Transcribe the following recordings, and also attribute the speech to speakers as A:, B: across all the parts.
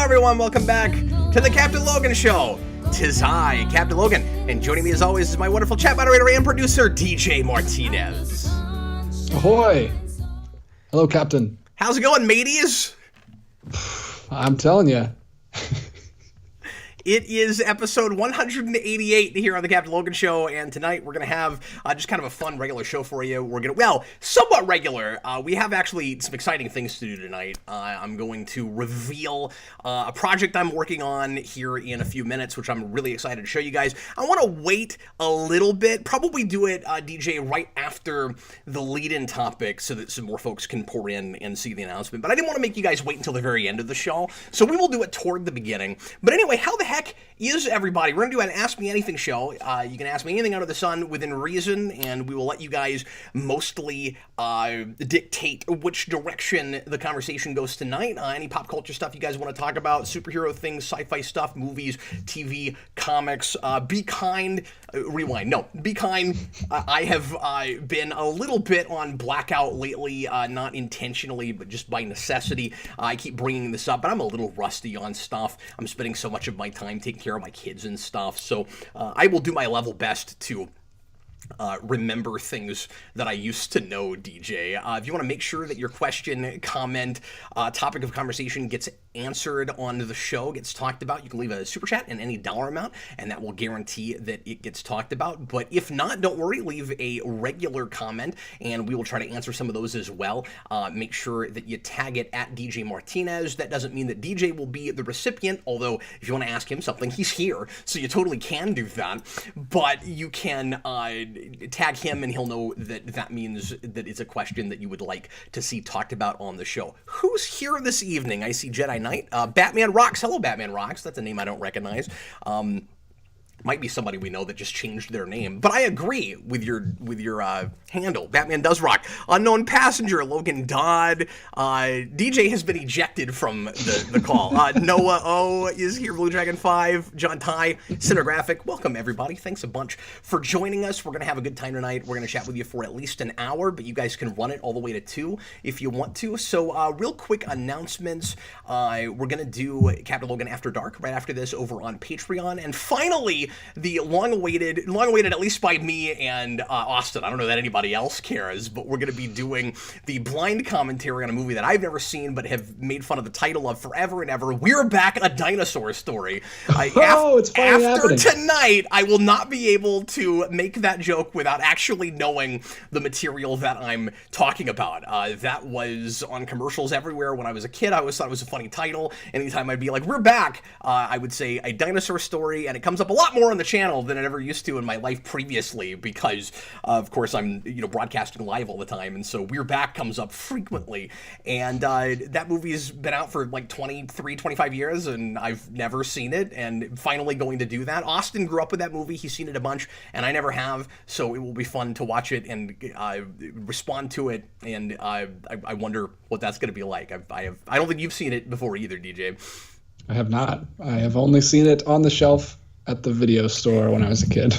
A: everyone, welcome back to the Captain Logan Show. 'Tis I, Captain Logan, and joining me as always is my wonderful chat moderator and producer, DJ Martinez.
B: Ahoy! Hello, Captain.
A: How's it going, mateys?
B: I'm telling you.
A: It is episode 188 here on the Captain Logan Show, and tonight we're going to have just kind of a fun regular show for you. We're going to, well, somewhat regular. We have actually some exciting things to do tonight. I'm going to reveal a project I'm working on here in a few minutes, which I'm really excited to show you guys. I want to wait a little bit, probably do it, DJ, right after the lead-in topic so that some more folks can pour in and see the announcement. But I didn't want to make you guys wait until the very end of the show, so we will do it toward the beginning. But anyway, how the heck is everybody? We're going to do an Ask Me Anything show. You can ask me anything under the sun within reason, and we will let you guys mostly dictate which direction the conversation goes tonight. Any pop culture stuff you guys want to talk about, superhero things, sci-fi stuff, movies, TV, comics. Be kind. Rewind. No, be kind. I have been a little bit on blackout lately, not intentionally, but just by necessity. I keep bringing this up, but I'm a little rusty on stuff. I'm spending so much of my time taking care of my kids and stuff, so I will do my level best to remember things that I used to know, DJ. If you want to make sure that your question, comment, topic of conversation gets answered on the show, gets talked about, you can leave a super chat in any dollar amount, and that will guarantee that it gets talked about. But if not, don't worry, leave a regular comment, and we will try to answer some of those as well. Make sure that you tag it at DJ Martinez. That doesn't mean that DJ will be the recipient, although if you want to ask him something, he's here, so you totally can do that. But you can tag him, and he'll know that that means that it's a question that you would like to see talked about on the show. Who's here this evening? I see Jedi Knight. Batman Rocks. Hello, Batman Rocks. That's a name I don't recognize. Might be somebody we know that just changed their name, but I agree with your handle. Batman does rock. Unknown passenger, Logan Dodd. DJ has been ejected from the call. Noah O is here. Blue Dragon 5. John Ty. Cinegraphic. Welcome, everybody. Thanks a bunch for joining us. We're going to have a good time tonight. We're going to chat with you for at least an hour, but you guys can run it all the way to 2 if you want to. So real quick announcements. We're going to do Captain Logan After Dark right after this over on Patreon. And finally, the long-awaited at least by me and Austin. I don't know that anybody else cares, but we're going to be doing the blind commentary on a movie that I've never seen, but have made fun of the title of forever and ever. We're Back, A Dinosaur Story.
B: It's finally
A: after
B: happening.
A: Tonight, I will not be able to make that joke without actually knowing the material that I'm talking about. That was on commercials everywhere when I was a kid. I always thought it was a funny title. Anytime I'd be like, we're back, I would say A Dinosaur Story, and it comes up a lot more on the channel than it ever used to in my life previously, because of course I'm broadcasting live all the time, and so We're Back comes up frequently, and that movie's been out for like 25 years, and I've never seen it, and finally going to do that. Austin grew up with that movie. He's seen it a bunch, and I never have, so it will be fun to watch it and respond to it, and I wonder what that's going to be like. I don't think you've seen it before either, DJ.
B: I have not. I have only seen it on the shelf at the video store when I was a kid.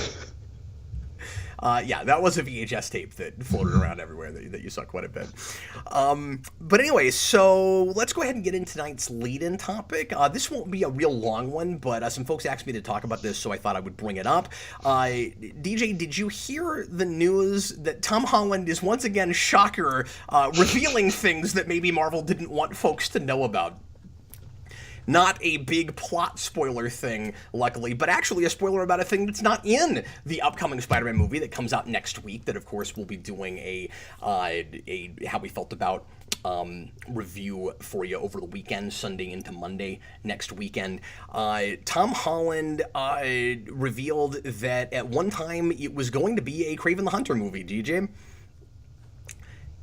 A: Yeah, that was a VHS tape that floated around everywhere that you saw quite a bit. But anyway, so let's go ahead and get into tonight's lead-in topic. This won't be a real long one, but some folks asked me to talk about this, so I thought I would bring it up. DJ, did you hear the news that Tom Holland is once again, shocker, revealing things that maybe Marvel didn't want folks to know about? Not a big plot spoiler thing, luckily, but actually a spoiler about a thing that's not in the upcoming Spider-Man movie that comes out next week, that of course we'll be doing a how we felt about review for you over the weekend, Sunday into Monday next weekend. Tom Holland revealed that at one time it was going to be a Kraven the Hunter movie, DJ.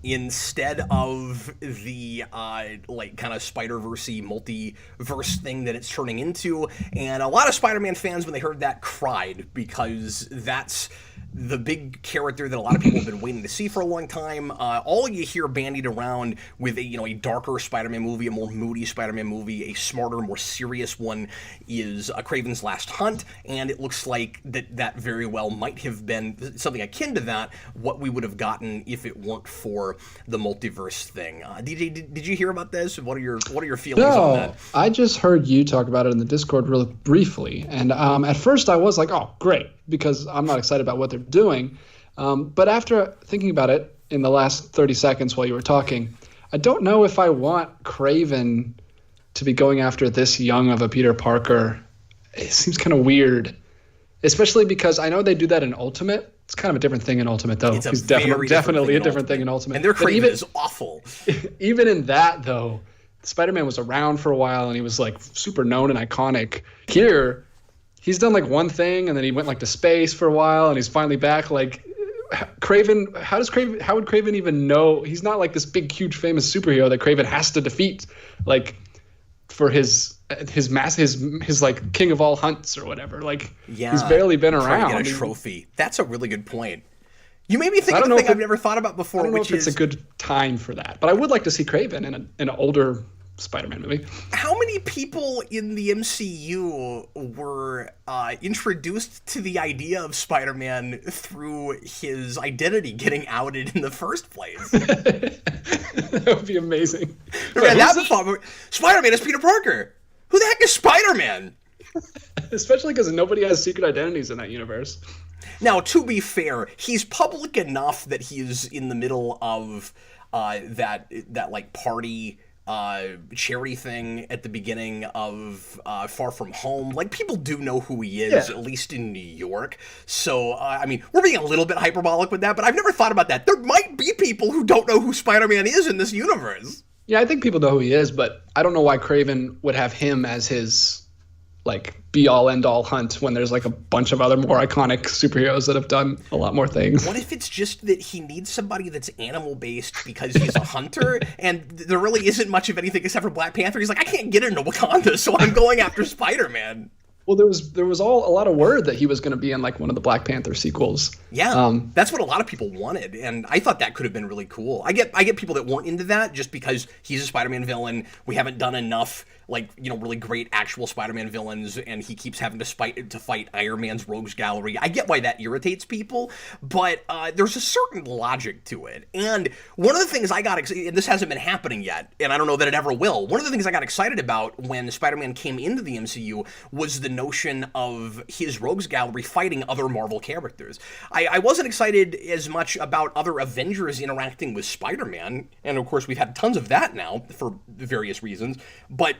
A: Instead of the kind of Spider-Verse-y multiverse thing that it's turning into. And a lot of Spider-Man fans, when they heard that, cried, because that's the big character that a lot of people have been waiting to see for a long time. All you hear bandied around with a darker Spider-Man movie, a more moody Spider-Man movie, a smarter, more serious one is Kraven's Last Hunt, and it looks like that very well might have been something akin to that, what we would have gotten if it weren't for the multiverse thing. DJ, did you hear about this? What are your feelings on that?
B: I just heard you talk about it in the Discord really briefly, and at first I was like, oh, great, because I'm not excited about what they're doing. But after thinking about it in the last 30 seconds while you were talking, I don't know if I want Kraven to be going after this young of a Peter Parker. It seems kind of weird, especially because I know they do that in Ultimate. It's kind of a different thing in Ultimate, though. It's definitely a different thing in Ultimate.
A: And their Kraven is awful.
B: Even in that, though, Spider-Man was around for a while, and he was, like, super known and iconic. Here, he's done, like, one thing, and then he went, like, to space for a while, and he's finally back. Like, Kraven, how would Kraven even know? He's not, like, this big, huge, famous superhero that Kraven has to defeat, like, for his like King of All Hunts or whatever. Like, he's barely been around.
A: To get a trophy. That's a really good point. You made me think of a thing I've never thought about before.
B: I don't know if it's a good time for that, but I would like to see Kraven in an older Spider-Man movie.
A: How many people in the MCU were introduced to the idea of Spider-Man through his identity getting outed in the first place?
B: That would be amazing.
A: Spider-Man is Peter Parker. Who the heck is Spider-Man?
B: Especially because nobody has secret identities in that universe.
A: Now, to be fair, he's public enough that he's in the middle of that like party charity thing at the beginning of Far From Home. Like, people do know who he is, at least in New York. So, I mean, we're being a little bit hyperbolic with that, but I've never thought about that. There might be people who don't know who Spider-Man is in this universe.
B: Yeah, I think people know who he is, but I don't know why Kraven would have him as his, like, be-all, end-all hunt when there's, like, a bunch of other more iconic superheroes that have done a lot more things.
A: What if it's just that he needs somebody that's animal-based because he's a hunter, and there really isn't much of anything except for Black Panther? He's like, I can't get into Wakanda, so I'm going after Spider-Man.
B: Well, there was a lot of word that he was going to be in, like, one of the Black Panther sequels.
A: Yeah, that's what a lot of people wanted, and I thought that could have been really cool. I get people that weren't into that just because he's a Spider-Man villain. We haven't done enough, like, really great actual Spider-Man villains, and he keeps having to fight Iron Man's Rogues Gallery. I get why that irritates people, but there's a certain logic to it. And one of the things I got excited, and this hasn't been happening yet, and I don't know that it ever will, one of the things I got excited about when Spider-Man came into the MCU was the notion of his Rogues Gallery fighting other Marvel characters. I wasn't excited as much about other Avengers interacting with Spider-Man, and of course we've had tons of that now for various reasons, but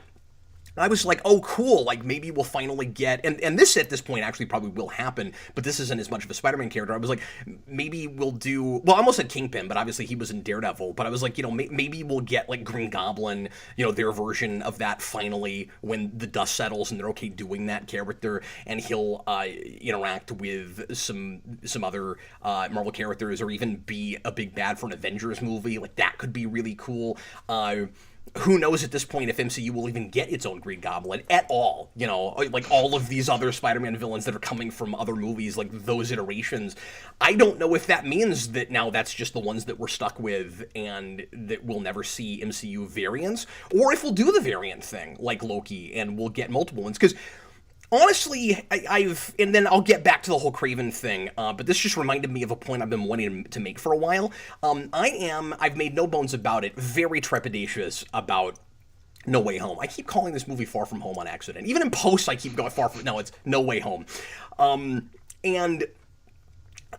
A: I was like, oh, cool, like, maybe we'll finally get, and this at this point actually probably will happen, but this isn't as much of a Spider-Man character. I was like, maybe we'll do, well, I almost said Kingpin, but obviously he was in Daredevil, but I was like, maybe we'll get, like, Green Goblin, their version of that finally when the dust settles and they're okay doing that character, and he'll interact with some other Marvel characters, or even be a big bad for an Avengers movie. Like, that could be really cool. Who knows at this point if MCU will even get its own Green Goblin at all, like all of these other Spider-Man villains that are coming from other movies, like those iterations. I don't know if that means that now that's just the ones that we're stuck with and that we'll never see MCU variants, or if we'll do the variant thing like Loki and we'll get multiple ones, because honestly, and then I'll get back to the whole Kraven thing, but this just reminded me of a point I've been wanting to make for a while. I've made no bones about it, very trepidatious about No Way Home. I keep calling this movie Far From Home on accident. Even in posts, I keep going no, it's No Way Home. And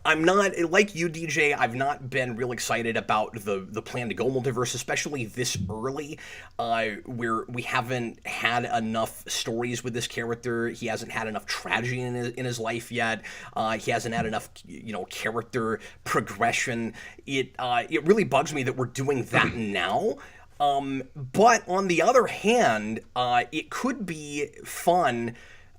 A: I'm not, like you, DJ, I've not been real excited about the plan to go multiverse, especially this early, where we haven't had enough stories with this character. He hasn't had enough tragedy in his life yet. He hasn't had enough, character progression. It really bugs me that we're doing that now. But on the other hand, it could be fun,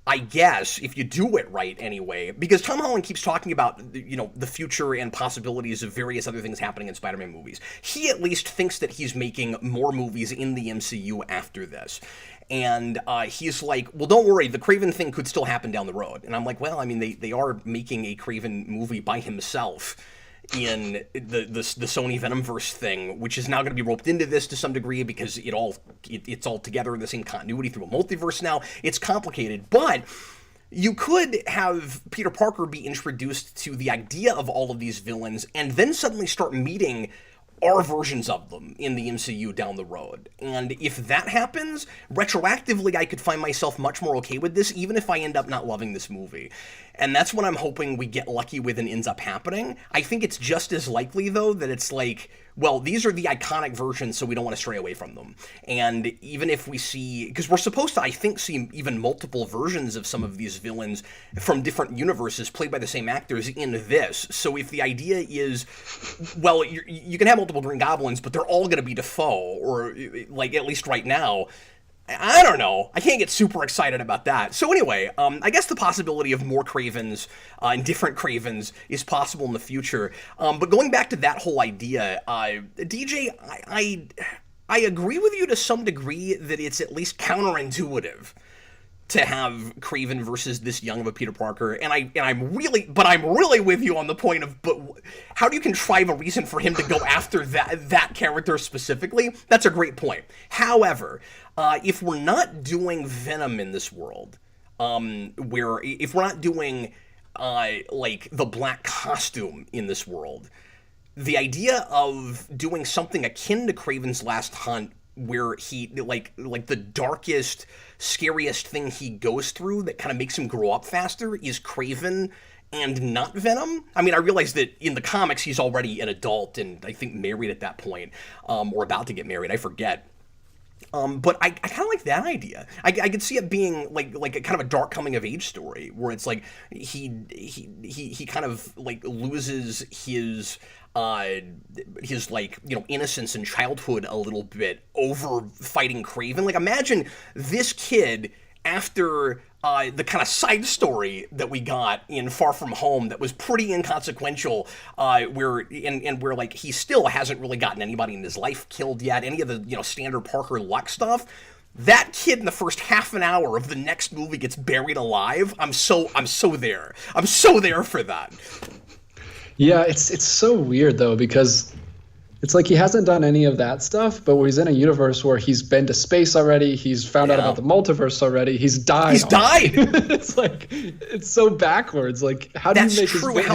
A: I guess, if you do it right anyway, because Tom Holland keeps talking about, the future and possibilities of various other things happening in Spider-Man movies. He at least thinks that he's making more movies in the MCU after this. And he's like, well, don't worry, the Kraven thing could still happen down the road. And I'm like, well, I mean, they are making a Kraven movie by himself in the Sony Venomverse thing, which is now going to be roped into this to some degree because it's all together in the same continuity through a multiverse now. It's complicated, but you could have Peter Parker be introduced to the idea of all of these villains and then suddenly start meeting our versions of them in the MCU down the road. And if that happens, retroactively, I could find myself much more okay with this, even if I end up not loving this movie. And that's what I'm hoping we get lucky with and ends up happening. I think it's just as likely, though, that it's like, well, these are the iconic versions, so we don't want to stray away from them. And even if we see, because we're supposed to, I think, see even multiple versions of some of these villains from different universes played by the same actors in this. So if the idea is, well, you can have multiple Green Goblins, but they're all going to be Defoe, or like at least right now, I don't know. I can't get super excited about that. So anyway, I guess the possibility of more Kravens and different Kravens is possible in the future. But going back to that whole idea, DJ, I agree with you to some degree that it's at least counterintuitive to have Kraven versus this young of a Peter Parker, and I'm really with you on the point of, but how do you contrive a reason for him to go after that character specifically? That's a great point. However, if we're not doing Venom in this world, if we're not doing like the black costume in this world, the idea of doing something akin to Kraven's Last Hunt, where he like the darkest, scariest thing he goes through that kind of makes him grow up faster is Kraven and not Venom. I mean, I realize that in the comics he's already an adult and I think married at that point, or about to get married, I forget. But I kind of like that idea. I could see it being like a kind of a dark coming of age story where it's like he kind of like loses his like, you know, innocence and childhood a little bit over fighting Kraven. Like, imagine this kid after the kind of side story that we got in Far From Home that was pretty inconsequential, where like he still hasn't really gotten anybody in his life killed yet, any of the, you know, standard Parker luck stuff. That kid in the first half an hour of the next movie gets buried alive. I'm so there. I'm so there for that.
B: Yeah, it's so weird though, because it's like he hasn't done any of that stuff, but he's in a universe where he's been to space already, he's found out about the multiverse already, he's died. It's like, it's so backwards. Like, how do you make
A: true.
B: his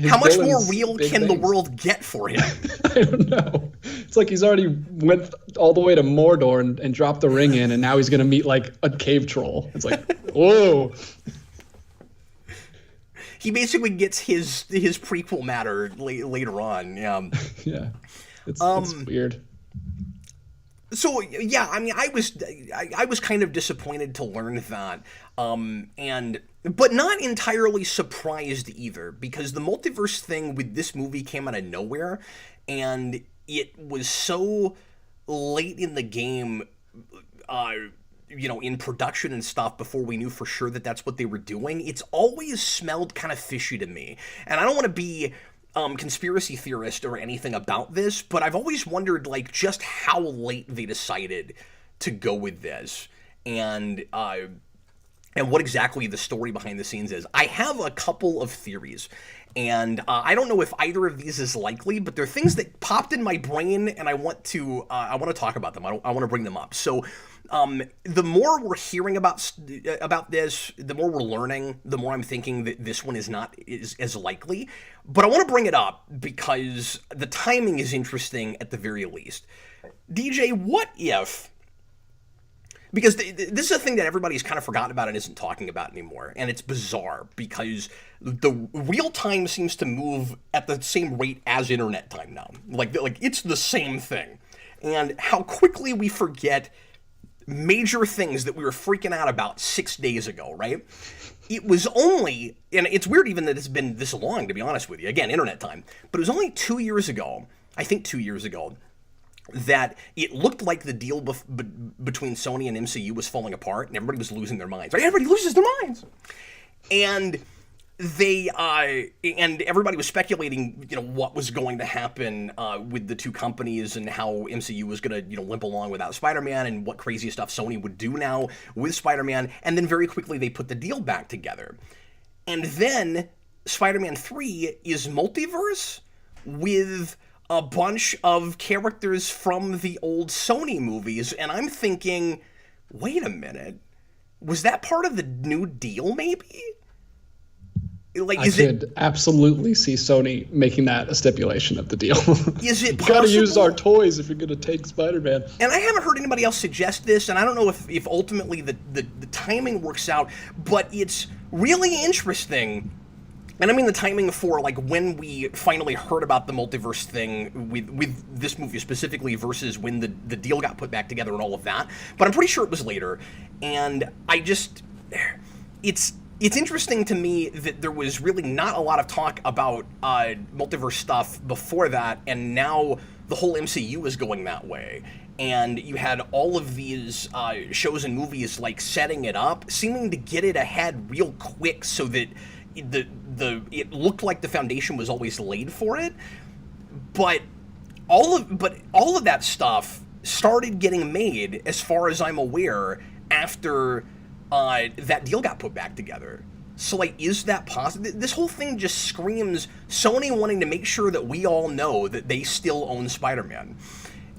A: How much more real can the
B: things?
A: world get for him?
B: I don't know. It's like he's already went all the way to Mordor and dropped the ring in, and now he's going to meet like a cave troll. It's like, whoa.
A: He basically gets his prequel matter later on. Yeah.
B: Yeah. It's weird.
A: So yeah, I mean, I was kind of disappointed to learn that, but not entirely surprised either, because the multiverse thing with this movie came out of nowhere, and it was so late in the game, you know, in production and stuff before we knew for sure that that's what they were doing. It's always smelled kind of fishy to me, and I don't want to be conspiracy theorist or anything about this, but I've always wondered, like, just how late they decided to go with this, and what exactly the story behind the scenes is. I have a couple of theories, and I don't know if either of these is likely, but they're things that popped in my brain, and I want to talk about them. I want to bring them up. So the more we're hearing about this, the more we're learning, the more I'm thinking that this one is not as likely. But I want to bring it up because the timing is interesting at the very least. DJ, what if... Because this is a thing that everybody's kind of forgotten about and isn't talking about anymore. And it's bizarre because the real time seems to move at the same rate as internet time now. Like it's the same thing. And how quickly we forget major things that we were freaking out about 6 days ago, right? It was only, and it's weird even that it's been this long, to be honest with you. Again, internet time. But it was only 2 years ago, I think 2 years ago, that it looked like the deal between Sony and MCU was falling apart, and everybody was losing their minds. Right? Everybody loses their minds. And they and everybody was speculating, what was going to happen with the two companies and how MCU was going to, limp along without Spider-Man and what crazy stuff Sony would do now with Spider-Man. And then very quickly they put the deal back together. And then Spider-Man 3 is Multiverse with a bunch of characters from the old Sony movies. And I'm thinking, wait a minute, was that part of the new deal maybe? Like,
B: I could absolutely see Sony making that a stipulation of the deal.
A: Is it
B: you got to use our toys if you're going to take Spider-Man.
A: And I haven't heard anybody else suggest this, and I don't know if ultimately the timing works out, but it's really interesting. And I mean the timing for, like, when we finally heard about the multiverse thing with this movie specifically versus when the deal got put back together and all of that. But I'm pretty sure it was later. And It's interesting to me that there was really not a lot of talk about multiverse stuff before that, and now the whole MCU is going that way. And you had all of these shows and movies like setting it up, seeming to get it ahead real quick, so that it looked like the foundation was always laid for it. But all of that stuff started getting made, as far as I'm aware, after that deal got put back together. So, like, is that possible? This whole thing just screams Sony wanting to make sure that we all know that they still own Spider-Man.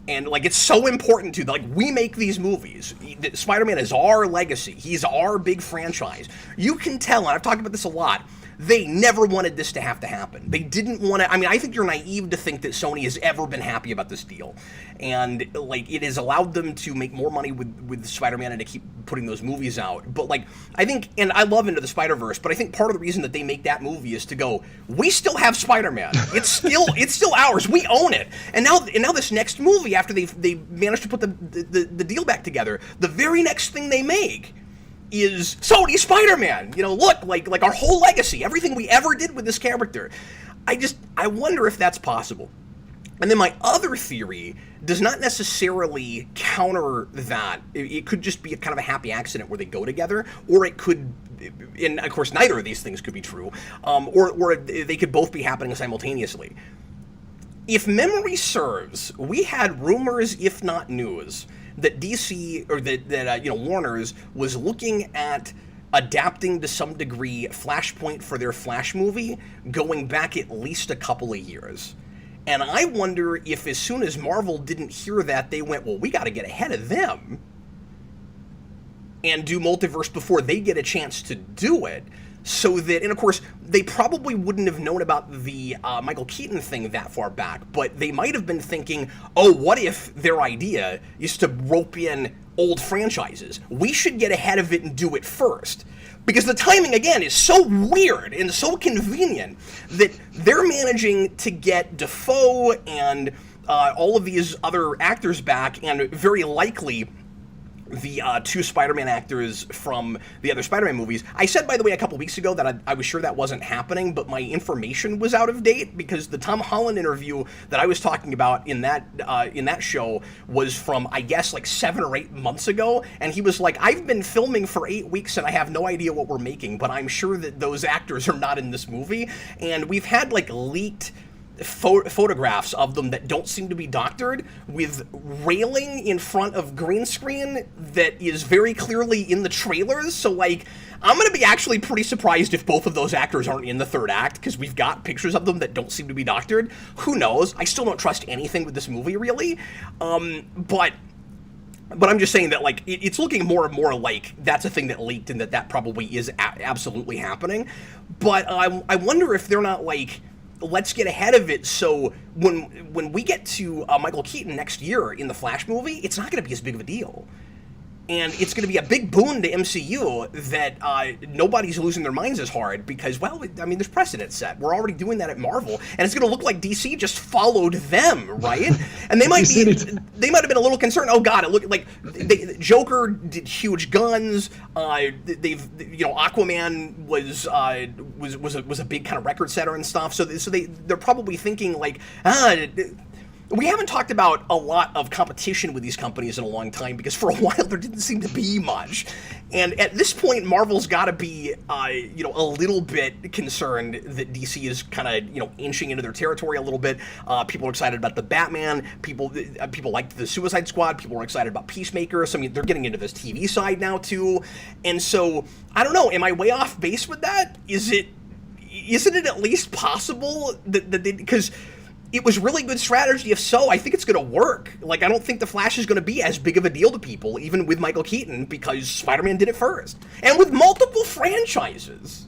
A: And, like, it's so important to, like, we make these movies. Spider-Man is our legacy. He's our big franchise. You can tell, and I've talked about this a lot, they never wanted this to have to happen. They didn't want to. I mean, I think you're naive to think that Sony has ever been happy about this deal. And, like, it has allowed them to make more money with Spider-Man and to keep putting those movies out. But, like, I think, and I love Into the Spider-Verse, but I think part of the reason that they make that movie is to go, we still have Spider-Man. It's still ours. We own it. And now this next movie, after they managed to put the deal back together, the very next thing they make is Sony Spider-Man. Look, like our whole legacy, everything we ever did with this character. I wonder if that's possible. And then my other theory does not necessarily counter that. It could just be a kind of a happy accident where they go together, or it could, and of course neither of these things could be true, or they could both be happening simultaneously. If memory serves, we had rumors, if not news, that DC, or that Warner's was looking at adapting to some degree Flashpoint for their Flash movie, going back at least a couple of years. And I wonder if as soon as Marvel didn't hear that, they went, well, we got to get ahead of them and do Multiverse before they get a chance to do it. So that, and of course, they probably wouldn't have known about the Michael Keaton thing that far back, but they might have been thinking, oh, what if their idea is to rope in old franchises? We should get ahead of it and do it first. Because the timing, again, is so weird and so convenient that they're managing to get Dafoe and all of these other actors back, and very likely the two Spider-Man actors from the other Spider-Man movies. I said, by the way, a couple weeks ago that I was sure that wasn't happening, but my information was out of date, because the Tom Holland interview that I was talking about in that show was from, I guess, like 7 or 8 months ago, and he was like, I've been filming for 8 weeks and I have no idea what we're making, but I'm sure that those actors are not in this movie. And we've had, like, leaked photographs of them that don't seem to be doctored, with railing in front of green screen that is very clearly in the trailers. So, like, I'm going to be actually pretty surprised if both of those actors aren't in the third act, because we've got pictures of them that don't seem to be doctored. Who knows? I still don't trust anything with this movie, really. But I'm just saying that, like, it's looking more and more like that's a thing that leaked, and that probably is absolutely happening. But I wonder if they're not like, let's get ahead of it, so when we get to Michael Keaton next year in the Flash movie, it's not going to be as big of a deal. And it's going to be a big boon to MCU that nobody's losing their minds as hard, because, well, I mean, there's precedent set. We're already doing that at Marvel, and it's going to look like DC just followed them, right? And they might have been a little concerned. Oh God, it looked like Joker did huge guns. Aquaman was a big kind of record setter and stuff. So they're probably thinking like, we haven't talked about a lot of competition with these companies in a long time because for a while there didn't seem to be much. And at this point, Marvel's got to be, a little bit concerned that DC is kind of, inching into their territory a little bit. People are excited about the Batman. People liked the Suicide Squad. People are excited about Peacemaker. So, I mean, they're getting into this TV side now, too. And so, I don't know. Am I way off base with that? Isn't it at least possible that they, because it was really good strategy. If so, I think it's going to work. Like, I don't think The Flash is going to be as big of a deal to people, even with Michael Keaton, because Spider-Man did it first. And with multiple franchises.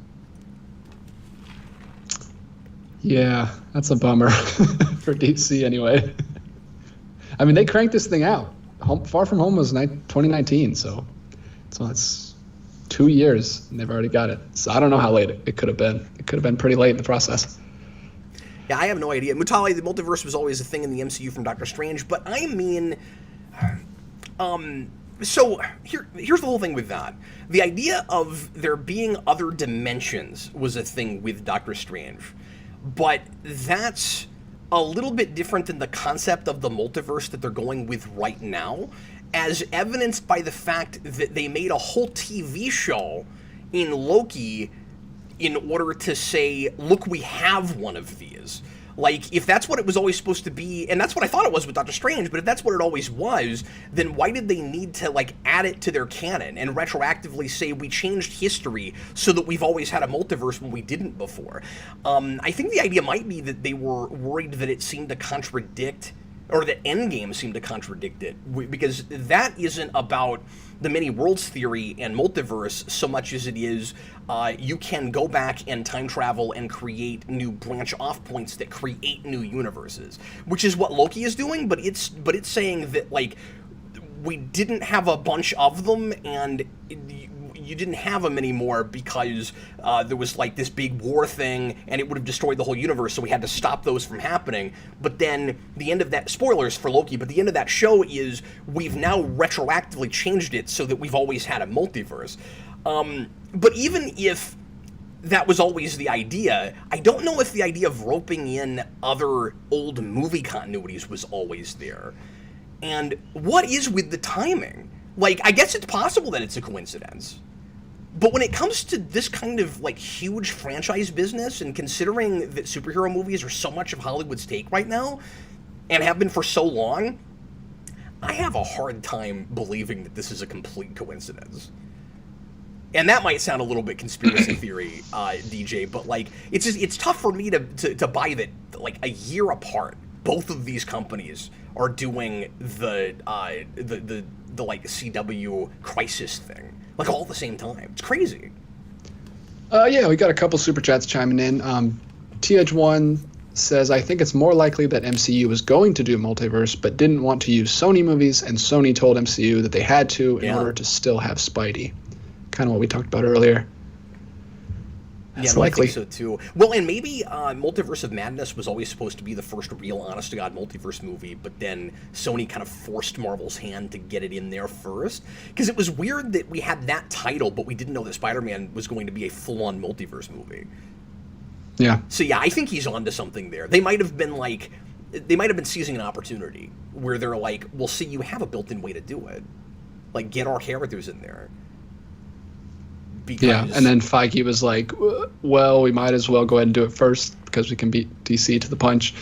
B: Yeah, that's a bummer for DC anyway. I mean, they cranked this thing out. Far From Home was 2019, so it's 2 years, and they've already got it. So I don't know how late it could have been. It could have been pretty late in the process.
A: Yeah, I have no idea. Mutali, the multiverse was always a thing in the MCU from Doctor Strange, but I mean, so here's the whole thing with that. The idea of there being other dimensions was a thing with Doctor Strange, but that's a little bit different than the concept of the multiverse that they're going with right now, as evidenced by the fact that they made a whole TV show in Loki in order to say, look, we have one of these. Like, if that's what it was always supposed to be, and that's what I thought it was with Doctor Strange, but if that's what it always was, then why did they need to, like, add it to their canon and retroactively say we changed history so that we've always had a multiverse when we didn't before? I think the idea might be that they were worried that it seemed to contradict, or that Endgame seemed to contradict it, because that isn't about the many worlds theory and multiverse so much as it is you can go back and time travel and create new branch off points that create new universes, which is what Loki is doing, but it's saying that, like, we didn't have a bunch of them, and you didn't have them anymore because there was, like, this big war thing, and it would have destroyed the whole universe, so we had to stop those from happening. But then the end of that, spoilers for Loki, but the end of that show is we've now retroactively changed it so that we've always had a multiverse. But even if that was always the idea, I don't know if the idea of roping in other old movie continuities was always there. And what is with the timing? Like, I guess it's possible that it's a coincidence. But when it comes to this kind of, like, huge franchise business, and considering that superhero movies are so much of Hollywood's take right now, and have been for so long, I have a hard time believing that this is a complete coincidence. And that might sound a little bit conspiracy theory, DJ, but, like, it's tough for me to buy that, like, a year apart, both of these companies are doing the like CW Crisis thing, like, all at the same time. It's crazy.
B: Yeah, we got a couple super chats chiming in. TH1 says, I think it's more likely that MCU was going to do multiverse, but didn't want to use Sony movies, and Sony told MCU that they had to in order to still have Spidey. Kind of what we talked about earlier. That's likely.
A: I think so too. Well, and maybe Multiverse of Madness was always supposed to be the first real honest-to-God multiverse movie, but then Sony kind of forced Marvel's hand to get it in there first. Because it was weird that we had that title, but we didn't know that Spider-Man was going to be a full-on multiverse movie.
B: Yeah.
A: So yeah, I think he's onto something there. They might have been seizing an opportunity where they're like, well, see, you have a built-in way to do it. Like, get our characters in there. Because,
B: yeah, and then Feige was like, well, we might as well go ahead and do it first because we can beat DC to the punch.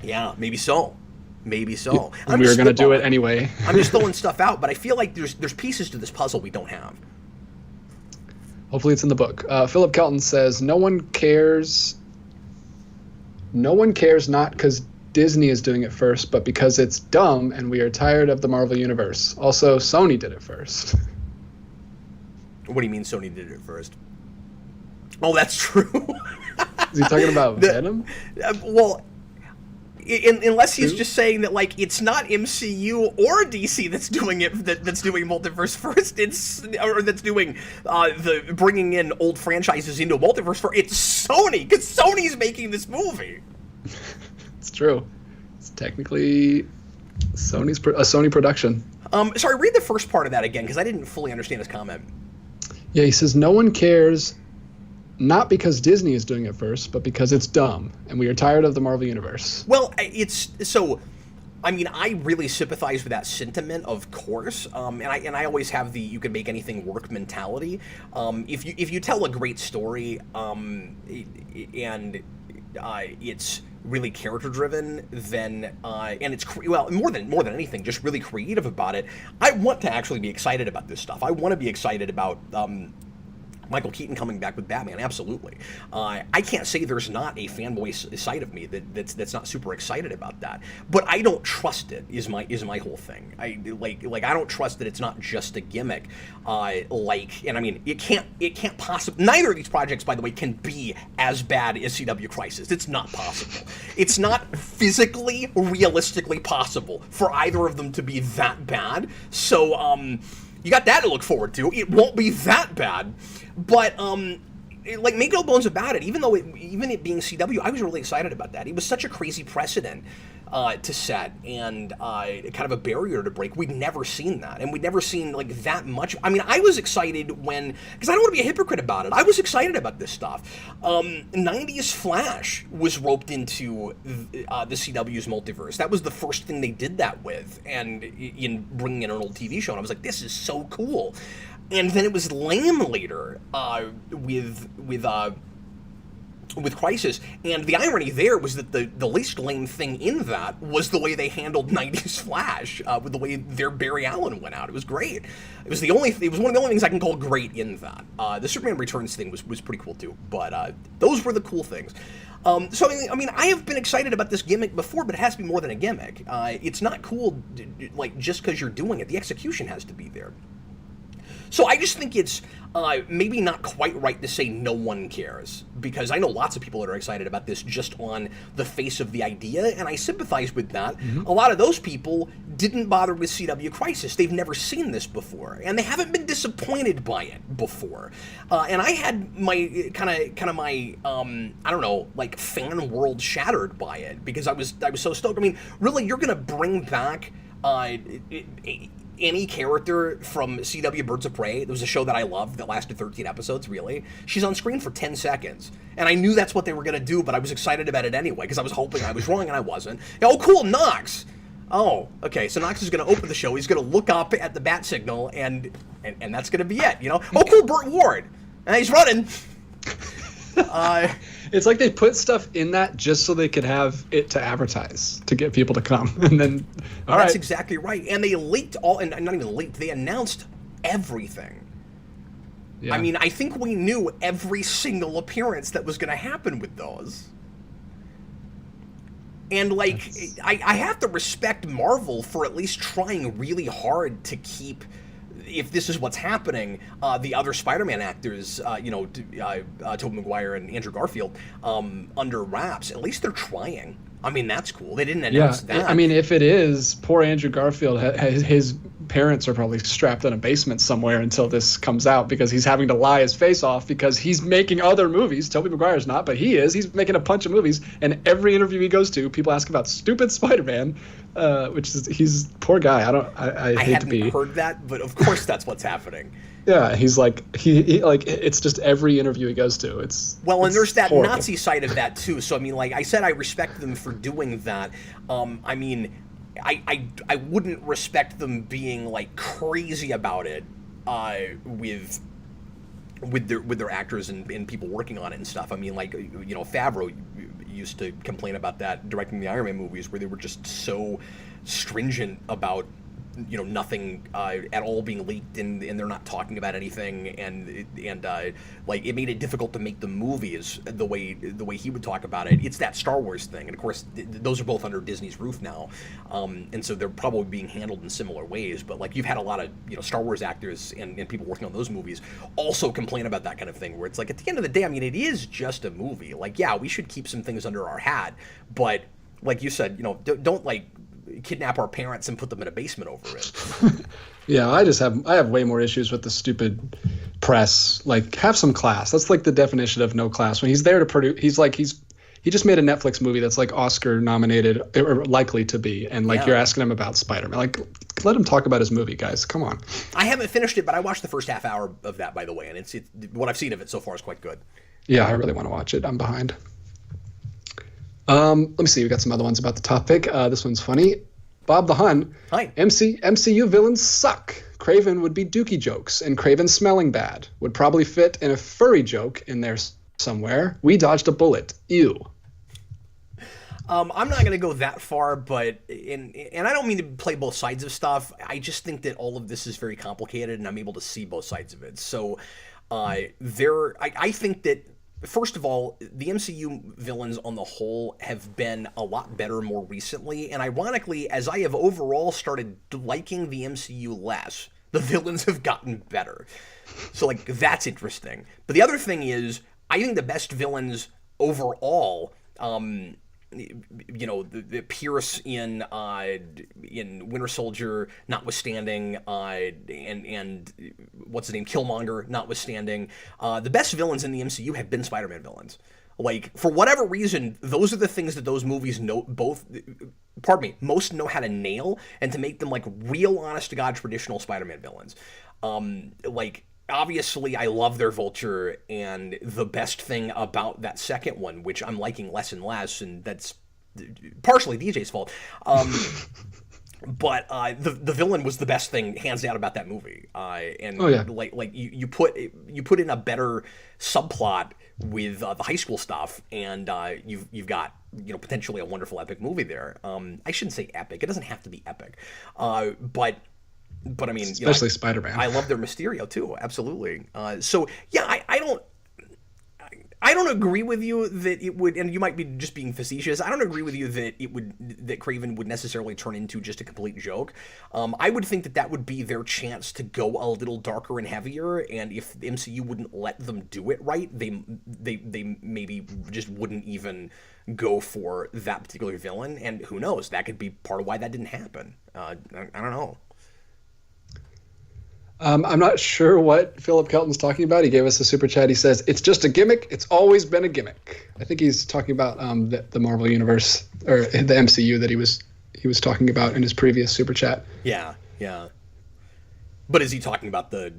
A: Yeah, maybe so. Maybe so.
B: We were going to do it anyway.
A: I'm just throwing stuff out, but I feel like there's pieces to this puzzle we don't have.
B: Hopefully it's in the book. Philip Kelton says, no one cares not because Disney is doing it first, but because it's dumb and we are tired of the Marvel Universe. Also, Sony did it first.
A: What do you mean Sony did it first? Oh, that's true.
B: Is he talking about Venom?
A: Well, unless he's just saying that, like, it's not MCU or DC that's doing it, that's doing multiverse first. That's doing the bringing in old franchises into a multiverse first. It's Sony, because Sony's making this movie.
B: It's true. It's technically a Sony production.
A: Sorry, read the first part of that again, because I didn't fully understand his comment.
B: Yeah, he says, no one cares, not because Disney is doing it first, but because it's dumb, and we are tired of the Marvel Universe.
A: Well, it's so I mean, I really sympathize with that sentiment, of course, and I always have the "you can make anything work" mentality. If you tell a great story, and it's really character driven, then and it's more than anything, just really creative about it. I want to actually be excited about this stuff. I want to be excited about Michael Keaton coming back with Batman, absolutely. I can't say there's not a fanboy side of me that's not super excited about that, but I don't trust it. Is my whole thing. I don't trust that it's not just a gimmick. And I mean, it can't possibly. Neither of these projects, by the way, can be as bad as CW Crisis. It's not possible. It's not physically, realistically possible for either of them to be that bad. So you got that to look forward to. It won't be that bad. But, make no bones about it, even it being CW, I was really excited about that. It was such a crazy precedent to set, and kind of a barrier to break. We'd never seen that, and we'd never seen, that much. I mean, I was excited because I don't want to be a hypocrite about it. I was excited about this stuff. 90s Flash was roped into the CW's Multiverse. That was the first thing they did that with, and in bringing in an old TV show, and I was like, this is so cool. And then it was lame later with Crisis, and the irony there was that the least lame thing in that was the way they handled 90s Flash, with the way their Barry Allen went out. It was great. It was one of the only things I can call great in that. The Superman Returns thing was pretty cool too, but those were the cool things. So I mean, I have been excited about this gimmick before, but it has to be more than a gimmick. It's not cool, just because you're doing it. The execution has to be there. So I just think it's maybe not quite right to say no one cares, because I know lots of people that are excited about this just on the face of the idea, and I sympathize with that. Mm-hmm. A lot of those people didn't bother with CW Crisis. They've never seen this before, and they haven't been disappointed by it before. And I had my kind of my I don't know, fan world shattered by it, because I was so stoked. I mean, really, you're gonna bring back any character from CW Birds of Prey. There was a show that I loved that lasted 13 episodes, really. She's on screen for 10 seconds. And I knew that's what they were going to do, but I was excited about it anyway, because I was hoping I was wrong, and I wasn't. Oh, cool, Nox! Oh, okay, so Nox is going to open the show. He's going to look up at the bat signal, and that's going to be it, Oh, cool, Burt Ward! And he's running!
B: It's like they put stuff in that just so they could have it to advertise, to get people to come. And then,
A: That's exactly right. And they leaked and not even leaked, they announced everything. Yeah. I mean, I think we knew every single appearance that was going to happen with those. And, I have to respect Marvel for at least trying really hard to keep, if this is what's happening, the other Spider-Man actors, Tobey Maguire and Andrew Garfield, under wraps. At least they're trying. I mean, that's cool. They didn't announce that.
B: I mean, if it is, poor Andrew Garfield, his parents are probably strapped in a basement somewhere until this comes out, because he's having to lie his face off because he's making other movies. Tobey Maguire's not, but he is. He's making a bunch of movies, and every interview he goes to, people ask about stupid Spider-Man, he's poor guy. I hate to be.
A: I hadn't heard that, but of course that's what's happening.
B: Yeah, he's it's just every interview he goes to. And
A: there's that
B: horrible.
A: Nazi side of that too. So I mean, like I said, I respect them for doing that. I mean, I wouldn't respect them being crazy about it with their actors and people working on it and stuff. I mean, Favreau used to complain about that directing the Iron Man movies, where they were just so stringent about nothing at all being leaked, and they're not talking about anything, and it made it difficult to make the movies the way he would talk about it. It's that Star Wars thing, and of course those are both under Disney's roof now, and so they're probably being handled in similar ways. But you've had a lot of Star Wars actors and people working on those movies also complain about that kind of thing, where it's at the end of the day, I mean, it is just a movie. Yeah, we should keep some things under our hat, but like you said, don't kidnap our parents and put them in a basement over it.
B: Yeah, I have way more issues with the stupid press. Have some class. That's the definition of no class. When he's there to produce, he just made a Netflix movie that's Oscar nominated or likely to be, and you're asking him about Spider-Man. Let him talk about his movie, guys. Come on.
A: I haven't finished it, but I watched the first half hour of that, by the way, and it's what I've seen of it so far is quite good.
B: Yeah, I really want to watch it. I'm behind. Let me see. We got some other ones about the topic. This one's funny. Bob the Hun.
A: Hi.
B: MCU villains suck. Kraven would be dookie jokes, and Kraven smelling bad. Would probably fit in a furry joke in there somewhere. We dodged a bullet. Ew.
A: I'm not going to go that far, but and I don't mean to play both sides of stuff. I just think that all of this is very complicated, and I'm able to see both sides of it. So I think that, first of all, the MCU villains on the whole have been a lot better more recently, and ironically, as I have overall started liking the MCU less, the villains have gotten better. So, like, that's interesting. But the other thing is, I think the best villains overall, you know, the Pierce in Winter Soldier notwithstanding, and what's his name, Killmonger notwithstanding, the best villains in the MCU have been Spider-Man villains. Like, for whatever reason, those are the things that those movies most know how to nail, and to make them, like, real honest-to-God traditional Spider-Man villains. Like, obviously, I love their Vulture, and the best thing about that second one, which I'm liking less and less, and that's partially DJ's fault, but the villain was the best thing, hands down, about that movie. And like you put in a better subplot with the high school stuff, and you've got, you know, potentially a wonderful epic movie there. I shouldn't say epic; it doesn't have to be epic, but I mean,
B: especially,
A: you know,
B: Spider-Man.
A: I love their Mysterio too, absolutely. So yeah, I don't agree with you that it would, and you might be just being facetious. I don't agree with you that Kraven would necessarily turn into just a complete joke. I would think that would be their chance to go a little darker and heavier, and if the MCU wouldn't let them do it right, they maybe just wouldn't even go for that particular villain. And who knows? That could be part of why that didn't happen. I don't know.
B: I'm not sure what Philip Kelton's talking about. He gave us a super chat. He says, it's just a gimmick. It's always been a gimmick. I think he's talking about the Marvel Universe, or the MCU that he was talking about in his previous super chat.
A: Yeah. But is he talking about the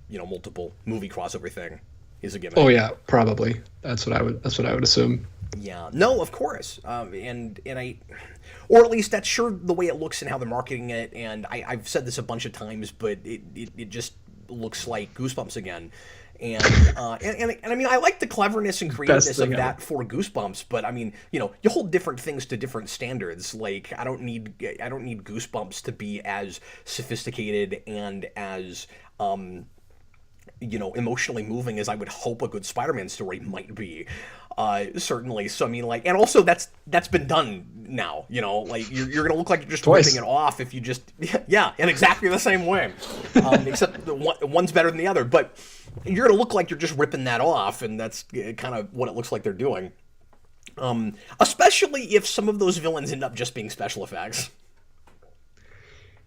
A: you know, multiple movie crossover thing is a gimmick?
B: Oh yeah, probably. That's what I would assume.
A: Yeah. No, of course. And I, or at least that's sure the way it looks and how they're marketing it. And I've said this a bunch of times, but it just looks like Goosebumps again. And I mean, I like the cleverness and creativeness of that for Goosebumps, but I mean, you know, you hold different things to different standards. Like, I don't need Goosebumps to be as sophisticated and as you know, emotionally moving as I would hope a good Spider-Man story might be. Certainly. So I mean, like, and also that's been done now, you know, like you're gonna look like you're just ripping it off if you just, yeah, in exactly the same way, except one's better than the other, but you're gonna look like you're just ripping that off, and that's kind of what it looks like they're doing. Especially if some of those villains end up just being special effects.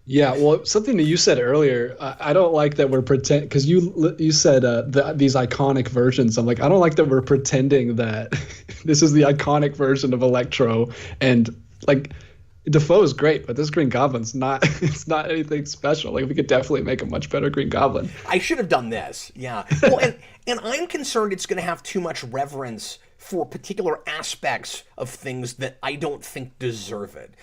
B: Yeah, well, something that you said earlier, I don't like that we're because you said these iconic versions. I'm like, I don't like that we're pretending that this is the iconic version of Electro, and like, Defoe is great, but this Green Goblin's not. It's not anything special. Like, we could definitely make a much better Green Goblin.
A: I should have done this. Yeah. Well, and I'm concerned it's going to have too much reverence for particular aspects of things that I don't think deserve it.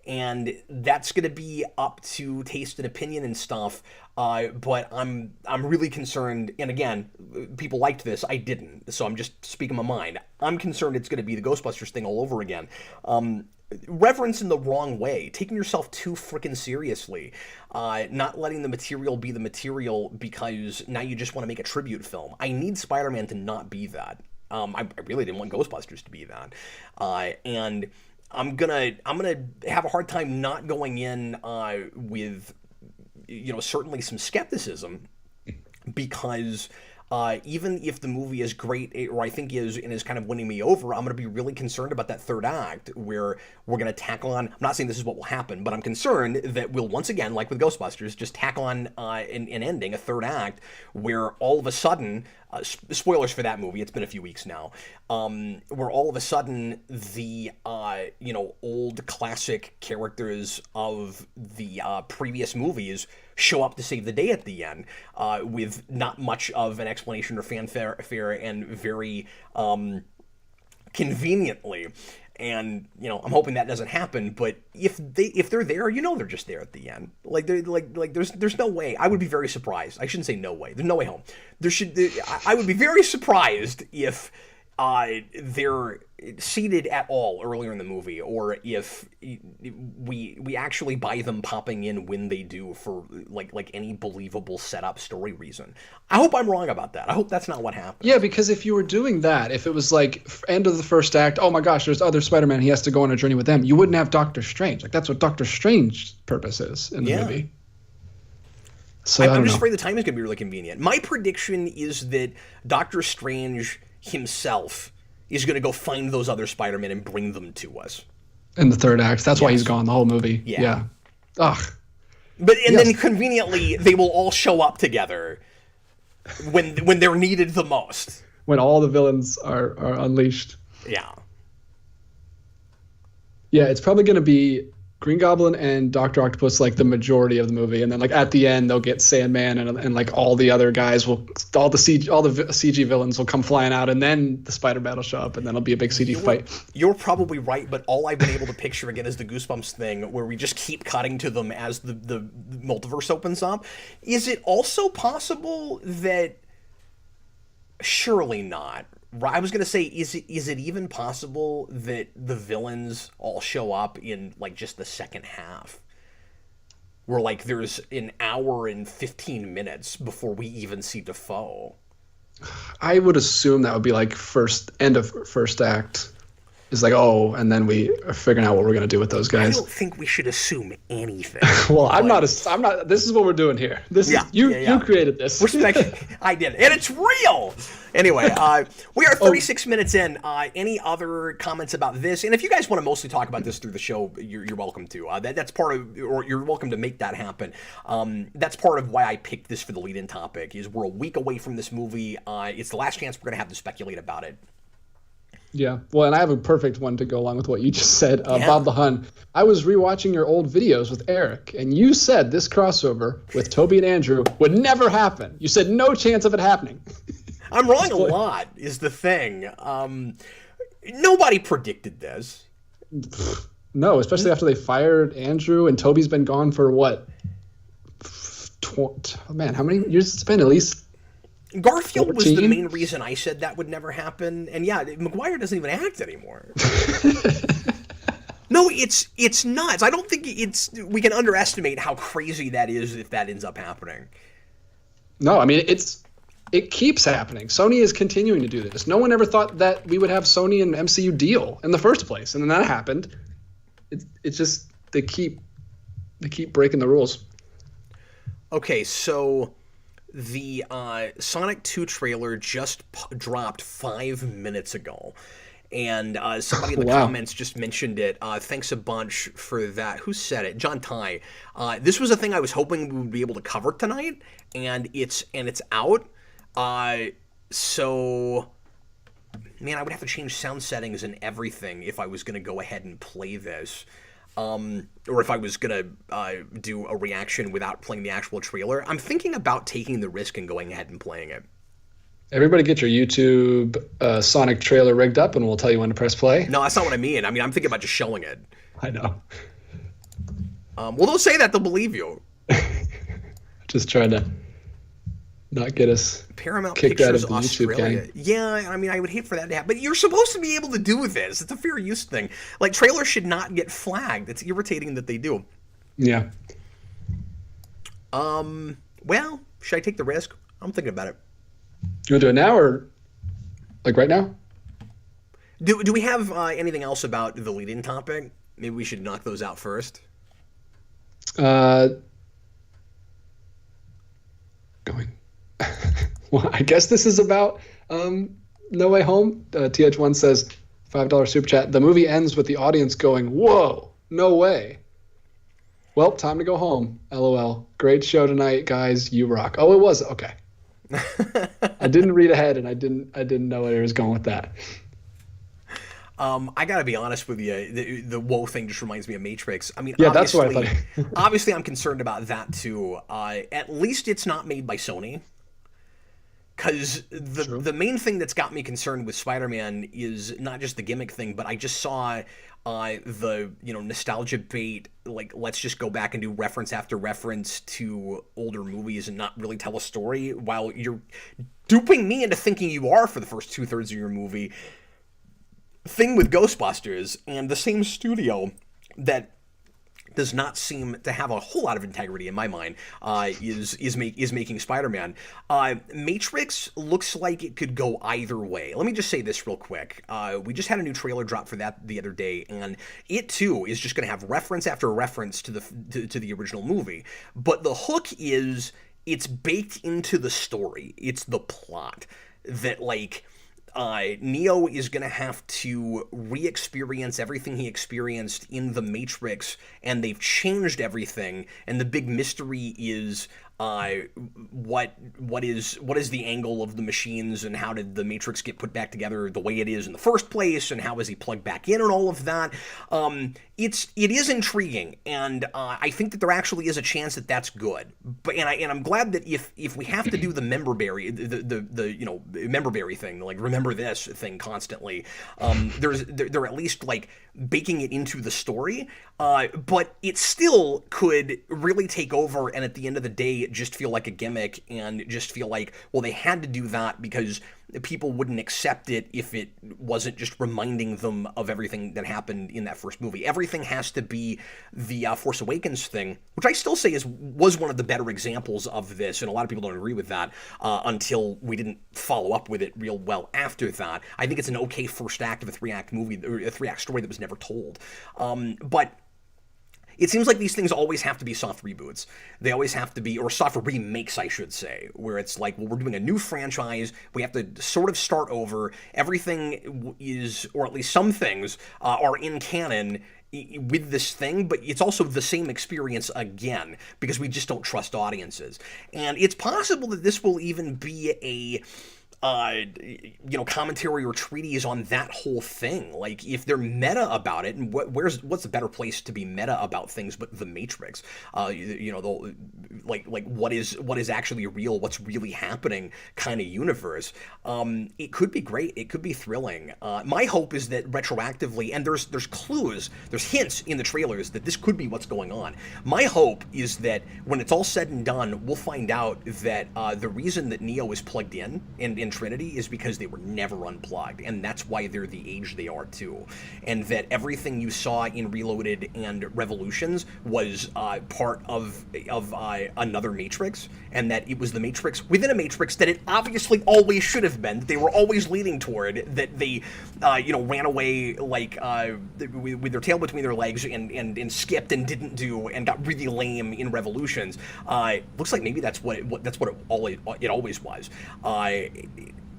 A: And that's going to be up to taste and opinion and stuff. But I'm really concerned. And again, people liked this. I didn't. So I'm just speaking my mind. I'm concerned it's going to be the Ghostbusters thing all over again. Reverence in the wrong way. Taking yourself too freaking seriously. Not letting the material be the material because now you just want to make a tribute film. I need Spider-Man to not be that. I really didn't want Ghostbusters to be that. And I'm gonna have a hard time not going in with, you know, certainly some skepticism, because even if the movie is great, or I think is kind of winning me over, I'm going to be really concerned about that third act where we're going to tack on. I'm not saying this is what will happen, but I'm concerned that we'll once again, like with Ghostbusters, just tack on an ending, a third act, where all of a sudden, spoilers for that movie, it's been a few weeks now, where all of a sudden the you know, old classic characters of the previous movies show up to save the day at the end, with not much of an explanation or fanfare, and very conveniently. And I'm hoping that doesn't happen. But if they're there, they're just there at the end. Like there's no way. I would be very surprised. I shouldn't say no way. There's no way home. I would be very surprised if they're seated at all earlier in the movie, or if we actually buy them popping in when they do for like any believable setup story reason. I hope I'm wrong about that. I hope that's not what happened.
B: Yeah, because if you were doing that, if it was like end of the first act, oh my gosh, there's other Spider-Man, he has to go on a journey with them, you wouldn't have Doctor Strange. Like that's what Doctor Strange's purpose is in the movie. So I'm
A: just afraid the timing is going to be really convenient. My prediction is that Doctor Strange himself is going to go find those other Spider-Men and bring them to us.
B: In the third act. That's why he's gone the whole movie. Yeah. Ugh.
A: But then conveniently, they will all show up together when they're needed the most.
B: When all the villains are unleashed.
A: Yeah.
B: Yeah, it's probably going to be Green Goblin and Dr. Octopus like the majority of the movie, and then like at the end they'll get Sandman and like all the other guys all the CG villains will come flying out, and then the Spider-Man will show up, and then it'll be a big CG fight.
A: You're probably right, but all I've been able to picture again is the Goosebumps thing where we just keep cutting to them as the multiverse opens up. Is it also possible that surely not? I was going to say, is it even possible that the villains all show up in, like, just the second half? Where, like, there's an hour and 15 minutes before we even see Defoe.
B: I would assume that would be, like, end of first act. Is like, oh, and then we are figuring out what we're going to do with those guys.
A: I don't think we should assume anything.
B: Well, I'm not. This is what we're doing here. You created this.
A: I did, and it's real. Anyway, we are 36 minutes in. Any other comments about this? And if you guys want to mostly talk about this through the show, you're welcome to. That's part of, or you're welcome to make that happen. That's part of why I picked this for the lead-in topic. Is we're a week away from this movie. It's the last chance we're going to have to speculate about it.
B: Yeah, well, and I have a perfect one to go along with what you just said. Bob the Hun, I was rewatching your old videos with Eric, and you said this crossover with Toby and Andrew would never happen. You said no chance of it happening.
A: I'm wrong a lot, is the thing. Nobody predicted this.
B: No, especially after they fired Andrew, and Toby's been gone for what? Man, how many years it's been? At least
A: Garfield 14? Was the main reason I said that would never happen. And yeah, Maguire doesn't even act anymore. No, it's nuts. I don't think we can underestimate how crazy that is if that ends up happening.
B: No, I mean, it keeps happening. Sony is continuing to do this. No one ever thought that we would have Sony and MCU deal in the first place. And then that happened. It's just they keep breaking the rules. Okay,
A: so the Sonic 2 trailer just dropped 5 minutes ago, and somebody in the comments just mentioned it. Thanks a bunch for that. Who said it? John Ty. This was a thing I was hoping we would be able to cover tonight, and it's out. So, man, I would have to change sound settings and everything if I was going to go ahead and play this. Or if I was going to do a reaction without playing the actual trailer. I'm thinking about taking the risk and going ahead and playing it.
B: Everybody get your YouTube Sonic trailer rigged up, and we'll tell you when to press play.
A: No, that's not what I mean. I mean, I'm thinking about just showing it.
B: I know.
A: Well, don't say that. They'll believe you.
B: Just trying to not get us
A: Paramount
B: kicked
A: Pictures
B: out of the YouTube gang.
A: Yeah, I mean, I would hate for that to happen. But you're supposed to be able to do this. It's a fair use thing. Like, trailers should not get flagged. It's irritating that they do.
B: Yeah.
A: Well, should I take the risk? I'm thinking about it.
B: You want to do it now or like right now?
A: Do we have anything else about the lead-in topic? Maybe we should knock those out first.
B: Going. Well, I guess this is about No Way Home. TH1 says, $5 super chat. The movie ends with the audience going, whoa, no way. Well, time to go home. LOL. Great show tonight, guys. You rock. Oh, it was? Okay. I didn't read ahead, and I didn't know where it was going with that.
A: I gotta be honest with you. The whoa thing just reminds me of Matrix. I mean,
B: yeah, that's what I thought.
A: Obviously, I'm concerned about that too. At least it's not made by Sony, Because the main thing that's got me concerned with Spider-Man is not just the gimmick thing, but I just saw the nostalgia bait, like let's just go back and do reference after reference to older movies and not really tell a story, while you're duping me into thinking you are for the first 2/3 of your movie. Thing with Ghostbusters and the same studio that does not seem to have a whole lot of integrity in my mind is making Spider-Man. Matrix looks like it could go either way. Let me just say this real quick. We just had a new trailer drop for that the other day, and it too is just going to have reference after reference to the original movie. But the hook is it's baked into the story. It's the plot that Neo is going to have to re-experience everything he experienced in the Matrix, and they've changed everything, and the big mystery is what is the angle of the machines, and how did the Matrix get put back together the way it is in the first place, and how is he plugged back in, and all of that. It is intriguing, and I think that there actually is a chance that that's good. But I'm glad that if we have to do the memberberry, the memberberry thing, like remember this thing constantly, they're at least like baking it into the story, but it still could really take over, and at the end of the day just feel like a gimmick, and just feel like, well, they had to do that because people wouldn't accept it if it wasn't just reminding them of everything that happened in that first movie. Everything has to be the Force Awakens thing, which I still say was one of the better examples of this, and a lot of people don't agree with that until we didn't follow up with it real well after that. I think it's an okay first act of a 3-act movie, or a 3-act story that was never told. But it seems like these things always have to be soft reboots. They always have to be, or soft remakes, I should say, where it's like, well, we're doing a new franchise. We have to sort of start over. Everything is, or at least some things, are in canon with this thing, but it's also the same experience again, because we just don't trust audiences. And it's possible that this will even be a commentary or treatise on that whole thing. Like, if they're meta about it, and what's a better place to be meta about things but the Matrix? What is actually real, what's really happening kind of universe. It could be great. It could be thrilling. My hope is that retroactively, and there's clues, there's hints in the trailers that this could be what's going on. My hope is that when it's all said and done, we'll find out that the reason that Neo is plugged in Trinity is because they were never unplugged, and that's why they're the age they are too, and that everything you saw in Reloaded and Revolutions was part of another Matrix, and that it was the Matrix within a Matrix that it obviously always should have been, that they were always leading toward, that they ran away with their tail between their legs and skipped and didn't do, and got really lame in Revolutions. Looks like maybe that's what it always was.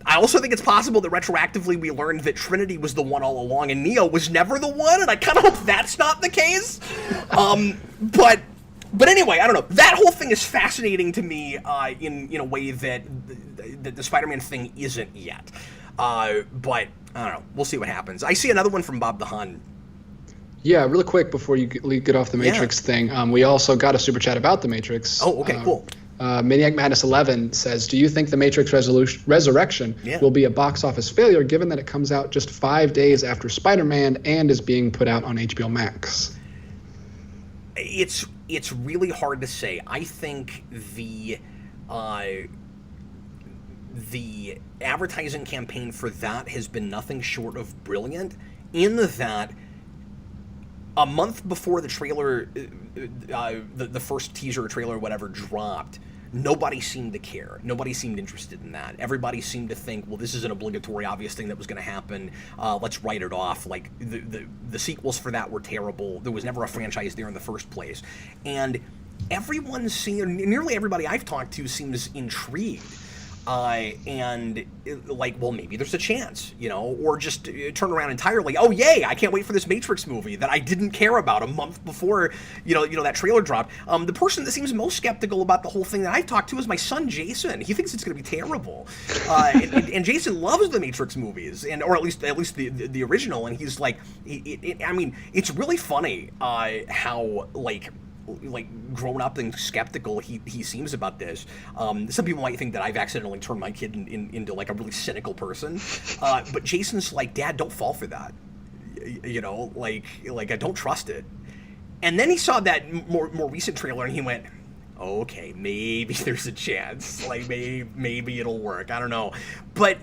A: I also think it's possible that retroactively we learned that Trinity was the one all along and Neo was never the one, and I kind of hope that's not the case. But anyway, I don't know. That whole thing is fascinating to me in a way that the Spider-Man thing isn't yet. But I don't know. We'll see what happens. I see another one from Bob the Hun.
B: Yeah, really quick before you get off the Matrix thing, we also got a super chat about the Matrix.
A: Oh, okay, cool.
B: Maniac Madness 11 says, do you think the Matrix Resurrection will be a box office failure, given that it comes out just 5 days after Spider-Man and is being put out on HBO Max?
A: It's really hard to say. I think the advertising campaign for that has been nothing short of brilliant, in that a month before the trailer, the first teaser or trailer or whatever dropped, nobody seemed to care. Nobody seemed interested in that. Everybody seemed to think, well, this is an obligatory, obvious thing that was going to happen. Let's write it off. Like, the sequels for that were terrible. There was never a franchise there in the first place. And nearly everybody I've talked to seems intrigued. And well, maybe there's a chance, or just turn around entirely. Oh, yay, I can't wait for this Matrix movie that I didn't care about a month before, that trailer dropped. The person that seems most skeptical about the whole thing that I've talked to is my son, Jason. He thinks it's going to be terrible. And Jason loves the Matrix movies, or at least the original. And he's like, it's really funny, how, like grown up and skeptical he seems about this. Some people might think that I've accidentally turned my kid into like a really cynical person, but Jason's like, Dad, don't fall for that. You know, like I don't trust it. And then he saw that more recent trailer and he went, okay, maybe there's a chance. Like maybe it'll work. I don't know, but.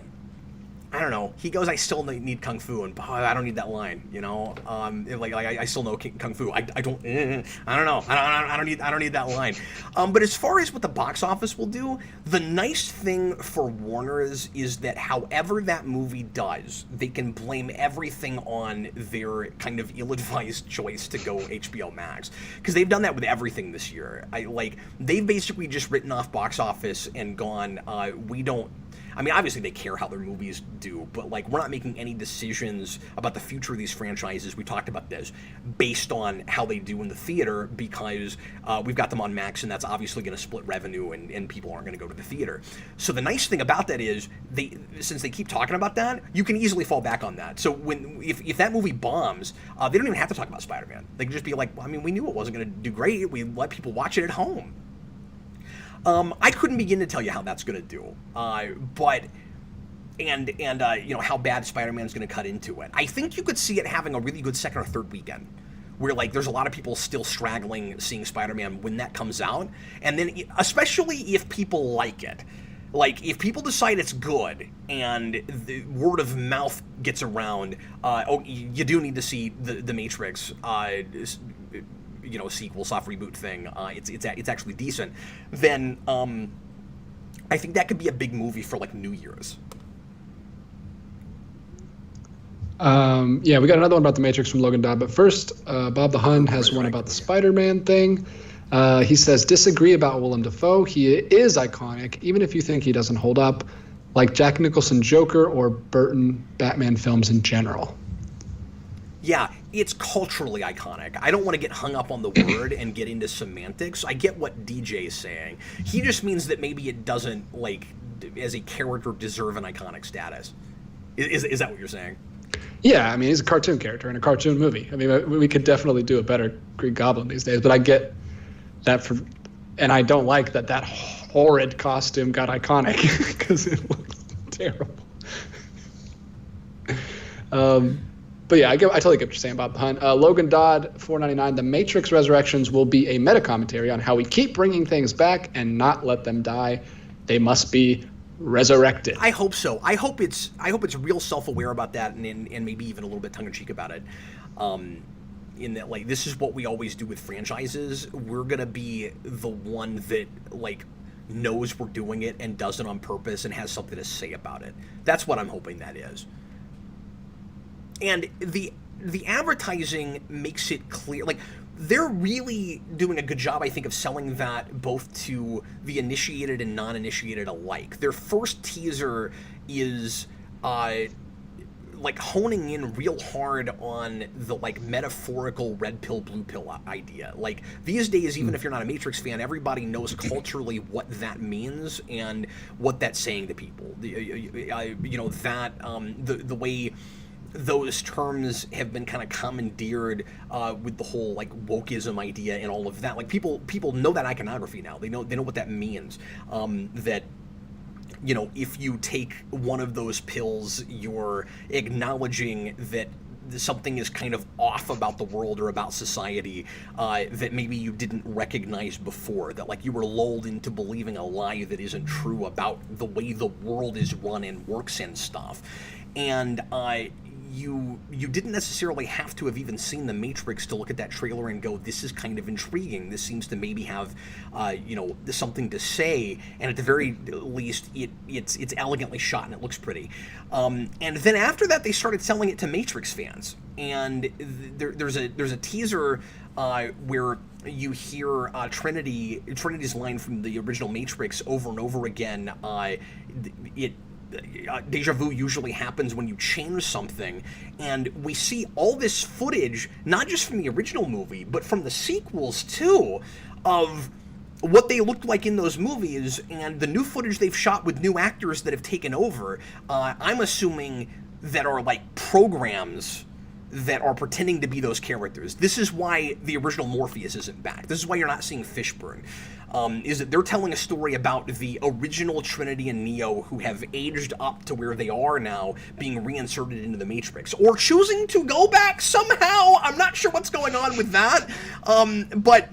A: I don't know. He goes, I still need kung fu, and I don't need that line. You know, I still know kung fu. I don't know. I don't need that line. But as far as what the box office will do, the nice thing for Warner is that however that movie does, they can blame everything on their kind of ill-advised choice to go HBO Max, because they've done that with everything this year. They've basically just written off box office and gone, we don't. I mean, obviously they care how their movies do, but like we're not making any decisions about the future of these franchises. We talked about this based on how they do in the theater, because we've got them on Max, and that's obviously going to split revenue, and people aren't going to go to the theater. So the nice thing about that is since they keep talking about that, you can easily fall back on that. So if that movie bombs, they don't even have to talk about Spider-Man. They can just be like, well, I mean, we knew it wasn't going to do great. We let people watch it at home. I couldn't begin to tell you how that's going to do, but you know how bad Spider-Man's going to cut into it. I think you could see it having a really good second or third weekend, where like there's a lot of people still straggling seeing Spider-Man when that comes out, and then especially if people like it. Like, if people decide it's good and the word of mouth gets around, you do need to see the Matrix, you know, sequel, soft reboot thing. It's actually decent. Then I think that could be a big movie for like New Year's.
B: Yeah, we got another one about the Matrix from Logan Dodd, but first, Bob the Hun has one about the Spider-Man thing. He says, disagree about Willem Dafoe. He is iconic, even if you think he doesn't hold up, like Jack Nicholson Joker or Burton Batman films in general.
A: Yeah, it's culturally iconic. I don't want to get hung up on the word and get into semantics. I get what DJ is saying. He just means that maybe it doesn't, like, as a character, deserve an iconic status. Is that what you're saying?
B: Yeah, I mean, he's a cartoon character in a cartoon movie. I mean, we could definitely do a better Green Goblin these days, but I get that and I don't like that horrid costume got iconic because it looks terrible. But yeah, I totally get what you're saying about the Hunt. Logan Dodd, $4.99. The Matrix Resurrections will be a meta commentary on how we keep bringing things back and not let them die. They must be resurrected.
A: I hope so. I hope it's real self-aware about that, and maybe even a little bit tongue-in-cheek about it. In that, like, this is what we always do with franchises. We're gonna be the one that like knows we're doing it and does it on purpose and has something to say about it. That's what I'm hoping that is. And the advertising makes it clear, like, they're really doing a good job, I think, of selling that both to the initiated and non-initiated alike. Their first teaser is like honing in real hard on the like metaphorical red pill, blue pill idea. Like, these days, even if you're not a Matrix fan, everybody knows culturally what that means and what that's saying to people. You know, that the way those terms have been kind of commandeered with the whole like wokeism idea and all of that. Like, people know that iconography now. They know what that means. That, you know, if you take one of those pills, you're acknowledging that something is kind of off about the world or about society that maybe you didn't recognize before, that like you were lulled into believing a lie that isn't true about the way the world is run and works and stuff. And you didn't necessarily have to have even seen The Matrix to look at that trailer and go, this is kind of intriguing. This seems to maybe have, you know, something to say. And at the very least, it's elegantly shot and it looks pretty. And then after that, they started selling it to Matrix fans. And there's a teaser where you hear Trinity's line from the original Matrix over and over again. Deja vu usually happens when you change something, and we see all this footage, not just from the original movie, but from the sequels too, of what they looked like in those movies, and the new footage they've shot with new actors that have taken over, I'm assuming that are like programs that are pretending to be those characters. This is why the original Morpheus isn't back. This is why you're not seeing Fishburne. Is that they're telling a story about the original Trinity and Neo who have aged up to where they are now, being reinserted into the Matrix, or choosing to go back somehow. I'm not sure what's going on with that, but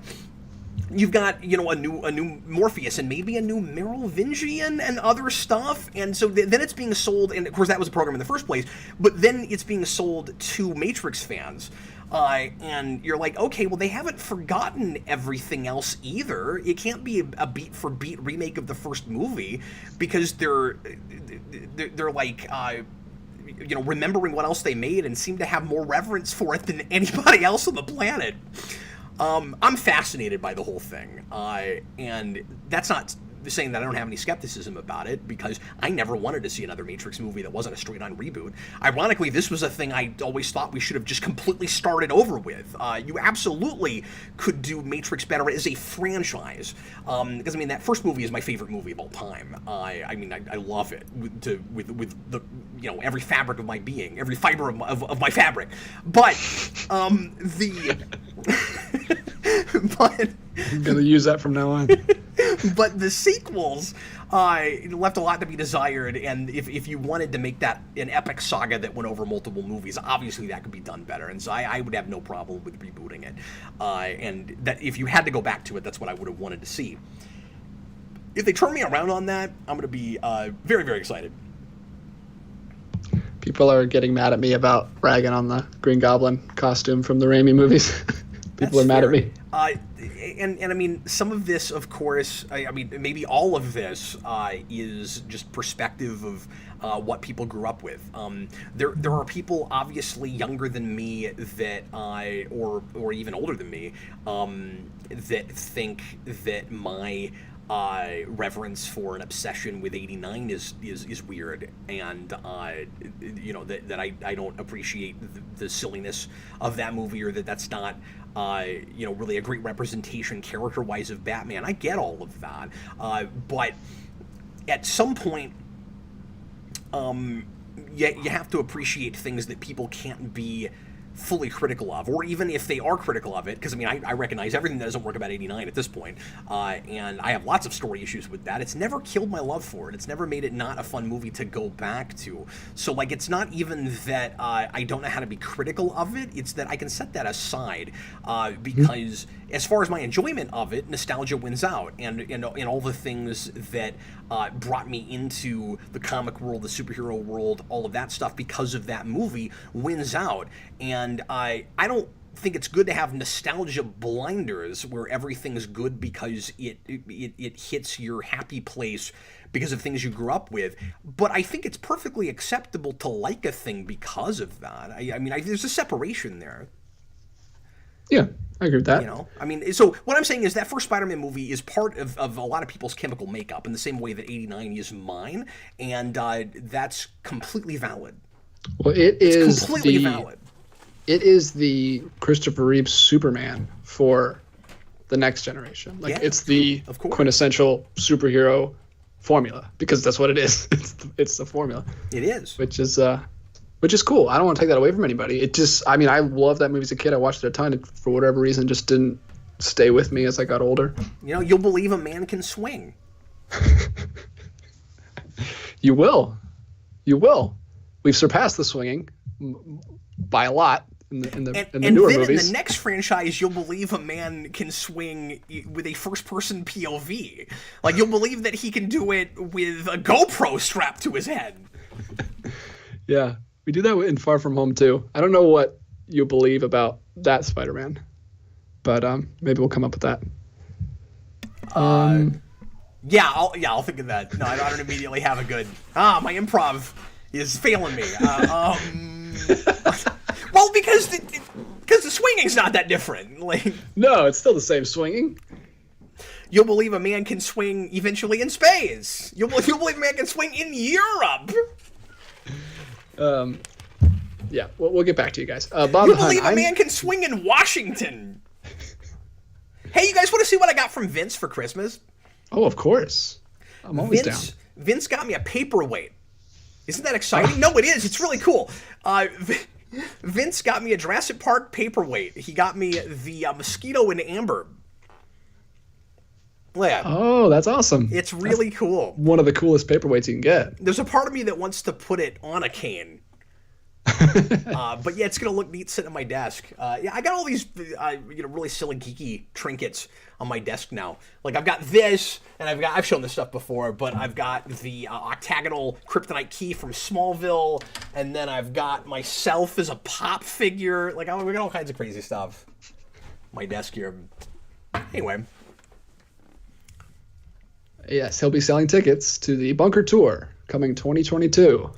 A: you've got, you know, a new Morpheus and maybe a new Merovingian and other stuff, and so then it's being sold, and of course that was a program in the first place, but then it's being sold to Matrix fans. And you're like, okay, well, they haven't forgotten everything else either. It can't be a beat-for-beat remake of the first movie, because they're like, you know, remembering what else they made and seem to have more reverence for it than anybody else on the planet. I'm fascinated by the whole thing, and that's not saying that I don't have any skepticism about it, because I never wanted to see another Matrix movie that wasn't a straight-on reboot. Ironically, this was a thing I always thought we should have just completely started over with. You absolutely could do Matrix better as a franchise, because I mean that first movie is my favorite movie of all time. I mean I love it with the, you know, every fabric of my being, every fiber of my fabric. But but
B: I'm gonna use that from now on.
A: But the sequels left a lot to be desired, and if you wanted to make that an epic saga that went over multiple movies, obviously that could be done better, and so I would have no problem with rebooting it. And that if you had to go back to it, that's what I would have wanted to see. If they turn me around on that, I'm going to be very, very excited.
B: People are getting mad at me about ragging on the Green Goblin costume from the Raimi movies. People are mad at me.
A: And I mean, some of this, of course, I mean, maybe all of this is just perspective of what people grew up with. There are people obviously younger than me that or even older than me that think that my reverence for an obsession with 89 is weird, and you know that I don't appreciate the silliness of that movie, or that's not you know, really a great representation character-wise of Batman. I get all of that, but at some point you have to appreciate things that people can't be fully critical of, or even if they are critical of it, because I mean I recognize everything that doesn't work about 89 at this point, and I have lots of story issues with that. It's never killed my love for it. It's never made it not a fun movie to go back to. So like, it's not even that I don't know how to be critical of it, it's that I can set that aside, because as far as my enjoyment of it, nostalgia wins out, and all the things that brought me into the comic world, the superhero world, all of that stuff because of that movie wins out. And I don't think it's good to have nostalgia blinders where everything's good because it hits your happy place because of things you grew up with. But I think it's perfectly acceptable to like a thing because of that. I mean, there's a separation there.
B: Yeah, I agree with that.
A: You know, I mean, so what I'm saying is that first Spider-Man movie is part of a lot of people's chemical makeup in the same way that 89 is mine, and that's completely valid.
B: Well, it's
A: completely valid.
B: It is the Christopher Reeve Superman for the next generation. Like, it's the quintessential superhero formula, because that's what it is. It's the formula.
A: It is.
B: Which is cool. I don't want to take that away from anybody. It just, I mean, I loved that movie as a kid. I watched it a ton. It, for whatever reason, just didn't stay with me as I got older.
A: You know, you'll believe a man can swing.
B: You will. You will. We've surpassed the swinging by a lot in the newer movies.
A: In the next franchise, you'll believe a man can swing with a first-person POV. Like, you'll believe that he can do it with a GoPro strapped to his head.
B: Yeah. We do that in Far From Home too. I don't know what you believe about that Spider-Man, but maybe we'll come up with that.
A: Yeah, I'll think of that. No, I don't immediately have a good. My improv is failing me. Well, because the swinging's not that different. Like,
B: no, it's still the same swinging.
A: You'll believe a man can swing eventually in space. You'll believe a man can swing in Europe.
B: Yeah, we'll get back to you guys. Bob,
A: you believe a man can swing in Washington? Hey, you guys want to see what I got from Vince for Christmas?
B: Oh, of course. I'm always down. Vince
A: got me a paperweight. Isn't that exciting? No, it is. It's really cool. Vince got me a Jurassic Park paperweight. He got me the mosquito in amber. Yeah.
B: Oh, that's awesome.
A: It's really cool.
B: One of the coolest paperweights you can get.
A: There's a part of me that wants to put it on a cane. But yeah, it's gonna look neat sitting at my desk. Yeah, I got all these, really silly, geeky trinkets on my desk now. Like I've got this, and I've shown this stuff before, but I've got the octagonal kryptonite key from Smallville, and then I've got myself as a pop figure. Like we got all kinds of crazy stuff. My desk here. Anyway.
B: Yes, he'll be selling tickets to the Bunker Tour coming 2022.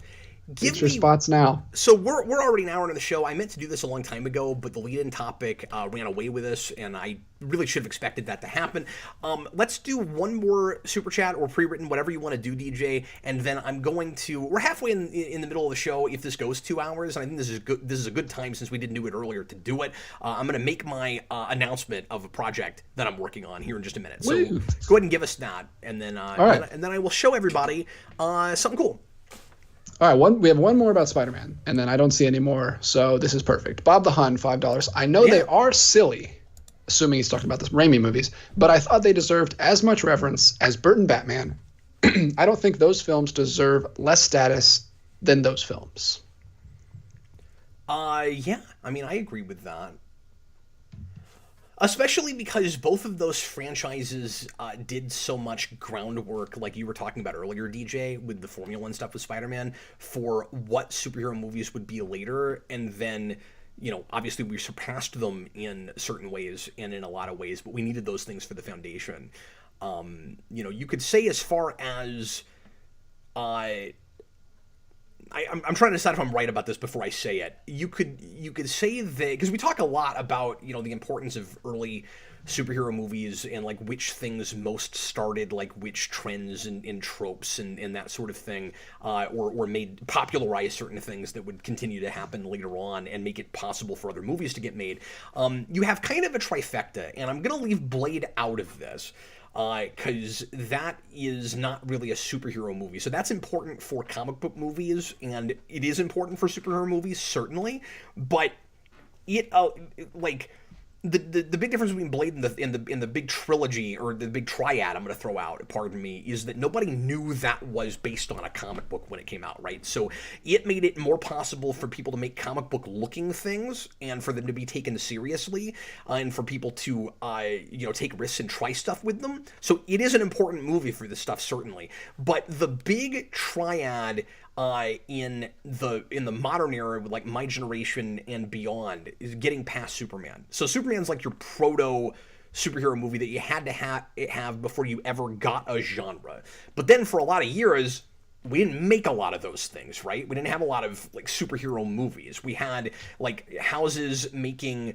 B: Get your spots now.
A: So we're already an hour into the show. I meant to do this a long time ago, but the lead-in topic ran away with us, and I really should have expected that to happen. Let's do one more super chat or pre-written, whatever you want to do, DJ, and then I'm going to. We're halfway in the middle of the show. If this goes 2 hours, and I think this is good. This is a good time since we didn't do it earlier to do it. I'm going to make my announcement of a project that I'm working on here in just a minute. So go ahead and give us that, and then and then I will show everybody something cool.
B: All right, we have one more about Spider-Man, and then I don't see any more, so this is perfect. Bob the Hun, $5. I know they are silly, assuming he's talking about the Raimi movies, but I thought they deserved as much reverence as Burton Batman. I don't think those films deserve less status than those films.
A: Yeah, I mean, I agree with that. Especially because both of those franchises did so much groundwork, like you were talking about earlier, DJ, with the formula and stuff with Spider-Man, for what superhero movies would be later, and then, obviously we surpassed them in certain ways and in a lot of ways, but we needed those things for the foundation. You could say as far as... I'm trying to decide if I'm right about this before I say it. You could say that, because we talk a lot about the importance of early superhero movies and like which things most started like which trends and tropes and that sort of thing, or made popularize certain things that would continue to happen later on and make it possible for other movies to get made. You have kind of a trifecta, and I'm gonna leave Blade out of this. Because that is not really a superhero movie. So that's important for comic book movies, and it is important for superhero movies, certainly. But it, the big difference between Blade and the big trilogy, or the big triad I'm going to throw out, pardon me, is that nobody knew that was based on a comic book when it came out, right? So it made it more possible for people to make comic book looking things and for them to be taken seriously, and for people to take risks and try stuff with them. So it is an important movie for this stuff, certainly. But the big triad in the modern era, with like my generation and beyond, is getting past Superman. So Superman's like your proto superhero movie that you had to have before you ever got a genre. But then for a lot of years, we didn't make a lot of those things, right? We didn't have a lot of like superhero movies. We had like houses making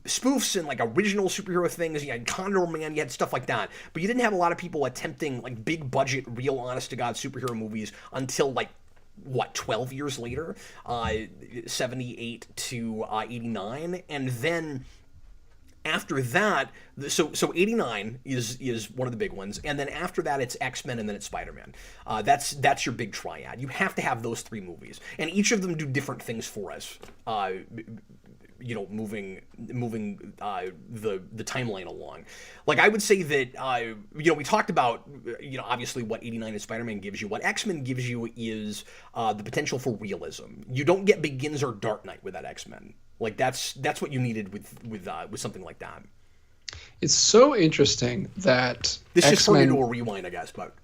A: spoofs and like original superhero things. You had Condor Man, you had stuff like that, but you didn't have a lot of people attempting like big budget, real honest to God superhero movies until like 12 years later, 78 to 89, and then after that, so 89 is one of the big ones, and then after that it's X-Men, and then it's Spider-Man. That's your big triad. You have to have those three movies, and each of them do different things for us. Moving the timeline along. Like I would say that we talked about obviously what 89 and Spider-Man gives you. What X-Men gives you is the potential for realism. You don't get Begins or Dark Knight without X-Men. Like that's what you needed with something like that.
B: It's so interesting that
A: this X-Men, just turned into a rewind, I guess, but.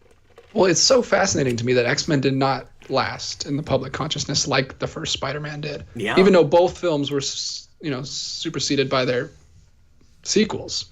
B: Well, it's so fascinating to me that X-Men did not last in the public consciousness like the first Spider-Man did. Yeah. Even though both films were, superseded by their sequels.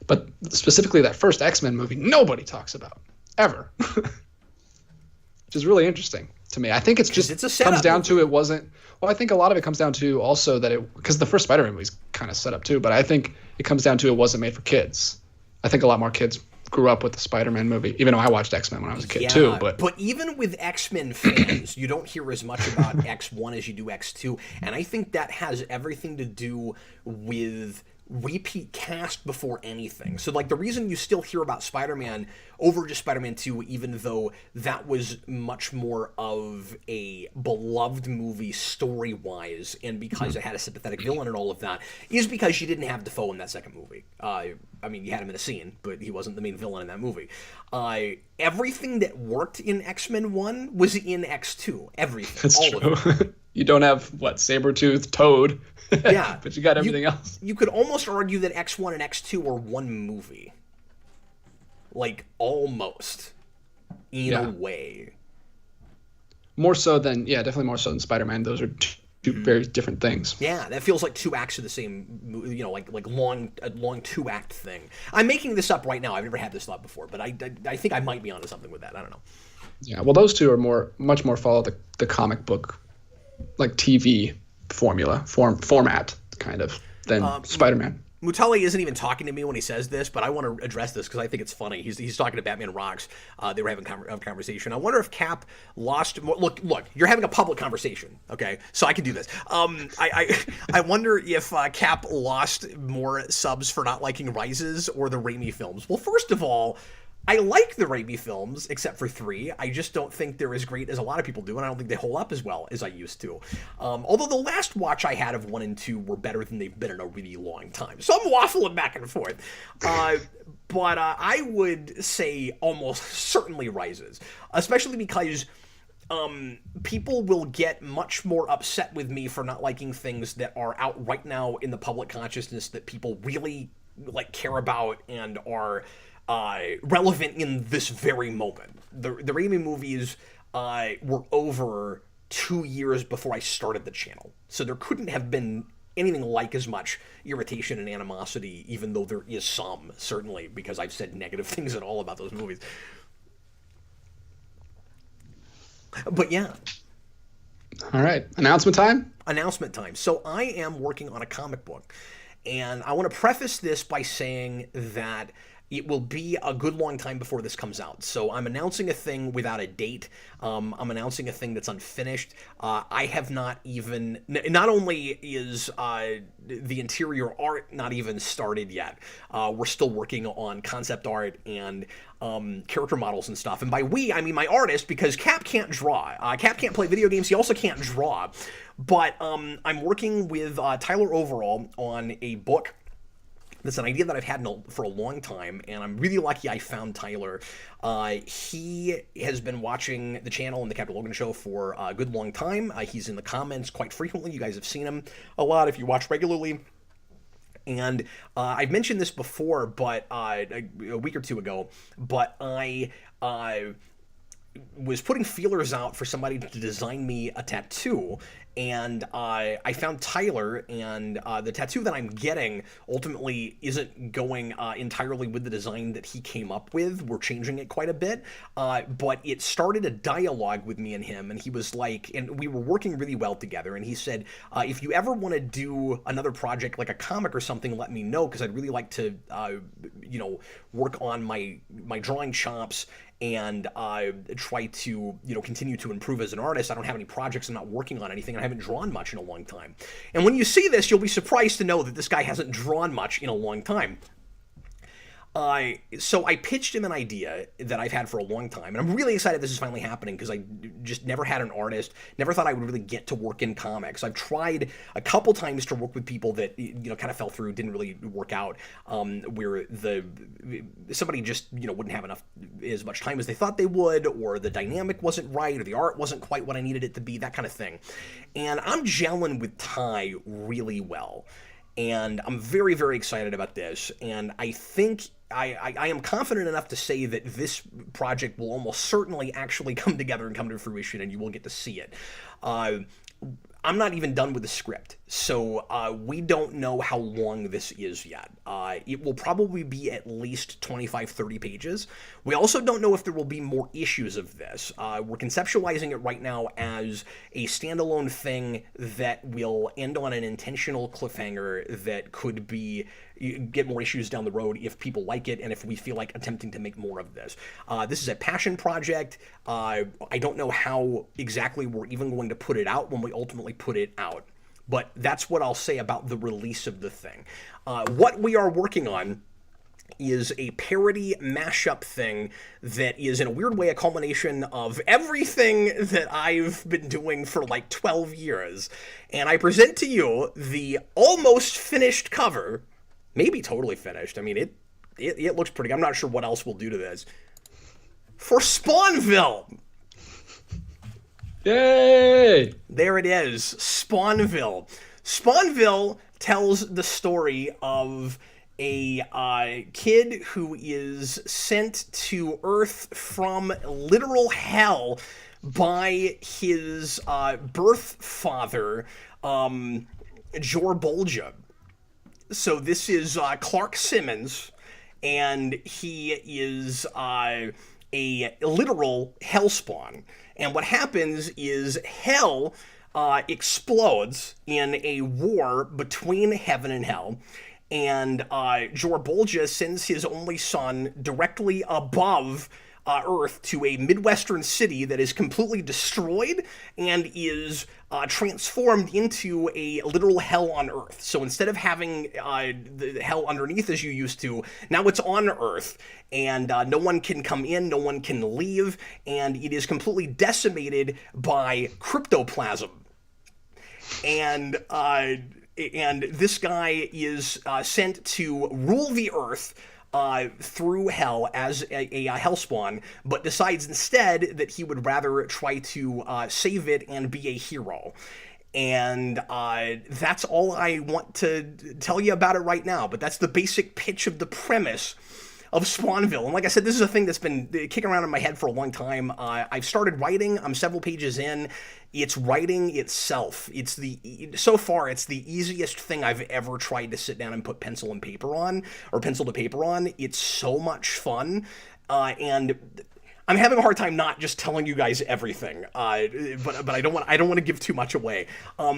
B: But specifically that first X-Men movie, nobody talks about, ever. Which is really interesting to me. I think it's comes down to it wasn't... Well, I think a lot of it comes down to also that because the first Spider-Man movie is kind of set up too, but I think it comes down to it wasn't made for kids. I think a lot more kids grew up with the Spider-Man movie, even though I watched X-Men when I was a kid too. But
A: even with X-Men fans, you don't hear as much about X1 as you do X2, and I think that has everything to do with repeat cast before anything. So, like, the reason you still hear about Spider-Man over just Spider-Man 2, even though that was much more of a beloved movie story-wise, and because it had a sympathetic villain and all of that, is because you didn't have Dafoe in that second movie. I mean, you had him in a scene, but he wasn't the main villain in that movie. Everything that worked in X-Men 1 was in X2. Everything.
B: That's
A: all
B: true.
A: of it.
B: You don't have, Sabretooth, Toad.
A: Yeah.
B: But you got everything else.
A: You could almost argue that X1 and X2 are one movie. Like, almost. In a way.
B: More so than, definitely more so than Spider-Man. Those are two very different things.
A: Yeah, that feels like two acts of the same, like a long 2-act thing. I'm making this up right now. I've never had this thought before, but I think I might be onto something with that. I don't know.
B: Yeah, well, those two are much more follow the comic book, like TV format, kind of, than Spider-Man.
A: Mutali isn't even talking to me when he says this, but I want to address this because I think it's funny. He's talking to Batman Rocks. They were having a conversation. I wonder if Cap lost more. Look, you're having a public conversation, okay? So I can do this. I wonder if Cap lost more subs for not liking Rises or the Raimi films. Well, first of all, I like the Raimi films, except for 3. I just don't think they're as great as a lot of people do, and I don't think they hold up as well as I used to. Although the last watch I had of 1 and 2 were better than they've been in a really long time. So I'm waffling back and forth. But I would say almost certainly Rises, especially because people will get much more upset with me for not liking things that are out right now in the public consciousness that people really care about and are relevant in this very moment. The Raimi movies were over 2 years before I started the channel, so there couldn't have been anything like as much irritation and animosity, even though there is some, certainly, because I've said negative things at all about those movies. But yeah.
B: All right. Announcement time?
A: Announcement time. So I am working on a comic book, and I want to preface this by saying that it will be a good long time before this comes out. So I'm announcing a thing without a date. I'm announcing a thing that's unfinished. I have not even... Not only is the interior art not even started yet, we're still working on concept art and character models and stuff. And by we, I mean my artist, because Cap can't draw. Cap can't play video games. He also can't draw. But I'm working with Tyler Overall on a book. That's an idea that I've had for a long time, and I'm really lucky I found Tyler. He has been watching the channel and the Captain Logan show for a good long time. He's in the comments quite frequently. You guys have seen him a lot if you watch regularly. And I've mentioned this before, but a week or two ago, but I was putting feelers out for somebody to design me a tattoo, and I found Tyler, and the tattoo that I'm getting ultimately isn't going entirely with the design that he came up with. We're changing it quite a bit, but it started a dialogue with me and him, and he was like, and we were working really well together, and he said, if you ever want to do another project like a comic or something, let me know, because I'd really like to, work on my drawing chops and try to, continue to improve as an artist. I don't have any projects. I'm not working on anything. And I haven't drawn much in a long time. And when you see this, you'll be surprised to know that this guy hasn't drawn much in a long time. So I pitched him an idea that I've had for a long time, and I'm really excited this is finally happening because I just never had an artist, never thought I would really get to work in comics. I've tried a couple times to work with people that, kind of fell through, didn't really work out, where somebody just, wouldn't have as much time as they thought they would, or the dynamic wasn't right, or the art wasn't quite what I needed it to be, that kind of thing. And I'm gelling with Ty really well. And I'm very, very excited about this, and I think I am confident enough to say that this project will almost certainly actually come together and come to fruition, and you will get to see it. I'm not even done with the script, so we don't know how long this is yet. It will probably be at least 25, 30 pages. We also don't know if there will be more issues of this. We're conceptualizing it right now as a standalone thing that will end on an intentional cliffhanger that could get more issues down the road if people like it and if we feel like attempting to make more of this. This is a passion project. I don't know how exactly we're even going to put it out when we ultimately put it out. but that's what I'll say about the release of the thing. What we are working on is a parody mashup thing that is, in a weird way, a culmination of everything that I've been doing for like 12 years. And I present to you the almost finished cover, maybe totally finished. I mean, it looks pretty. I'm not sure what else we'll do to this. For Spawnville!
B: Yay!
A: There it is, Spawnville. Spawnville tells the story of a kid who is sent to Earth from literal hell by his birth father, Jorbolja. So this is Clark Simmons, and he is a literal hellspawn. And what happens is hell explodes in a war between heaven and hell. And Jorbolja sends his only son directly above Earth to a Midwestern city that is completely destroyed and is transformed into a literal hell on Earth. So instead of having the hell underneath as you used to, now it's on Earth, and no one can come in, no one can leave, and it is completely decimated by cryptoplasm. And this guy is sent to rule the Earth through hell as a hellspawn, but decides instead that he would rather try to save it and be a hero. And that's all I want to tell you about it right now, but that's the basic pitch of the premise of Spawnville. And like I said, this is a thing that's been kicking around in my head for a long time. I've started writing. I'm several pages in. It's writing itself. So far, it's the easiest thing I've ever tried to sit down and put pencil and paper on, or pencil to paper on. It's so much fun. And I'm having a hard time not just telling you guys everything, but I don't want to give too much away.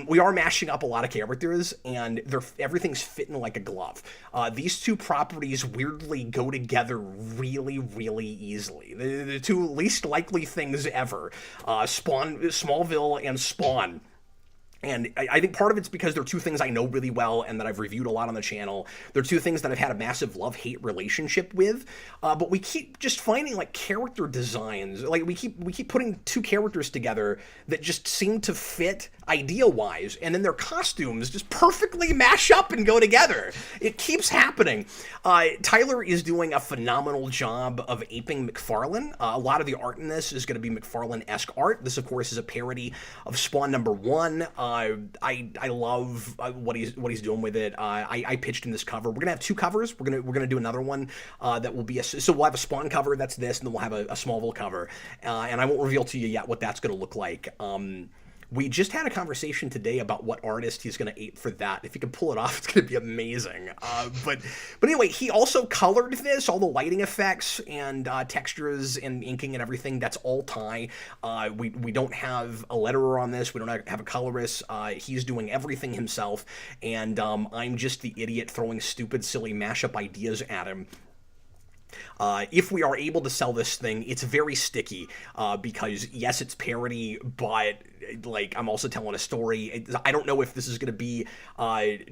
A: We are mashing up a lot of characters, and everything's fitting like a glove. These two properties weirdly go together really, really easily. The two least likely things ever: Smallville and Spawn. And I think part of it's because they're two things I know really well and that I've reviewed a lot on the channel. They're two things that I've had a massive love-hate relationship with. But we keep just finding like character designs. Like we keep putting two characters together that just seem to fit idea-wise, and then their costumes just perfectly mash up and go together. It keeps happening. Tyler is doing a phenomenal job of aping McFarlane. A lot of the art in this is going to be McFarlane-esque art. This, of course, is a parody of Spawn #1. I love what he's doing with it. I pitched him this cover. We're gonna have two covers. We're gonna do another one that will be so we'll have a Spawn cover. That's this, and then we'll have a Smallville cover. And I won't reveal to you yet what that's gonna look like. We just had a conversation today about what artist he's going to ape for that. If he can pull it off, it's going to be amazing. But anyway, he also colored this, all the lighting effects and textures and inking and everything. That's all Ty. We don't have a letterer on this. We don't have a colorist. He's doing everything himself, and I'm just the idiot throwing stupid, silly mashup ideas at him. If we are able to sell this thing, it's very sticky because, yes, it's parody, but like I'm also telling a story. I don't know if this is going to be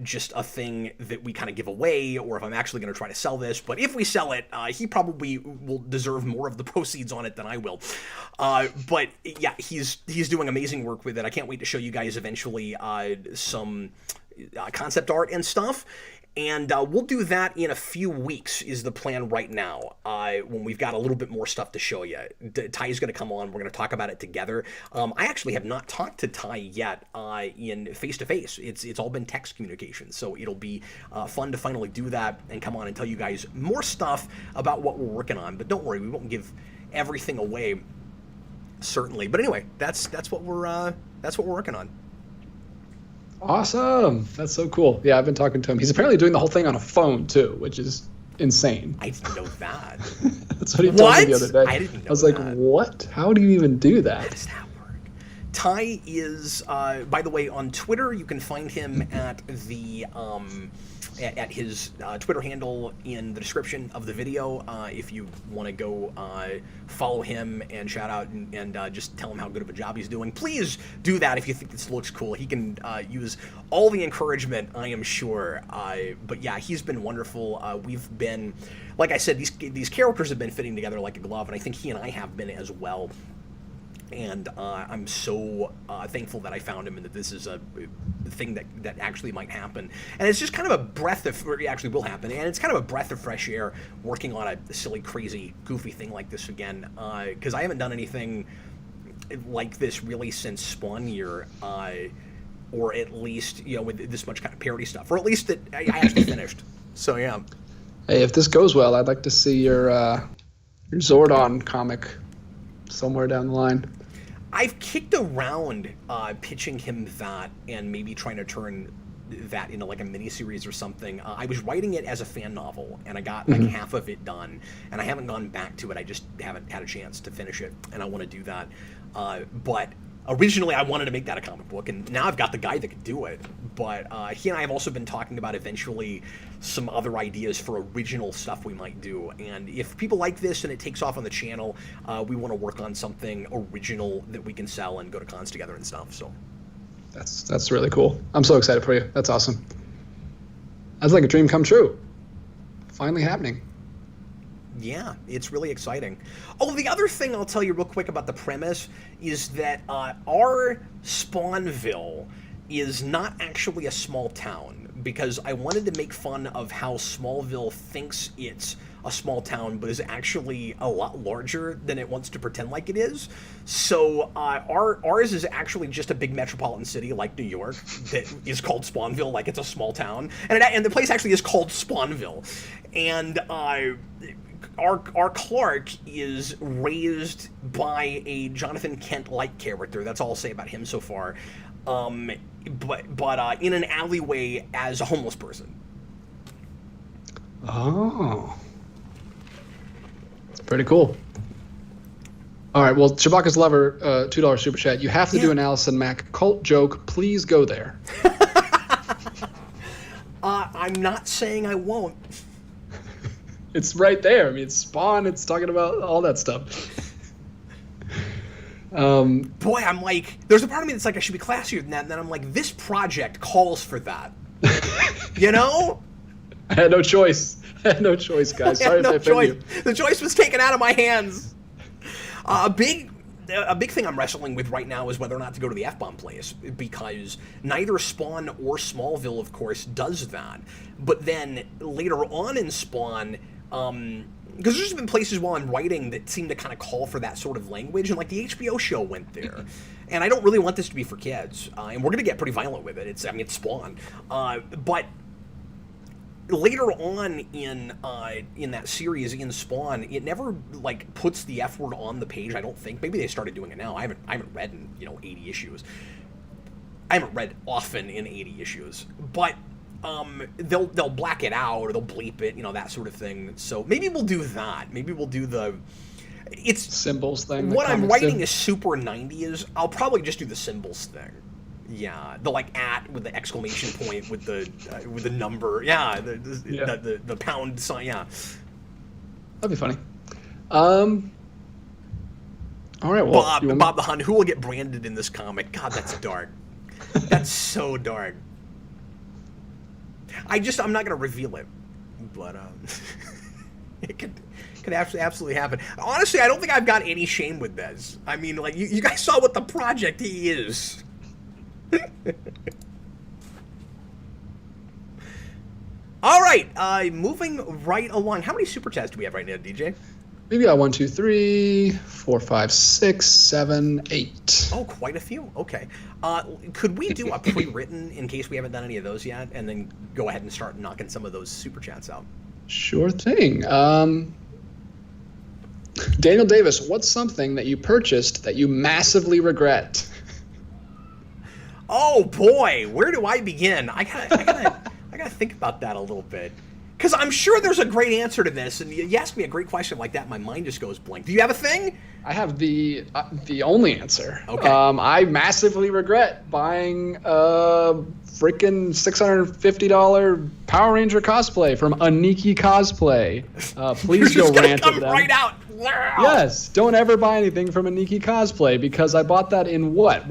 A: just a thing that we kind of give away or if I'm actually going to try to sell this. But if we sell it, he probably will deserve more of the proceeds on it than I will. But yeah, he's doing amazing work with it. I can't wait to show you guys eventually some concept art and stuff. And we'll do that in a few weeks is the plan right now, when we've got a little bit more stuff to show you. Ty's going to come on. We're going to talk about it together. I actually have not talked to Ty yet in face-to-face. It's all been text communication, so it'll be fun to finally do that and come on and tell you guys more stuff about what we're working on. But don't worry, we won't give everything away, certainly. But anyway, that's what we're working on.
B: Awesome. That's so cool. Yeah, I've been talking to him. He's apparently doing the whole thing on a phone, too, which is insane.
A: I didn't know that.
B: That's what he told me the other day.
A: I didn't know that.
B: I was like, what? How do you even do that?
A: How does that work? Ty is, by the way, on Twitter. You can find him at the at his Twitter handle in the description of the video. If you want to go follow him and shout out and just tell him how good of a job he's doing, please do that if you think this looks cool. He can use all the encouragement, I am sure. But yeah, he's been wonderful. We've been, like I said, these characters have been fitting together like a glove, and I think he and I have been as well. And I'm so thankful that I found him and that this is a thing that actually might happen. And it's just kind of a breath of, or it actually will happen, and it's kind of a breath of fresh air working on a silly, crazy, goofy thing like this again. Because I haven't done anything like this really since Spawn year, or at least, with this much kind of parody stuff, or at least that I actually finished. So, yeah.
B: Hey, if this goes well, I'd like to see your Zordon comic somewhere down the line.
A: I've kicked around pitching him that and maybe trying to turn that into like a miniseries or something. I was writing it as a fan novel, and I got like half of it done, and I haven't gone back to it. I just haven't had a chance to finish it, and I want to do that. But originally I wanted to make that a comic book, and now I've got the guy that could do it. But he and I have also been talking about eventually some other ideas for original stuff we might do. And if people like this and it takes off on the channel, we want to work on something original that we can sell and go to cons together and stuff. So
B: that's really cool. I'm so excited for you. That's awesome. That's like a dream come true. Finally happening.
A: Yeah, it's really exciting. Oh, the other thing I'll tell you real quick about the premise is that our Spawnville is not actually a small town, because I wanted to make fun of how Smallville thinks it's a small town, but is actually a lot larger than it wants to pretend like it is. So ours is actually just a big metropolitan city like New York that is called Spawnville, like it's a small town, and the place actually is called Spawnville, and our Clark is raised by a Jonathan Kent-like character. That's all I'll say about him so far. But in an alleyway as a homeless person.
B: Oh. It's pretty cool. All right, well, Chewbacca's Lover, $2 Super Chat. You have to do an Allison Mack cult joke. Please go there.
A: I'm not saying I won't.
B: It's right there. I mean, it's Spawn. It's talking about all that stuff.
A: Boy, I'm like, there's a part of me that's like, I should be classier than that, and then I'm like, this project calls for that. You know?
B: I had no choice. Guys. Sorry if I offended you.
A: The choice was taken out of my hands. A big thing I'm wrestling with right now is whether or not to go to the F-bomb place, because neither Spawn or Smallville, of course, does that. But then later on in Spawn, because there's been places while I'm writing that seem to kind of call for that sort of language, and like the HBO show went there. And I don't really want this to be for kids, and we're going to get pretty violent with it. It's Spawn. But later on in that series, in Spawn, it never like puts the F word on the page, I don't think. Maybe they started doing it now. I haven't read in 80 issues. I haven't read often in 80 issues, but they'll black it out or they'll bleep it, that sort of thing. So maybe we'll do that. Maybe we'll do it's
B: symbols thing.
A: What I'm writing is super 90s. I'll probably just do the symbols thing. Yeah, the like at with the exclamation point with the number. Yeah, the pound sign. Yeah,
B: that'd be funny. All right, well,
A: Bob the Hun, who will get branded in this comic? God, that's dark. That's so dark. I'm not gonna reveal it, but it could absolutely happen. Honestly, I don't think I've got any shame with this. I mean, like you guys saw what the project he is. All right, moving right along. How many super chats do we have right now, DJ?
B: Maybe 1, 2, 3, 4, 5, 6, 7, 8.
A: Oh, quite a few. Okay. Could we do a pre-written in case we haven't done any of those yet, and then go ahead and start knocking some of those super chats out?
B: Sure thing. Daniel Davis, what's something that you purchased that you massively regret?
A: Oh boy, where do I begin? I gotta think about that a little bit. Because I'm sure there's a great answer to this, and you ask me a great question like that, my mind just goes blank. Do you have a thing?
B: I have the only answer.
A: Okay.
B: I massively regret buying a freaking $650 Power Ranger cosplay from Aniki Cosplay. Please go rant
A: come
B: at them.
A: right out.
B: Yes, don't ever buy anything from Aniki Cosplay because I bought that in what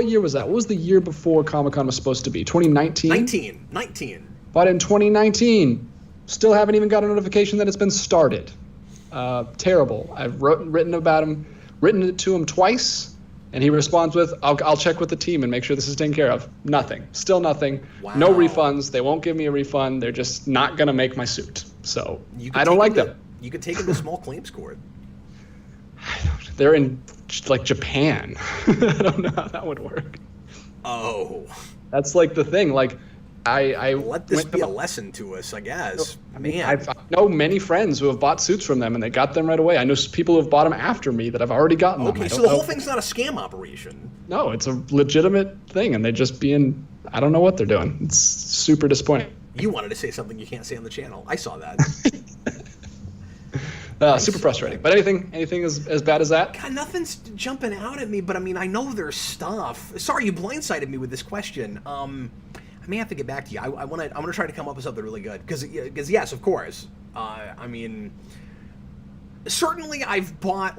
B: year was that? What was the year before Comic-Con was supposed to be? 2019?
A: 19.
B: Bought in 2019. Still haven't even got a notification that it's been started. Terrible. I've written it to him twice, and he responds with, I'll check with the team and make sure this is taken care of. Nothing. Still nothing.
A: Wow.
B: No refunds. They won't give me a refund. They're just not going to make my suit. So I don't like them.
A: You could take them to small claims court.
B: They're in, like, Japan. I don't know how that would work.
A: Oh.
B: That's, like, the thing. Like, I
A: let this be a lesson to us, I guess.
B: I know many friends who have bought suits from them, and they got them right away. I know people who have bought them after me that have already gotten them.
A: Okay, so the whole thing's not a scam operation.
B: No, it's a legitimate thing, and they just I don't know what they're doing. It's super disappointing.
A: You wanted to say something you can't say on the channel. I saw that.
B: Super frustrating. But anything as bad as that?
A: God, nothing's jumping out at me, but I mean, I know there's stuff. Sorry, you blindsided me with this question. I may have to get back to you. I'm gonna try to come up with something really good because yes, of course. I mean, certainly I've bought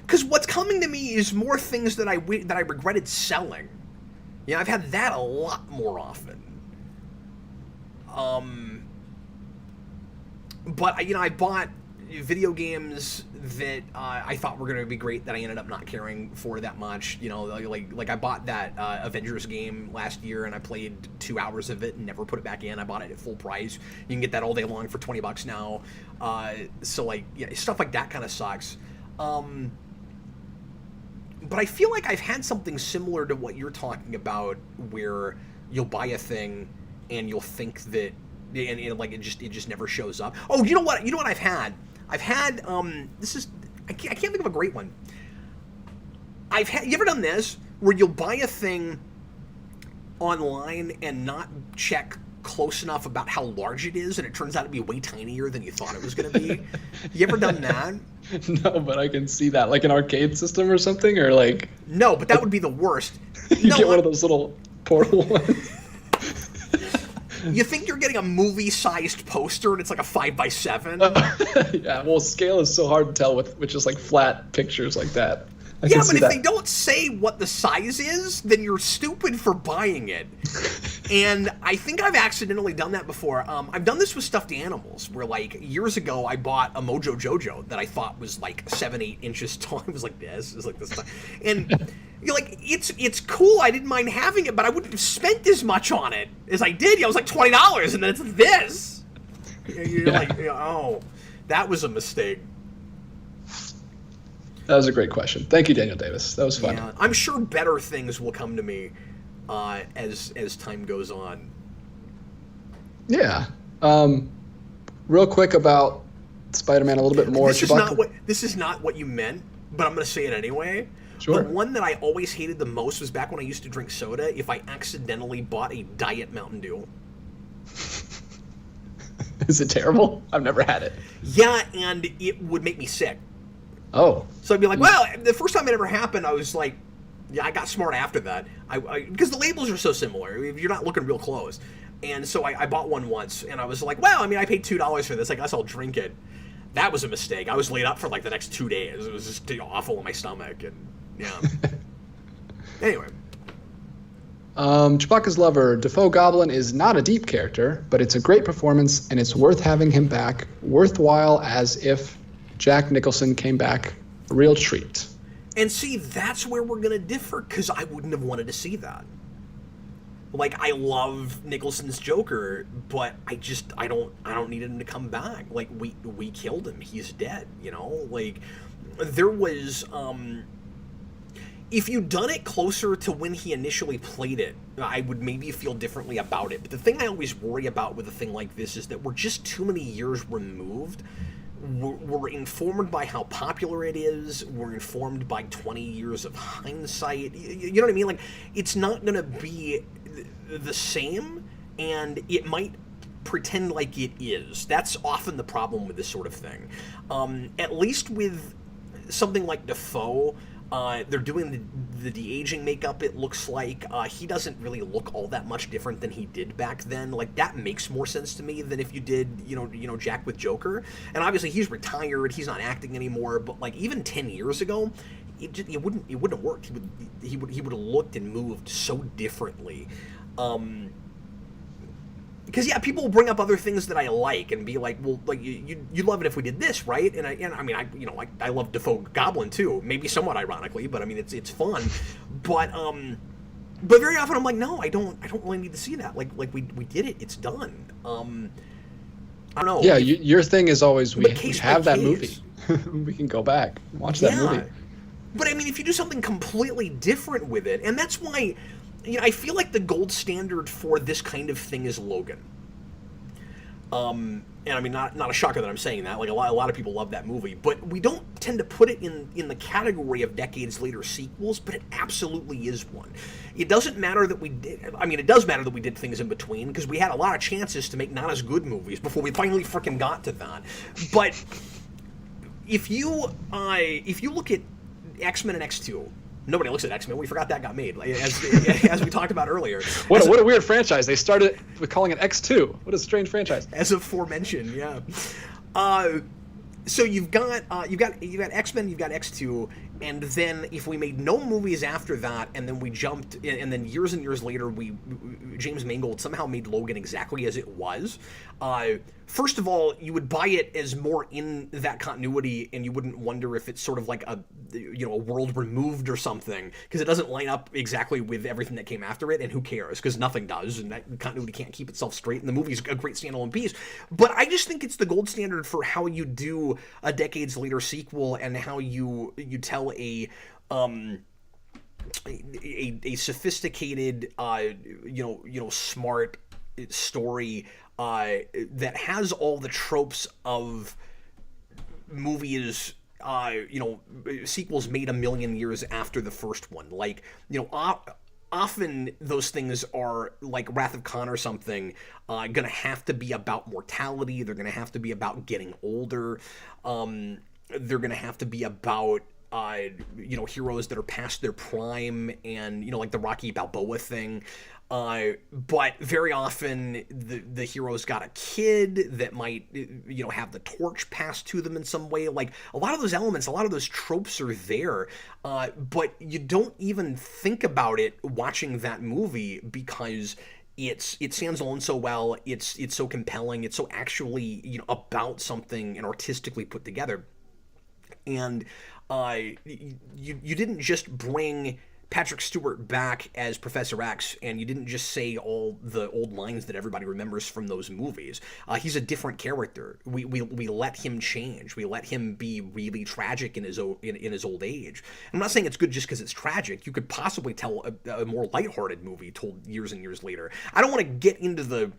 A: because what's coming to me is more things that I regretted selling. You know, I've had that a lot more often. But I bought video games that I thought were going to be great that I ended up not caring for that much. You know, like I bought that Avengers game last year and I played 2 hours of it and never put it back in. I bought it at full price. You can get that all day long for $20 now. So stuff like that kind of sucks. But I feel like I've had something similar to what you're talking about, where you'll buy a thing and you'll think that, and it just never shows up. Oh, you know what I've had. I can't think of a great one. You ever done this where you'll buy a thing online and not check close enough about how large it is, and it turns out to be way tinier than you thought it was going to be? You ever done that?
B: No, but I can see that, like an arcade system or something, or like.
A: No, but that would be the worst.
B: You get one of those little portal ones.
A: You think you're getting a movie-sized poster, and it's like a 5x7?
B: Yeah, well, scale is so hard to tell with just like flat pictures like that.
A: Yeah, but if they don't say what the size is, then you're stupid for buying it. And I think I've accidentally done that before. I've done this with stuffed animals, where years ago I bought a Mojo Jojo that I thought was 7-8 inches tall. It was like this. It was like this. And you're like, it's cool. I didn't mind having it, but I wouldn't have spent as much on it as I did. It was like $20, and then it's this. You're like, oh, that was a mistake.
B: That was a great question. Thank you, Daniel Davis. That was fun.
A: Yeah, I'm sure better things will come to me as time goes on.
B: Yeah. Real quick about Spider-Man a little bit more.
A: This is not what you meant, but I'm going to say it anyway.
B: Sure.
A: The one that I always hated the most was back when I used to drink soda, if I accidentally bought a Diet Mountain Dew.
B: Is it terrible? I've never had it.
A: Yeah, and it would make me sick.
B: Oh.
A: So I'd be like, well, the first time it ever happened, I was like, yeah, I got smart after that. Because the labels are so similar. You're not looking real close. And so I bought one once, and I was like, well, I mean, I paid $2 for this. I guess I'll drink it. That was a mistake. I was laid up for the next 2 days. It was just awful in my stomach. And yeah. Anyway.
B: Chewbacca's lover, Defoe Goblin, is not a deep character, but it's a great performance, and it's worth having him back. Worthwhile as if Jack Nicholson came back. A real treat.
A: And see, that's where we're going to differ, because I wouldn't have wanted to see that. I love Nicholson's Joker, but I don't need him to come back. We killed him. He's dead, there was, if you'd done it closer to when he initially played it, I would maybe feel differently about it. But the thing I always worry about with a thing like this is that we're just too many years removed. We're informed by how popular it is. We're informed by 20 years of hindsight. You know what I mean? It's not going to be the same, and it might pretend like it is. That's often the problem with this sort of thing. At least with something like Dafoe, they're doing the de-aging makeup, it looks like. He doesn't really look all that much different than he did back then. Like, that makes more sense to me than if you did, Jack with Joker. And obviously he's retired, he's not acting anymore, but like even 10 years ago, it wouldn't have worked. He would have looked and moved so differently. Because people will bring up other things that I like and be like, well, like you'd love it if we did this, right? And I love Dafoe Goblin too, maybe somewhat ironically, but I mean it's fun. But very often I'm like, no, I don't really need to see that. Like we did it, it's done. I don't know.
B: Yeah, your thing is always we have that movie. We can go back and watch that movie.
A: But I mean, if you do something completely different with it, and that's why. I feel like the gold standard for this kind of thing is Logan. And I mean, not a shocker that I'm saying that. Like a lot of people love that movie, but we don't tend to put it in the category of decades later sequels. But it absolutely is one. It doesn't matter that we did. I mean, it does matter that we did things in between because we had a lot of chances to make not as good movies before we finally freaking got to that. But if you look at X-Men and X2. Nobody looks at X-Men. We forgot that got made, as we talked about earlier.
B: What a weird franchise. They started with calling it X2. What a strange franchise.
A: As aforementioned, yeah. So you've got X-Men, you've got X2, and then if we made no movies after that, and then we jumped, and then years and years later, James Mangold somehow made Logan exactly as it was. First of all, you would buy it as more in that continuity, and you wouldn't wonder if it's sort of like a world removed or something, because it doesn't line up exactly with everything that came after it, and who cares, because nothing does, and that continuity can't keep itself straight, and the movie's a great standalone piece. But I just think it's the gold standard for how you do a decades later sequel, and how you tell a sophisticated, smart story that has all the tropes of movies, sequels made a million years after the first one. Like, often those things are like Wrath of Khan or something, gonna have to be about mortality. They're gonna have to be about getting older. They're gonna have to be about heroes that are past their prime, and like the Rocky Balboa thing. But very often the hero's got a kid that might have the torch passed to them in some way. Like a lot of those elements, a lot of those tropes are there, but you don't even think about it watching that movie because it stands alone so well. It's so compelling. It's so actually about something and artistically put together. And you didn't just bring Patrick Stewart back as Professor X, and you didn't just say all the old lines that everybody remembers from those movies. He's a different character. We let him change. We let him be really tragic in his old age. I'm not saying it's good just because it's tragic. You could possibly tell a more lighthearted movie told years and years later. I don't want to get into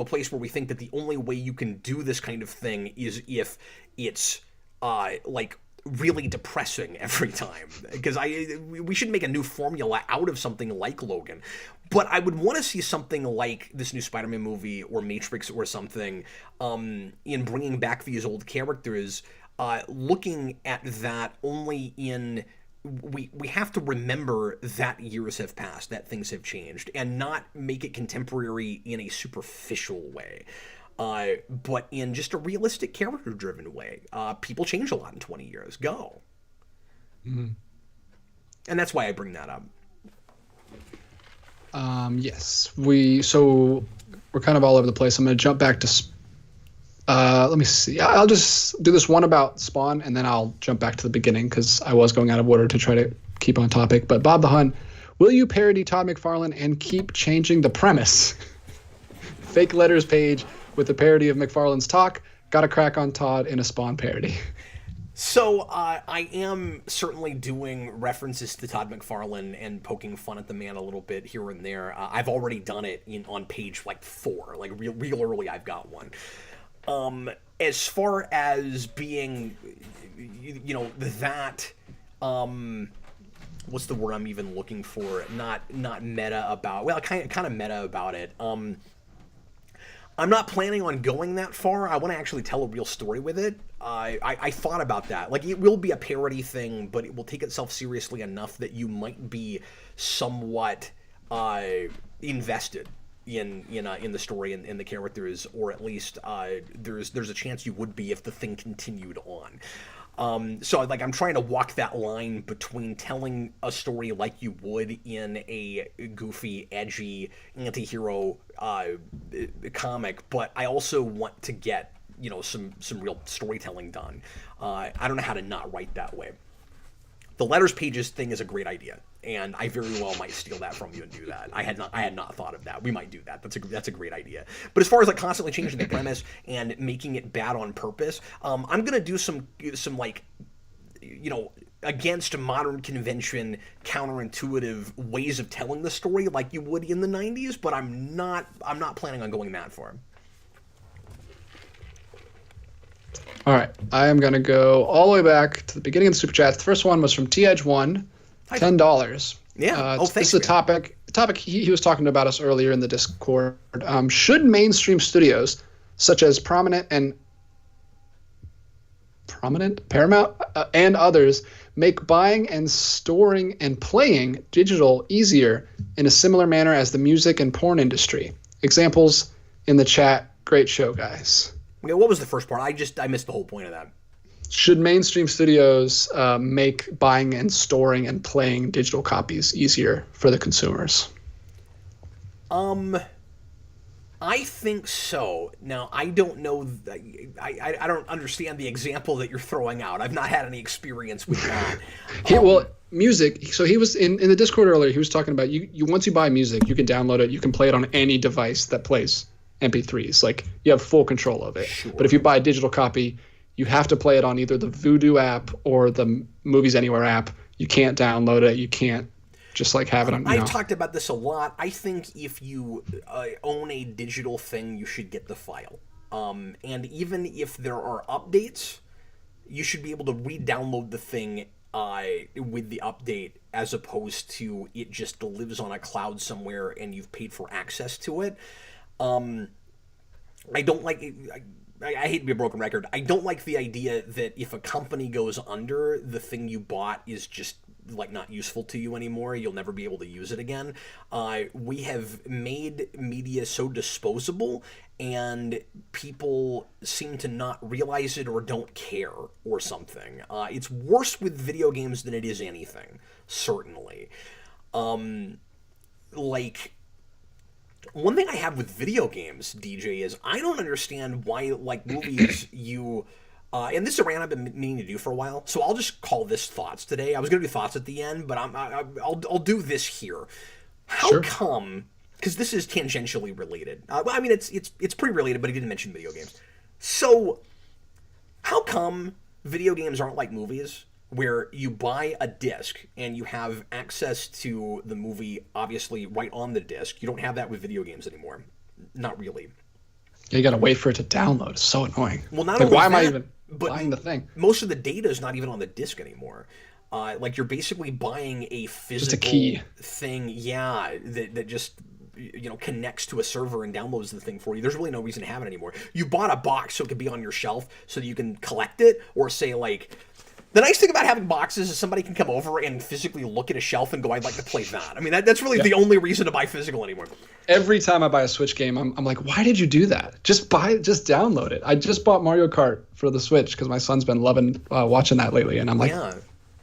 A: a place where we think that the only way you can do this kind of thing is if it's like really depressing every time, because we should make a new formula out of something like Logan. But I would want to see something like this new Spider-Man movie or Matrix or something, in bringing back these old characters, looking at that only in we have to remember that years have passed, that things have changed, and not make it contemporary in a superficial way. But in just a realistic, character-driven way. People change a lot in 20 years. Go. Mm-hmm. And that's why I bring that up.
B: Yes. We're kind of all over the place. I'm going to jump back to... let me see. I'll just do this one about Spawn, and then I'll jump back to the beginning, because I was going out of order to try to keep on topic. But Bob the Hun, will you parody Todd McFarlane and keep changing the premise? Fake letters page with a parody of McFarlane's talk. Got a crack on Todd in a Spawn parody.
A: So I am certainly doing references to Todd McFarlane and poking fun at the man a little bit here and there. I've already done it on page 4, like real early. I've got one. As far as being, that, what's the word I'm even looking for? Not meta about. Well, kind of meta about it. I'm not planning on going that far. I want to actually tell a real story with it. I thought about that. Like, it will be a parody thing, but it will take itself seriously enough that you might be somewhat invested in the story and the characters, or at least there's a chance you would be if the thing continued on. So like I'm trying to walk that line between telling a story like you would in a goofy, edgy anti-hero comic, but I also want to get some real storytelling done. I don't know how to not write that way. The letters pages thing is a great idea, and I very well might steal that from you and do that. I had not thought of that. We might do that. That's a great idea. But as far as like constantly changing the premise and making it bad on purpose, I'm gonna do some like, against modern convention, counterintuitive ways of telling the story like you would in the 90s. But I'm not planning on going that far.
B: All right, I am going to go all the way back to the beginning of the Super Chats. The first one was from T-Edge1, $10.
A: Yeah,
B: thanks. This is
A: man.
B: a topic he was talking about us earlier in the Discord. Should mainstream studios, such as Paramount and others, make buying and storing and playing digital easier in a similar manner as the music and porn industry? Examples in the chat. Great show, guys.
A: Okay, what was the first part? I missed the whole point of that.
B: Should mainstream studios make buying and storing and playing digital copies easier for the consumers?
A: I think so. Now, I don't know. I don't understand the example that you're throwing out. I've not had any experience with that.
B: Well, music. So he was in the Discord earlier. He was talking about you. Once you buy music, you can download it. You can play it on any device that plays MP3s. Like, you have full control of it.
A: Sure.
B: But if you buy a digital copy, you have to play it on either the Vudu app or the Movies Anywhere app. You can't download it. You can't just like have it on.
A: I've talked about this a lot. I think if you own a digital thing, you should get the file. And even if there are updates, you should be able to re-download the thing with the update, as opposed to it just lives on a cloud somewhere and you've paid for access to it. I don't like it. I hate to be a broken record. I don't like the idea that if a company goes under, the thing you bought is just like not useful to you anymore. You'll never be able to use it again. We have made media so disposable, and people seem to not realize it or don't care or something. It's worse with video games than it is anything, certainly. Like, one thing I have with video games, DJ, is I don't understand why, like, movies, and this is a rant I've been meaning to do for a while, so I'll just call this thoughts today. I was going to do thoughts at the end, but I'll do this here. How come, because this is tangentially related. Well, I mean, it's pretty related, but he didn't mention video games. So, how come video games aren't like movies, where you buy a disc and you have access to the movie, obviously, right on the disc? You don't have that with video games anymore. Not really.
B: Yeah, you got to wait for it to download. It's so annoying.
A: Well, not
B: like,
A: only
B: why
A: that,
B: am I even buying the thing?
A: Most of the data is not even on the disc anymore. Like, you're basically buying a physical
B: just a key
A: thing, that just connects to a server and downloads the thing for you. There's really no reason to have it anymore. You bought a box so it could be on your shelf so that you can collect it, or say, like, the nice thing about having boxes is somebody can come over and physically look at a shelf and go, I'd like to play that. I mean, that's really the only reason to buy physical anymore. Every
B: time I buy a Switch game, I'm like, why did you do that? Just download it. I just bought Mario Kart for the Switch because my son's been loving watching that lately. And I'm like,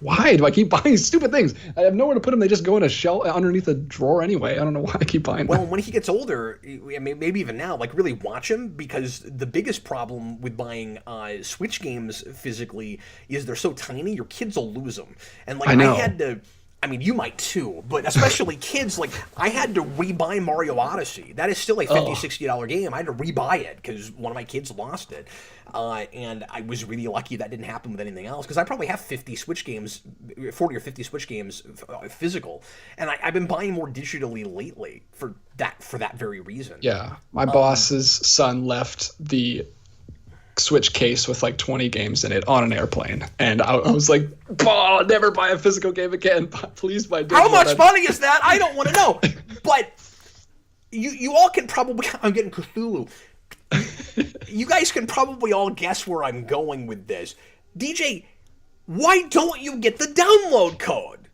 B: why do I keep buying stupid things? I have nowhere to put them. They just go in a shelf underneath a drawer anyway. I don't know why I keep buying them.
A: Well, when he gets older, maybe even now, like, really watch him, because the biggest problem with buying Switch games physically is they're so tiny, your kids will lose them. And like, I had to... I mean, you might too, but especially kids, like, I had to rebuy Mario Odyssey. That is still a $50, $60 game. I had to rebuy it because one of my kids lost it. And I was really lucky that didn't happen with anything else, because I probably have 40 or 50 Switch games physical. And I've been buying more digitally lately for that very reason.
B: Yeah. My boss's son left the Switch case with like 20 games in it on an airplane, and I was like, I'll never buy a physical game again. Please buy digital.
A: How much money is that? I don't want to know. But you all can probably, I'm getting Cthulhu, You guys can probably all guess where I'm going with this. DJ, why don't you get the download code?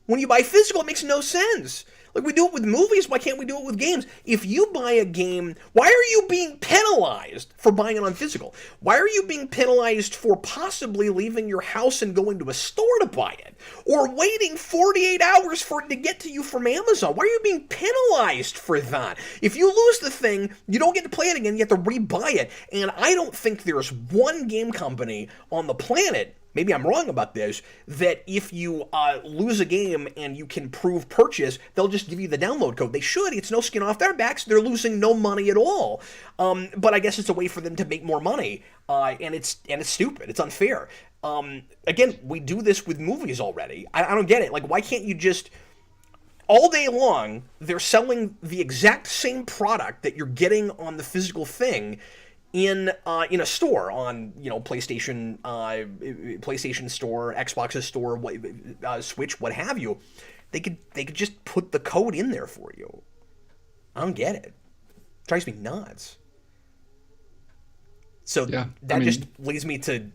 A: When you buy physical, it makes no sense. Like, we do it with movies, why can't we do it with games? If you buy a game, why are you being penalized for buying it on physical? Why are you being penalized for possibly leaving your house and going to a store to buy it? Or waiting 48 hours for it to get to you from Amazon? Why are you being penalized for that? If you lose the thing, you don't get to play it again, you have to rebuy it. And I don't think there's one game company on the planet, maybe I'm wrong about this, that if you lose a game and you can prove purchase, they'll just give you the download code. They should. It's no skin off their backs. They're losing no money at all. But I guess it's a way for them to make more money, and it's stupid. It's unfair. Again, we do this with movies already. I don't get it. Like, why can't you just... All day long, they're selling the exact same product that you're getting on the physical thing in a store, on PlayStation store, Xbox's store, Switch, what have you. They could just put the code in there for you. I don't get it. It drives me nuts. So that just leads me to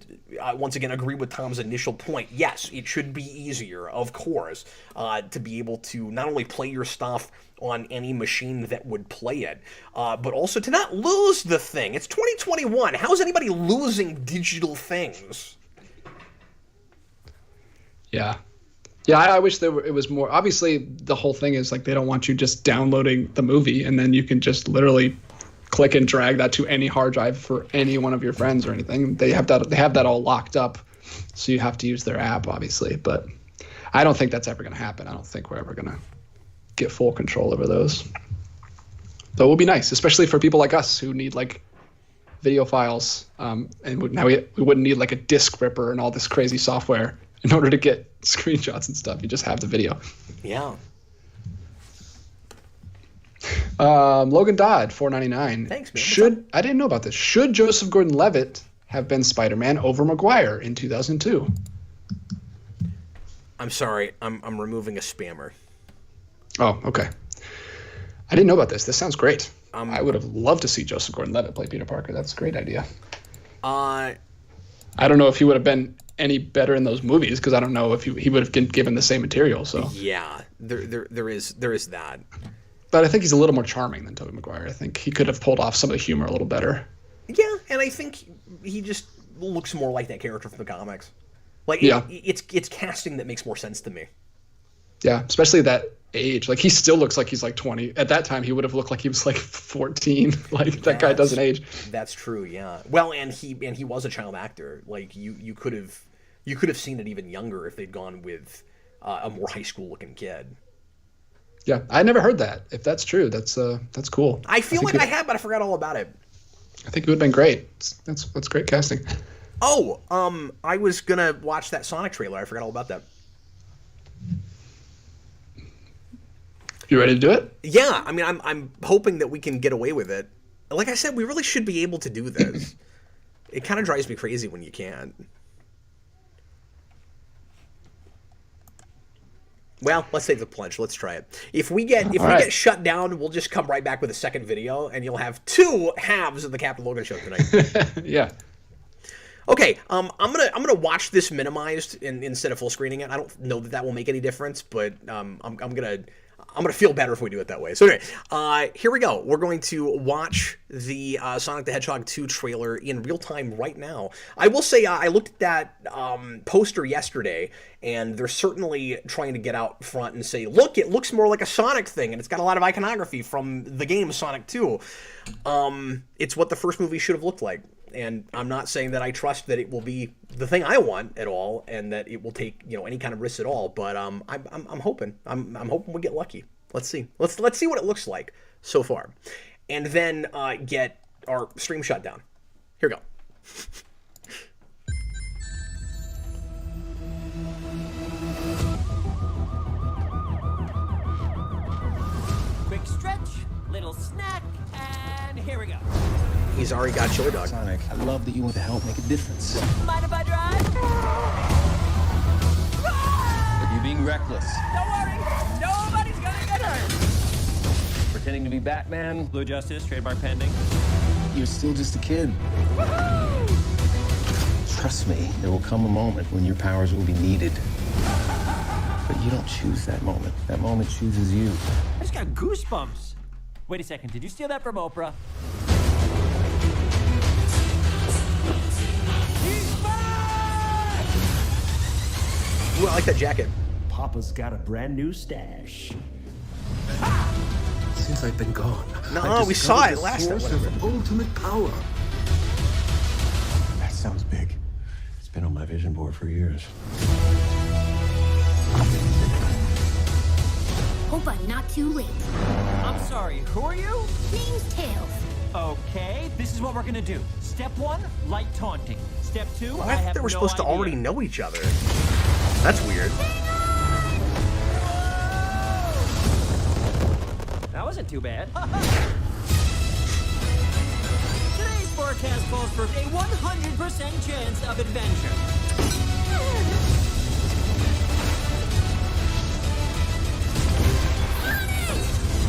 A: once again agree with Tom's initial point. Yes, it should be easier, of course, to be able to not only play your stuff on any machine that would play it, but also to not lose the thing. It's 2021. How is anybody losing digital things?
B: Yeah, I wish it was more. Obviously, the whole thing is like they don't want you just downloading the movie and then you can just literally click and drag that to any hard drive for any one of your friends or anything. They have that all locked up, so you have to use their app, obviously. But I don't think that's ever going to happen. I don't think we're ever going to get full control over those. Though it would be nice, especially for people like us who need like video files, and now we wouldn't need like a disc ripper and all this crazy software in order to get screenshots and stuff. You just have the video.
A: Yeah.
B: Logan Dodd, $4.99.
A: Thanks, man.
B: I didn't know about this. Should Joseph Gordon-Levitt have been Spider-Man over Maguire in 2002?
A: I'm sorry. I'm removing a spammer.
B: Oh, okay. I didn't know about this. This sounds great. I would have loved to see Joseph Gordon-Levitt play Peter Parker. That's a great idea. I don't know if he would have been any better in those movies because I don't know if he would have been given the same material. So
A: yeah, there is that.
B: But I think he's a little more charming than Tobey Maguire. I think he could have pulled off some of the humor a little better.
A: Yeah, and I think he just looks more like that character from the comics. Like, it's casting that makes more sense to me.
B: Yeah, especially that age. Like, he still looks like he's like 20. At that time, he would have looked like he was like 14. Like, that guy doesn't age.
A: That's true, yeah. Well, and he was a child actor. Like, you could have seen it even younger if they'd gone with a more high school looking kid.
B: Yeah, I never heard that. If that's true, that's cool.
A: I feel like I have, but I forgot all about it.
B: I think it would have been great. That's great casting.
A: Oh, I was gonna watch that Sonic trailer. I forgot all about that.
B: You ready to do it?
A: Yeah, I mean, I'm hoping that we can get away with it. Like I said, we really should be able to do this. It kind of drives me crazy when you can't. Well, let's save the plunge. Let's try it. If we get get shut down, we'll just come right back with a second video, and you'll have two halves of the Captain Logan show tonight.
B: Yeah.
A: Okay. I'm gonna watch this minimized instead of full screening it. I don't know that will make any difference, but I'm gonna feel better if we do it that way. So anyway, here we go. We're going to watch the Sonic the Hedgehog 2 trailer in real time right now. I will say I looked at that poster yesterday, and they're certainly trying to get out front and say, look, it looks more like a Sonic thing, and it's got a lot of iconography from the game Sonic 2. It's what the first movie should have looked like. And I'm not saying that I trust that it will be the thing I want at all, and that it will take any kind of risks at all. But I'm hoping. I'm hoping we get lucky. Let's see. Let's see what it looks like so far, and then get our stream shut down. Here we go.
C: Quick stretch, little snack, and here we go.
A: He's already got chili dog.
D: Sonic, I love that you want to help make a difference.
C: Mind if I drive?
D: But you're being reckless.
C: Don't worry, nobody's gonna get hurt.
D: Pretending to be Batman.
E: Blue Justice, trademark pending.
D: You're still just a kid. Trust me, there will come a moment when your powers will be needed. But you don't choose that moment. That moment chooses you.
C: I just got goosebumps. Wait a second, did you steal that from Oprah? He's back!
A: Ooh, I like that jacket.
E: Papa's got a brand new stash.
F: Since I've been gone,
A: No,
F: I've
A: we saw
F: discovered
A: it
F: the
A: last time,
F: source of ultimate power. That sounds big. It's been on my vision board for years.
G: Hope I'm not too late.
C: I'm sorry, who are you?
G: Name's Tails.
C: Okay, this is what we're gonna do. Step 1, light taunting. Step 2,
A: I thought they were supposed to already know each other. That's weird.
C: That wasn't too bad. Today's forecast calls for a 100% chance of adventure.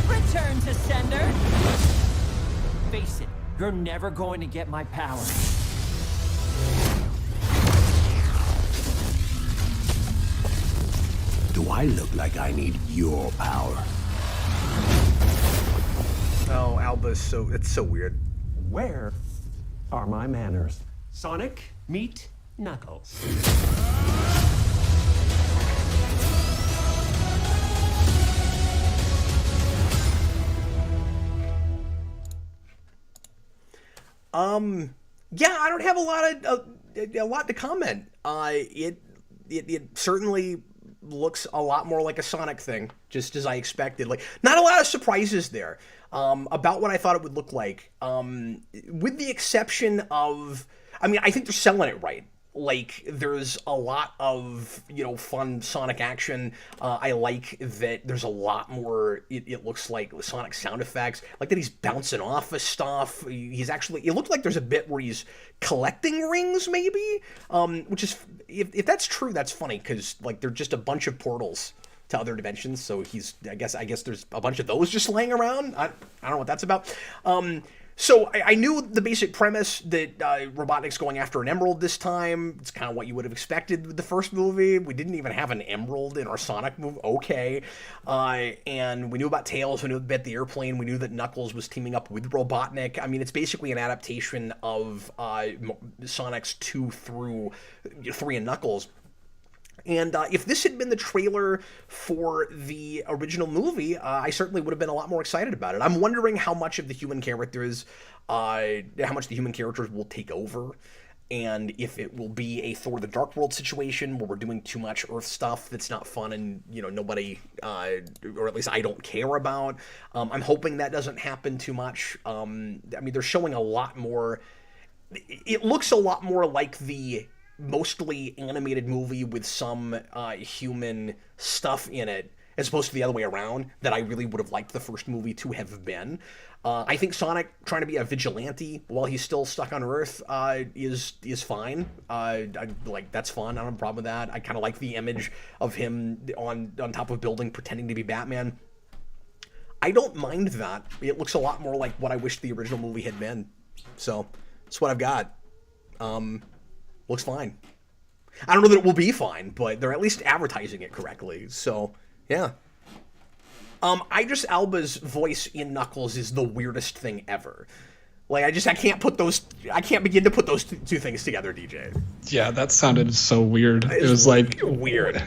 C: Return to sender. Face it, you're never going to get my power.
F: Do I look like I need your power?
A: Oh, Alba's it's so weird.
E: Where are my manners? Sonic, meet Knuckles.
A: Yeah, I don't have a lot to comment. It certainly looks a lot more like a Sonic thing, just as I expected. Like, not a lot of surprises there about what I thought it would look like, with the exception of, I mean, I think they're selling it right. Like, there's a lot of, fun Sonic action. I like that there's a lot more, it looks like, Sonic sound effects. Like that he's bouncing off of stuff. He's actually, it looked like there's a bit where he's collecting rings, maybe? Which is, if that's true, that's funny, because, like, they're just a bunch of portals to other dimensions, so he's, I guess there's a bunch of those just laying around. I don't know what that's about. So I knew the basic premise that Robotnik's going after an emerald this time. It's kind of what you would have expected with the first movie. We didn't even have an emerald in our Sonic movie. Okay. And we knew about Tails. We knew about the airplane. We knew that Knuckles was teaming up with Robotnik. I mean, it's basically an adaptation of Sonic's 2 through 3 and Knuckles. And if this had been the trailer for the original movie, I certainly would have been a lot more excited about it. I'm wondering how much of the human characters, will take over, and if it will be a Thor: The Dark World situation where we're doing too much Earth stuff that's not fun and nobody, or at least I don't care about. I'm hoping that doesn't happen too much. I mean, they're showing a lot more. It looks a lot more like the mostly animated movie with some human stuff in it, as opposed to the other way around, that I really would have liked the first movie to have been. I think Sonic trying to be a vigilante while he's still stuck on Earth is fine. That's fun. I don't have a problem with that. I kind of like the image of him on top of a building pretending to be Batman. I don't mind that. It looks a lot more like what I wish the original movie had been. So that's what I've got. Looks fine. I don't know that it will be fine, but they're at least advertising it correctly. So, yeah. Idris Elba's voice in Knuckles is the weirdest thing ever. Like, I can't begin to put those two things together, DJ.
B: Yeah, that sounded so weird. It was like
A: weird.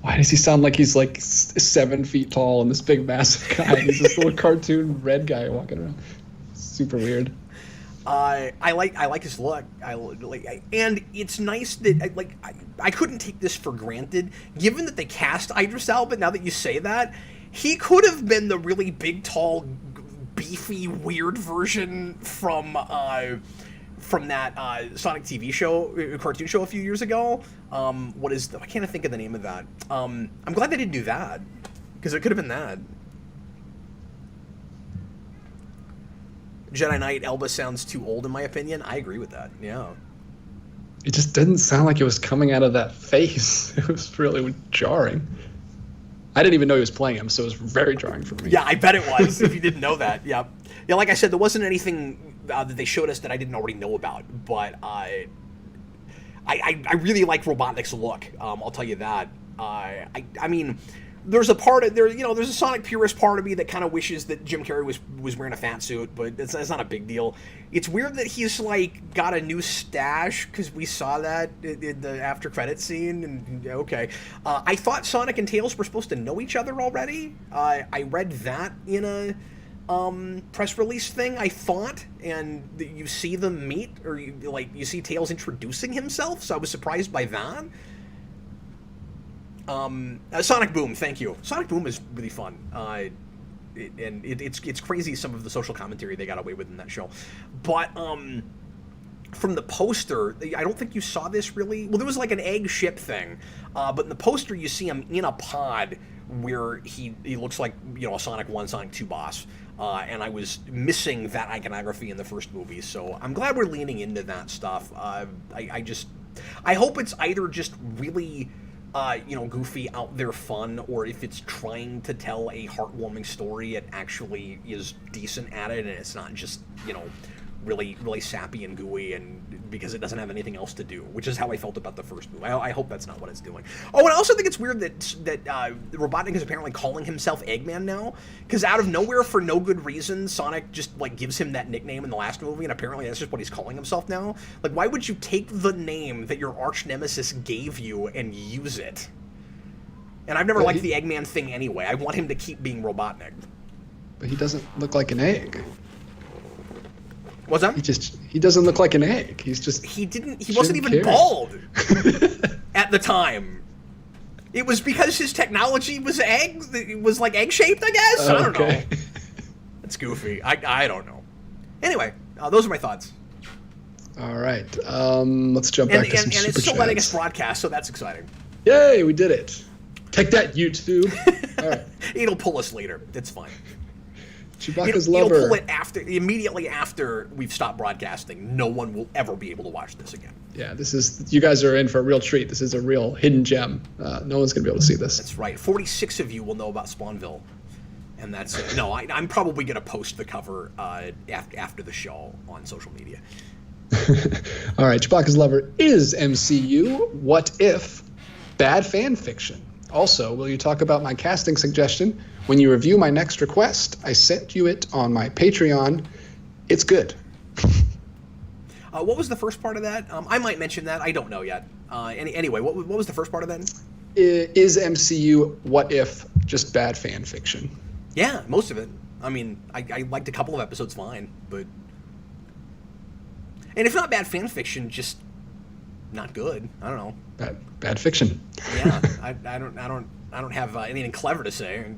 B: Why does he sound like he's like 7 feet tall and this big massive guy? He's this little cartoon red guy walking around. Super weird.
A: I like his look. And it's nice that I couldn't take this for granted, given that they cast Idris Elba. Now that you say that, he could have been the really big, tall, beefy, weird version from that Sonic TV show, cartoon show a few years ago. I can't think of the name of that. I'm glad they didn't do that, because it could have been that. Jedi Knight Elba sounds too old in my opinion. I agree with that. Yeah.
B: It just didn't sound like it was coming out of that face. It was really jarring. I didn't even know he was playing him, so it was very jarring for me.
A: Yeah, I bet it was, if you didn't know that. Yeah. Yeah, like I said, there wasn't anything that they showed us that I didn't already know about, but I really like Robotnik's look. I'll tell you that. I mean, there's a part of there, there's a Sonic purist part of me that kind of wishes that Jim Carrey was wearing a fat suit, but it's not a big deal. It's weird that he's like got a new stash because we saw that in the after credit scene. And okay, I thought Sonic and Tails were supposed to know each other already. I read that in a press release thing, I thought, and you see them meet, or you see Tails introducing himself, so I was surprised by that. Sonic Boom, thank you. Sonic Boom is really fun. It's crazy some of the social commentary they got away with in that show. But from the poster, I don't think you saw this really. Well, there was like an egg ship thing, but in the poster you see him in a pod where he looks like a Sonic 1, Sonic 2 boss. And I was missing that iconography in the first movie, so I'm glad we're leaning into that stuff. I hope it's either just really goofy, out there fun, or if it's trying to tell a heartwarming story, it actually is decent at it, and it's not just, really, really sappy and gooey, and because it doesn't have anything else to do, which is how I felt about the first movie. I hope that's not what it's doing. Oh, and I also think it's weird that Robotnik is apparently calling himself Eggman now, because out of nowhere, for no good reason, Sonic just gives him that nickname in the last movie, and apparently that's just what he's calling himself now. Like, why would you take the name that your arch nemesis gave you and use it? And I've never liked the Eggman thing anyway. I want him to keep being Robotnik.
B: But he doesn't look like an egg.
A: What's that?
B: He doesn't look like an egg. He
A: wasn't even bald at the time. It was because his technology was like egg shaped, I guess. I don't know. It's goofy. I don't know. Anyway, those are my thoughts.
B: All right. Let's jump back to some super
A: it's still
B: chats.
A: letting us broadcast, so that's exciting.
B: Yay, we did it. Take that, YouTube. All right.
A: It'll pull us later. It's fine.
B: Chewbacca's lover.
A: It'll pull it immediately after we've stopped broadcasting. No one will ever be able to watch this again.
B: Yeah, you guys are in for a real treat. This is a real hidden gem. No one's going to be able to see this.
A: That's right. 46 of you will know about Spawnville. And that's it. No, I'm probably going to post the cover after the show on social media.
B: All right, Chewbacca's lover is MCU. What if? Bad fan fiction. Also, will you talk about my casting suggestion when you review my next request? I sent you it on my Patreon. It's good.
A: What was the first part of that? I might mention that. I don't know yet. Anyway, what was the first part of that?
B: Is MCU What If just bad fan fiction?
A: Yeah, most of it. I mean, I liked a couple of episodes fine, but... And if not bad fan fiction, just not good. I don't know.
B: Bad fiction.
A: Yeah, I don't have anything clever to say.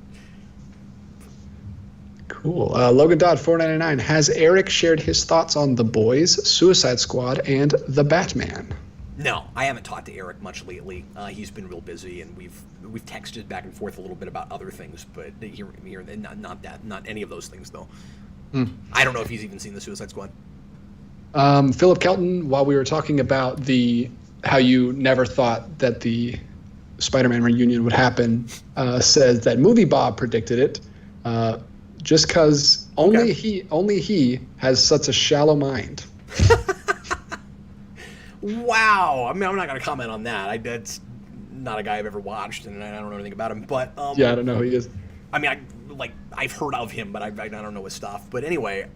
B: Cool. Logan Dodd 499 has Eric shared his thoughts on The Boys, Suicide Squad, and The Batman?
A: No, I haven't talked to Eric much lately. He's been real busy, and we've texted back and forth a little bit about other things, but here not any of those things though. I don't know if he's even seen the Suicide Squad.
B: Philip Kelton, while we were talking about how you never thought that the Spider-Man reunion would happen, says that Movie Bob predicted it, just because only he has such a shallow mind.
A: Wow. I mean, I'm not going to comment on that. That's not a guy I've ever watched, and I don't know anything about him. But
B: yeah, I don't know who he is.
A: I mean, I've heard of him, but I don't know his stuff. But anyway,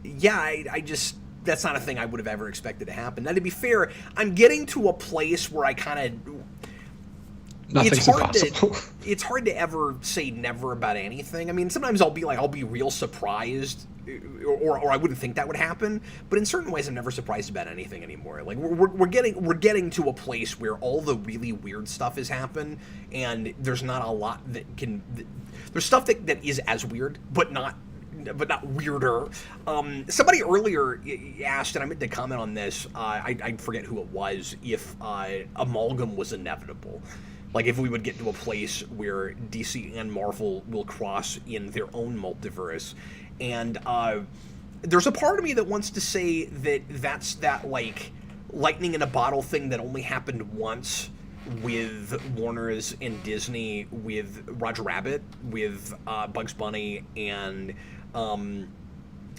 A: yeah, I just, that's not a thing I would have ever expected to happen. Now, to be fair, I'm getting to a place where I kind of...
B: Nothing's impossible.
A: It's hard to ever say never about anything. I mean, sometimes I'll be real surprised, or I wouldn't think that would happen. But in certain ways, I'm never surprised about anything anymore. Like we're getting to a place where all the really weird stuff has happened, and there's not a lot that can. There's stuff that is as weird, but not weirder. Somebody earlier asked, and I meant to comment on this. I forget who it was. If amalgam was inevitable. Like, if we would get to a place where DC and Marvel will cross in their own multiverse. And there's a part of me that wants to say that's that, like, lightning in a bottle thing that only happened once with Warner's and Disney, with Roger Rabbit, with Bugs Bunny, and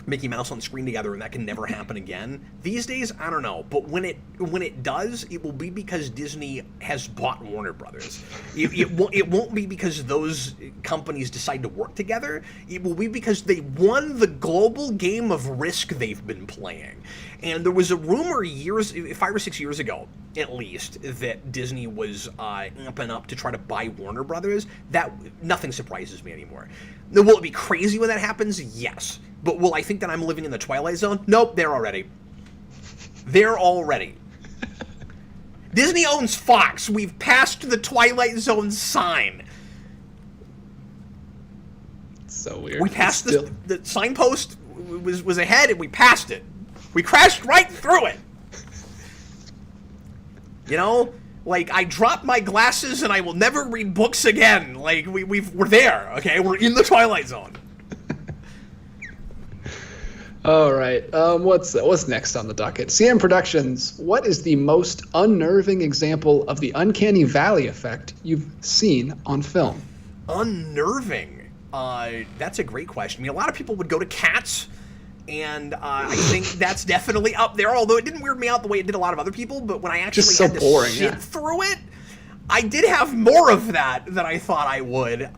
A: Mickey Mouse on screen together, and that can never happen again. These days, I don't know, but when it does, it will be because Disney has bought Warner Brothers. It won't be because those companies decide to work together. It will be because they won the global game of Risk they've been playing. And there was a rumor 5 or 6 years ago, at least, that Disney was amping up to try to buy Warner Brothers. That nothing surprises me anymore. Now, will it be crazy when that happens? Yes. But will I think that I'm living in the Twilight Zone? Nope, they're already. They're already. Disney owns Fox. We've passed the Twilight Zone sign.
B: So weird.
A: We passed the signpost was ahead, and we passed it. We crashed right through it. You know? Like, I dropped my glasses and I will never read books again. Like, we're there, okay? We're in the Twilight Zone.
B: All right. What's next on the docket? CM Productions, what is the most unnerving example of the uncanny valley effect you've seen on film?
A: Unnerving? That's a great question. I mean, a lot of people would go to Cats, and I think that's definitely up there, although it didn't weird me out the way it did a lot of other people, but when I actually
B: Just so
A: had to
B: boring,
A: sit through it, I did have more of that than I thought I would.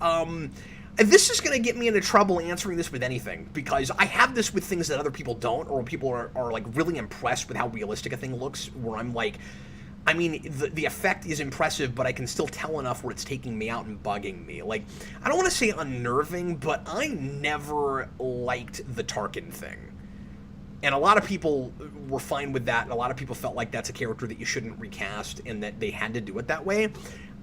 A: This is going to get me into trouble answering this with anything, because I have this with things that other people don't, or when people are like really impressed with how realistic a thing looks, where I'm like, I mean, the effect is impressive, but I can still tell enough where it's taking me out and bugging me. Like, I don't want to say unnerving, but I never liked the Tarkin thing. And a lot of people were fine with that, and a lot of people felt like that's a character that you shouldn't recast and that they had to do it that way.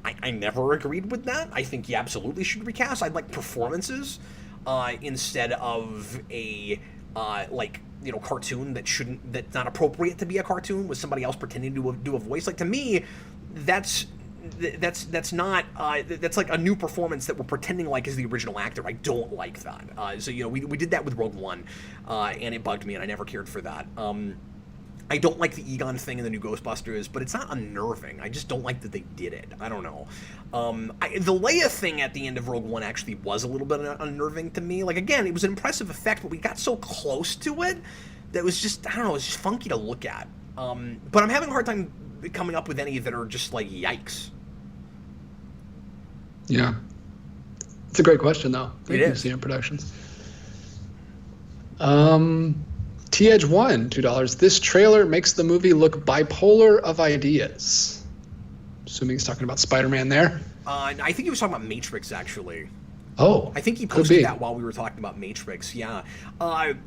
A: I never agreed with that. I think you absolutely should recast. I'd like performances instead of a cartoon that's not appropriate to be a cartoon with somebody else pretending to do a voice. Like, to me, that's not that's like a new performance that we're pretending like is the original actor. I don't like that. So we did that with Rogue One, and it bugged me, and I never cared for that. I don't like the Egon thing in the new Ghostbusters, but it's not unnerving. I just don't like that they did it. I don't know. The Leia thing at the end of Rogue One actually was a little bit unnerving to me. Like, again, it was an impressive effect, but we got so close to it that it was just, I don't know, it was just funky to look at. But I'm having a hard time coming up with any that are just like, yikes.
B: Yeah. It's a great question, though. Thank you,
A: is.
B: CM Productions. T-Edge 1, $2. This trailer makes the movie look bipolar of ideas. Assuming he's talking about Spider-Man there.
A: I think he was talking about Matrix, actually.
B: Oh,
A: I think he posted that while we were talking about Matrix, yeah.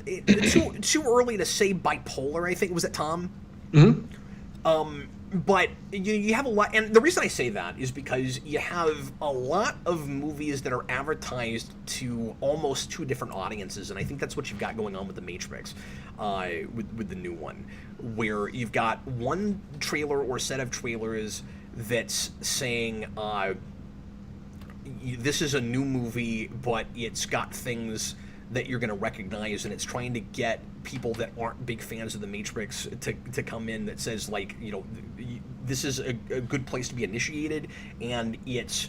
A: Too early to say bipolar, I think. Was it Tom?
B: Mm-hmm.
A: But you have a lot, and the reason I say that is because you have a lot of movies that are advertised to almost two different audiences, and I think that's what you've got going on with The Matrix, with the new one, where you've got one trailer or set of trailers that's saying, this is a new movie, but it's got things that you're going to recognize, and it's trying to get people that aren't big fans of The Matrix to come in, that says, like, this is a good place to be initiated, and it's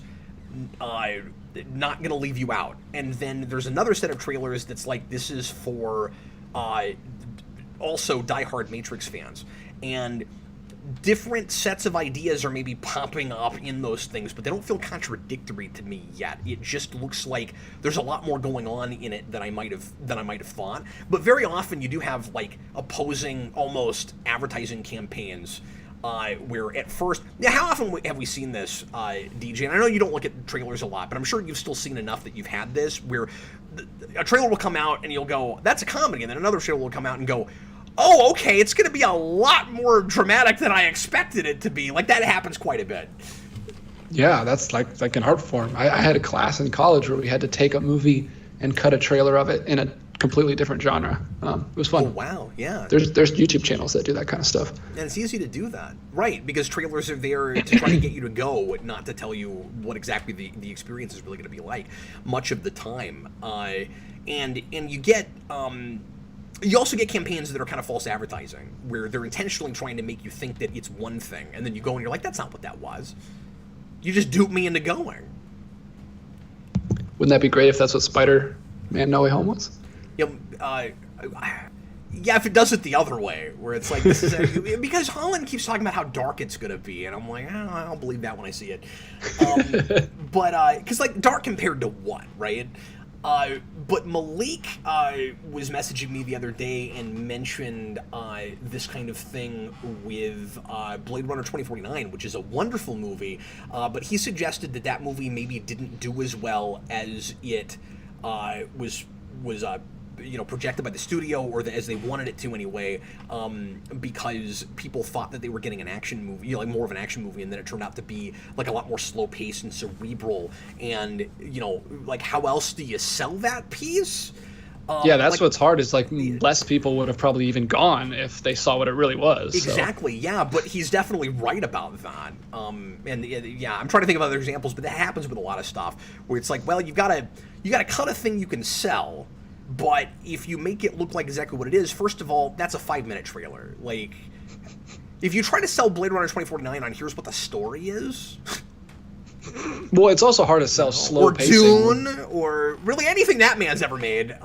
A: not going to leave you out. And then there's another set of trailers that's like, this is for also diehard Matrix fans. And different sets of ideas are maybe popping up in those things, but they don't feel contradictory to me yet. It just looks like there's a lot more going on in it than I might have thought. But very often you do have like opposing almost advertising campaigns where at first, how often have we seen this, DJ? And I know you don't look at trailers a lot, but I'm sure you've still seen enough that you've had this, where a trailer will come out and you'll go, that's a comedy, and then another trailer will come out and go, oh, okay, it's going to be a lot more dramatic than I expected it to be. Like, that happens quite a bit.
B: Yeah, that's like an art form. I had a class in college where we had to take a movie and cut a trailer of it in a completely different genre. It was fun.
A: Oh, wow, yeah.
B: There's YouTube channels that do that kind of stuff.
A: And it's easy to do that. Right, because trailers are there to try to get you to go, not to tell you what exactly the experience is really going to be like much of the time. And you get... You also get campaigns that are kind of false advertising, where they're intentionally trying to make you think that it's one thing, and then you go and you're like, that's not what that was. You just duped me into going.
B: Wouldn't that be great if that's what Spider-Man No Way Home was?
A: Yeah, if it does it the other way, where it's like, this is because Holland keeps talking about how dark it's going to be, and I'm like, I don't believe that when I see it. But, because, like, dark compared to what, right? But Malik was messaging me the other day and mentioned this kind of thing with Blade Runner 2049, which is a wonderful movie, but he suggested that movie maybe didn't do as well as it was projected by the studio, or as they wanted it to anyway, because people thought that they were getting an action movie, like more of an action movie, and then it turned out to be like a lot more slow paced and cerebral. And like, how else do you sell that piece?
B: Yeah, that's what's hard, is like less people would have probably even gone if they saw what it really was.
A: Exactly, so. Yeah, but he's definitely right about that. And yeah, I'm trying to think of other examples, but that happens with a lot of stuff where it's like, well, you gotta cut a thing you can sell. But if you make it look like exactly what it is, first of all, that's a 5-minute trailer. Like, if you try to sell Blade Runner 2049 on here's what the story is...
B: Well, it's also hard to sell slow pacing.
A: Or Dune, or really anything that man's ever made.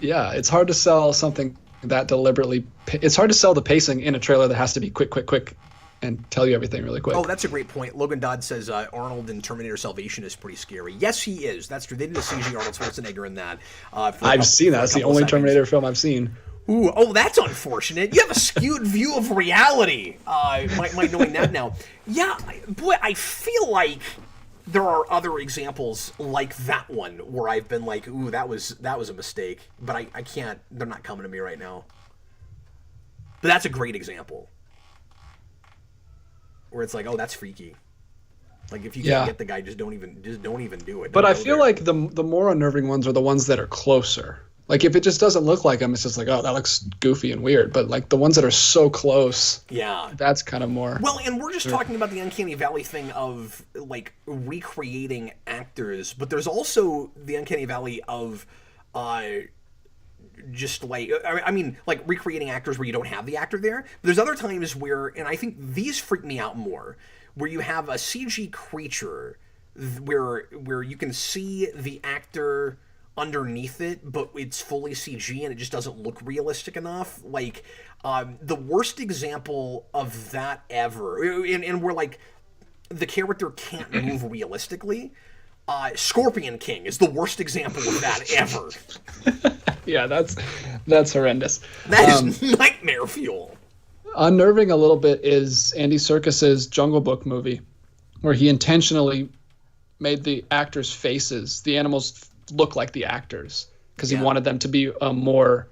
B: Yeah, it's hard to sell something that deliberately... It's hard to sell the pacing in a trailer that has to be quick, and tell you everything really quick.
A: Oh, that's a great point. Logan Dodd says Arnold in Terminator Salvation is pretty scary. Yes, he is. That's true. They did a CG Arnold Schwarzenegger in that.
B: I've seen that. It's the only Terminator film I've seen.
A: Ooh, oh, that's unfortunate. You have a skewed view of reality. Might knowing that now. Yeah, boy, I feel like there are other examples like that one where I've been like, ooh, that was a mistake. But I can't. They're not coming to me right now. But that's a great example. Where it's like, oh, that's freaky. Like, if you can't get the guy, just don't even do it.
B: But I feel like the more unnerving ones are the ones that are closer. Like, if it just doesn't look like him, it's just like, oh, that looks goofy and weird. But like the ones that are so close,
A: yeah,
B: that's kind of more.
A: Well, and we're just talking about the Uncanny Valley thing of like recreating actors, but there's also the Uncanny Valley of just like, I mean, like recreating actors where you don't have the actor there. There's other times where, and I think these freak me out more, where you have a CG creature where you can see the actor underneath it, but it's fully CG and it just doesn't look realistic enough. Like, the worst example of that ever, and where like the character can't move realistically, Scorpion King is the worst example of that ever.
B: Yeah, that's horrendous.
A: That is nightmare fuel.
B: Unnerving a little bit is Andy Serkis's Jungle Book movie, where he intentionally made the actors' faces, the animals, look like the actors, because he wanted them to be more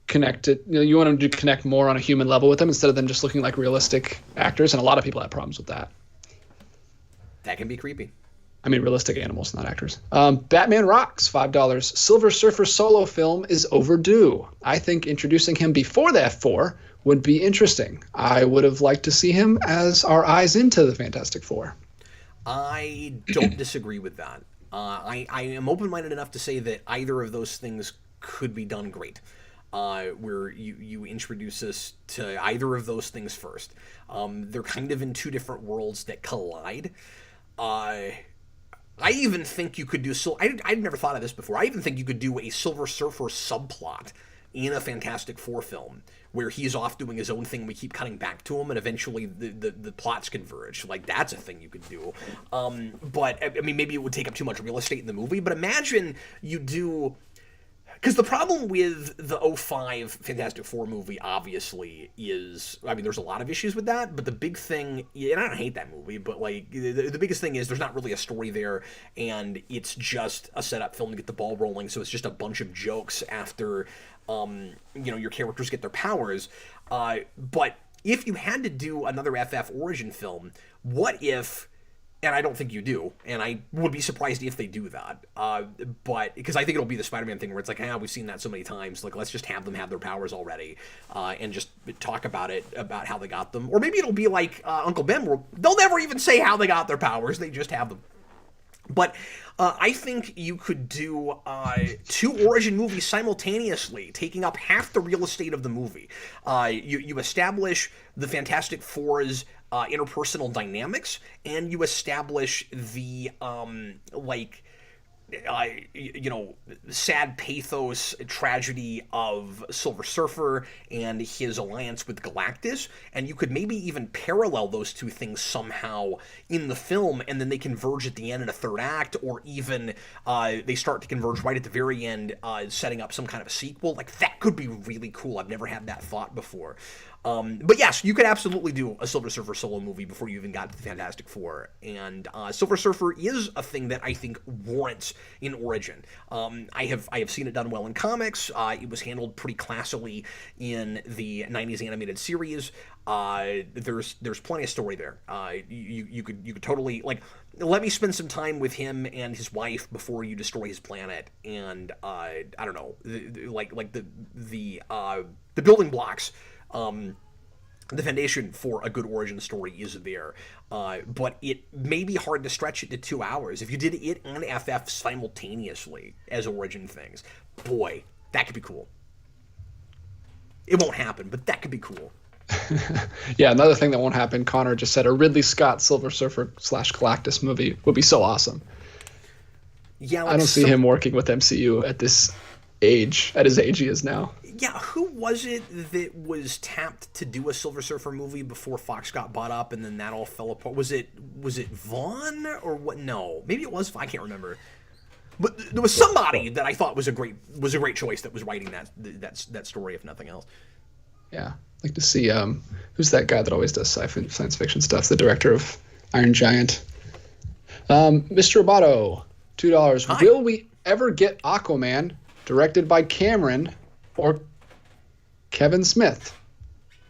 B: connected. You want them to connect more on a human level with them instead of them just looking like realistic actors, and a lot of people have problems with that.
A: That can be creepy.
B: I mean, realistic animals, not actors. Batman Rocks, $5. Silver Surfer solo film is overdue. I think introducing him before the F4 would be interesting. I would have liked to see him as our eyes into the Fantastic Four.
A: I don't disagree with that. I am open-minded enough to say that either of those things could be done great. Where you introduce us to either of those things first. They're kind of in two different worlds that collide. I even think you could do... I'd never thought of this before. I even think you could do a Silver Surfer subplot in a Fantastic Four film where he's off doing his own thing and we keep cutting back to him and eventually the plots converge. Like, that's a thing you could do. But, I mean, maybe it would take up too much real estate in the movie, but imagine you do... Because the problem with the 05 Fantastic Four movie, obviously, is... I mean, there's a lot of issues with that, but the big thing... And I don't hate that movie, but, like, the biggest thing is there's not really a story there, and it's just a setup film to get the ball rolling, so it's just a bunch of jokes after, your characters get their powers. But if you had to do another FF origin film, what if... And I don't think you do, and I would be surprised if they do that. But because I think it'll be the Spider-Man thing where it's like, we've seen that so many times. Like, let's just have them have their powers already, and just talk about how they got them. Or maybe it'll be like Uncle Ben, where they'll never even say how they got their powers; they just have them. But I think you could do two origin movies simultaneously, taking up half the real estate of the movie. You establish the Fantastic Four's interpersonal dynamics, and you establish the sad pathos tragedy of Silver Surfer and his alliance with Galactus, and you could maybe even parallel those two things somehow in the film, and then they converge at the end in a third act, or even they start to converge right at the very end, setting up some kind of a sequel. Like, that could be really cool. I've never had that thought before. But yes, you could absolutely do a Silver Surfer solo movie before you even got to the Fantastic Four. And Silver Surfer is a thing that I think warrants an origin. I have seen it done well in comics. It was handled pretty classily in the 90s animated series. There's plenty of story there. You could totally, like, let me spend some time with him and his wife before you destroy his planet. And I don't know, the building blocks. The foundation for a good origin story is there, but it may be hard to stretch it to 2 hours. If you did it and FF simultaneously as origin things, boy, that could be cool. It won't happen, but that could be cool.
B: Yeah, another thing that won't happen, Connor just said a Ridley Scott Silver Surfer / Galactus movie would be so awesome.
A: Yeah,
B: I don't see him working with MCU at his age he is now.
A: Yeah, who was it that was tapped to do a Silver Surfer movie before Fox got bought up, and then that all fell apart? Was it Vaughn or what? No, maybe it was. I can't remember. But there was somebody that I thought was a great choice that was writing that story, if nothing else.
B: Yeah, I'd like to see who's that guy that always does science fiction stuff? The director of Iron Giant, Mr. Roboto, $2.
A: Hi.
B: Will we ever get Aquaman directed by Cameron or Kevin Smith?